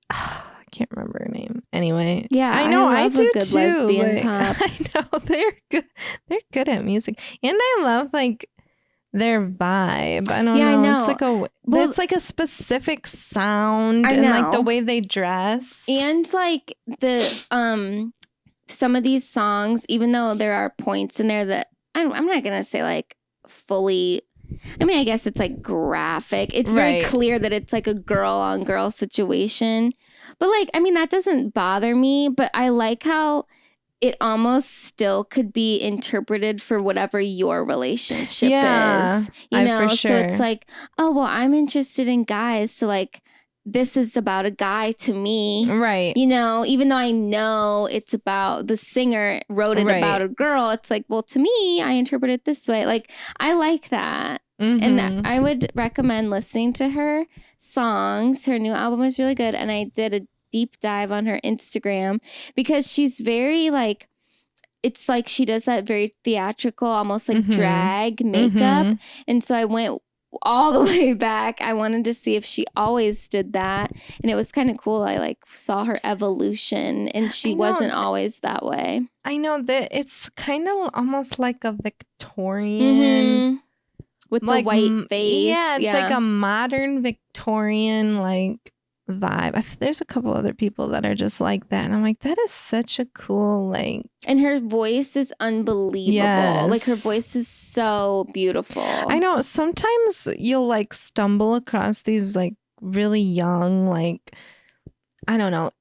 A: I can't remember her name. Anyway,
B: Yeah,
A: I know I
B: love
A: do
B: a good
A: too.
B: lesbian pop.
A: I know they're good. They're good at music, and I love like their vibe. I don't know.
B: I know.
A: It's like a specific sound
B: I
A: and
B: know.
A: like the way they dress.
B: And like the some of these songs, even though there are points in there that I'm not gonna say like fully. I mean, I guess it's like graphic. It's very clear that it's like a girl on girl situation. But like, I mean, that doesn't bother me. But I like how it almost still could be interpreted for whatever your relationship is. You know,
A: for sure.
B: So it's like, oh, well, I'm interested in guys. So like, this is about a guy to me.
A: Right.
B: You know, even though I know it's about the singer wrote it about a girl, it's like, well, to me, I interpret it this way. Like, I like that.
A: Mm-hmm.
B: And I would recommend listening to her songs. Her new album is really good. And I did a deep dive on her Instagram because she's very like, it's like she does that very theatrical, almost like drag makeup. And so I went all the way back. I wanted to see if she always did that. And it was kind of cool. I like saw her evolution and she wasn't always that way.
A: I know that it's kind of almost like a Victorian.
B: With
A: like,
B: the white face.
A: Yeah, it's like a modern Victorian like vibe. There's a couple other people that are just like that. And I'm like, that is such a cool like.
B: And her voice is unbelievable.
A: Yes.
B: Like her voice is so beautiful.
A: I know. Sometimes you'll like stumble across these like really young, like, I don't know,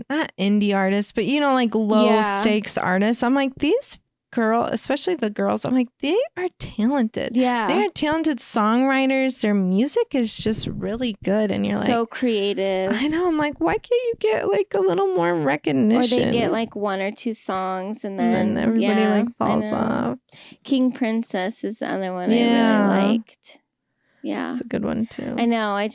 A: not indie artists, but you know, like low stakes artists. I'm like, these especially the girls, I'm like, they are talented.
B: Yeah.
A: They are talented songwriters. Their music is just really good. And you're
B: so
A: like,
B: creative.
A: I know. I'm like, why can't you get like a little more recognition?
B: Or they get like one or two songs and then
A: everybody like falls off.
B: King Princess is the other one I really liked. Yeah.
A: It's a good one too.
B: I know. I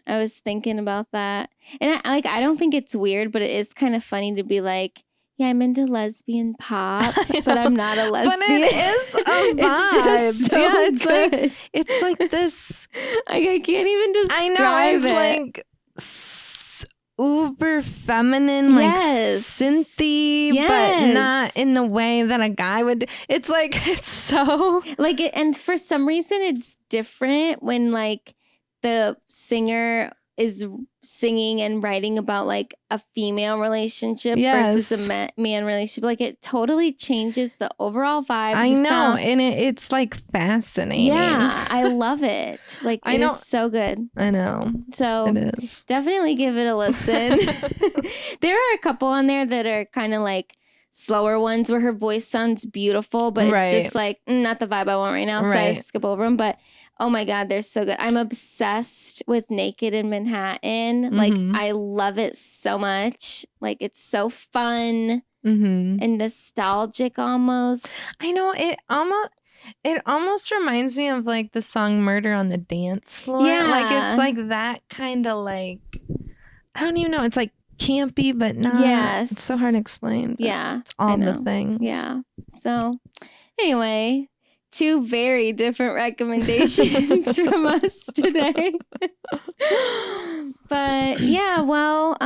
B: was thinking about that. And I don't think it's weird, but it is kind of funny to be like, yeah, I'm into lesbian pop, but I'm not a lesbian.
A: But it is a vibe.
B: It's just so good.
A: It's like this.
B: I can't even describe
A: I know. It's like uber feminine, like synthy, but not in the way that a guy would. It's like, it's so
B: like it. And for some reason, it's different when like the singer is singing and writing about like a female relationship versus a man relationship. Like it totally changes the overall vibe.
A: I know. And it's like fascinating.
B: Yeah. I love it. Like it is so good.
A: I know.
B: So
A: it is.
B: Definitely give it a listen. There are a couple on there that are kind of like slower ones where her voice sounds beautiful, but it's just like not the vibe I want right now. So I skip over them. But oh my God, they're so good. I'm obsessed with Naked in Manhattan. Like, I love it so much. Like, it's so fun and nostalgic almost.
A: I know. It almost reminds me of like the song Murder on the Dance Floor.
B: Yeah.
A: Like, it's like that kind of like, I don't even know. It's like campy, but not.
B: Yes.
A: It's so hard to explain.
B: Yeah.
A: It's all the things.
B: Yeah. So, anyway. 2 very different recommendations from us today. But yeah, well,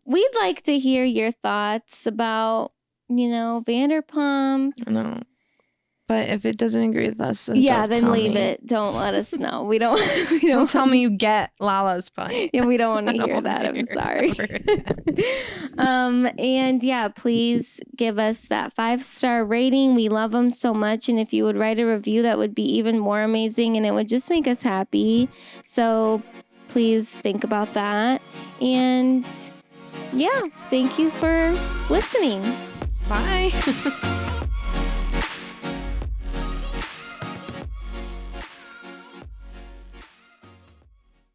B: we'd like to hear your thoughts about, Vanderpump.
A: I know. But if it doesn't agree with us, then
B: then leave it. Don't let us know. We don't
A: tell me you get Lala's point.
B: Yeah, we don't want to hear that. I'm sorry. And yeah, please give us that 5-star rating. We love them so much. And if you would write a review, that would be even more amazing. And it would just make us happy. So please think about that. And yeah, thank you for listening.
A: Bye.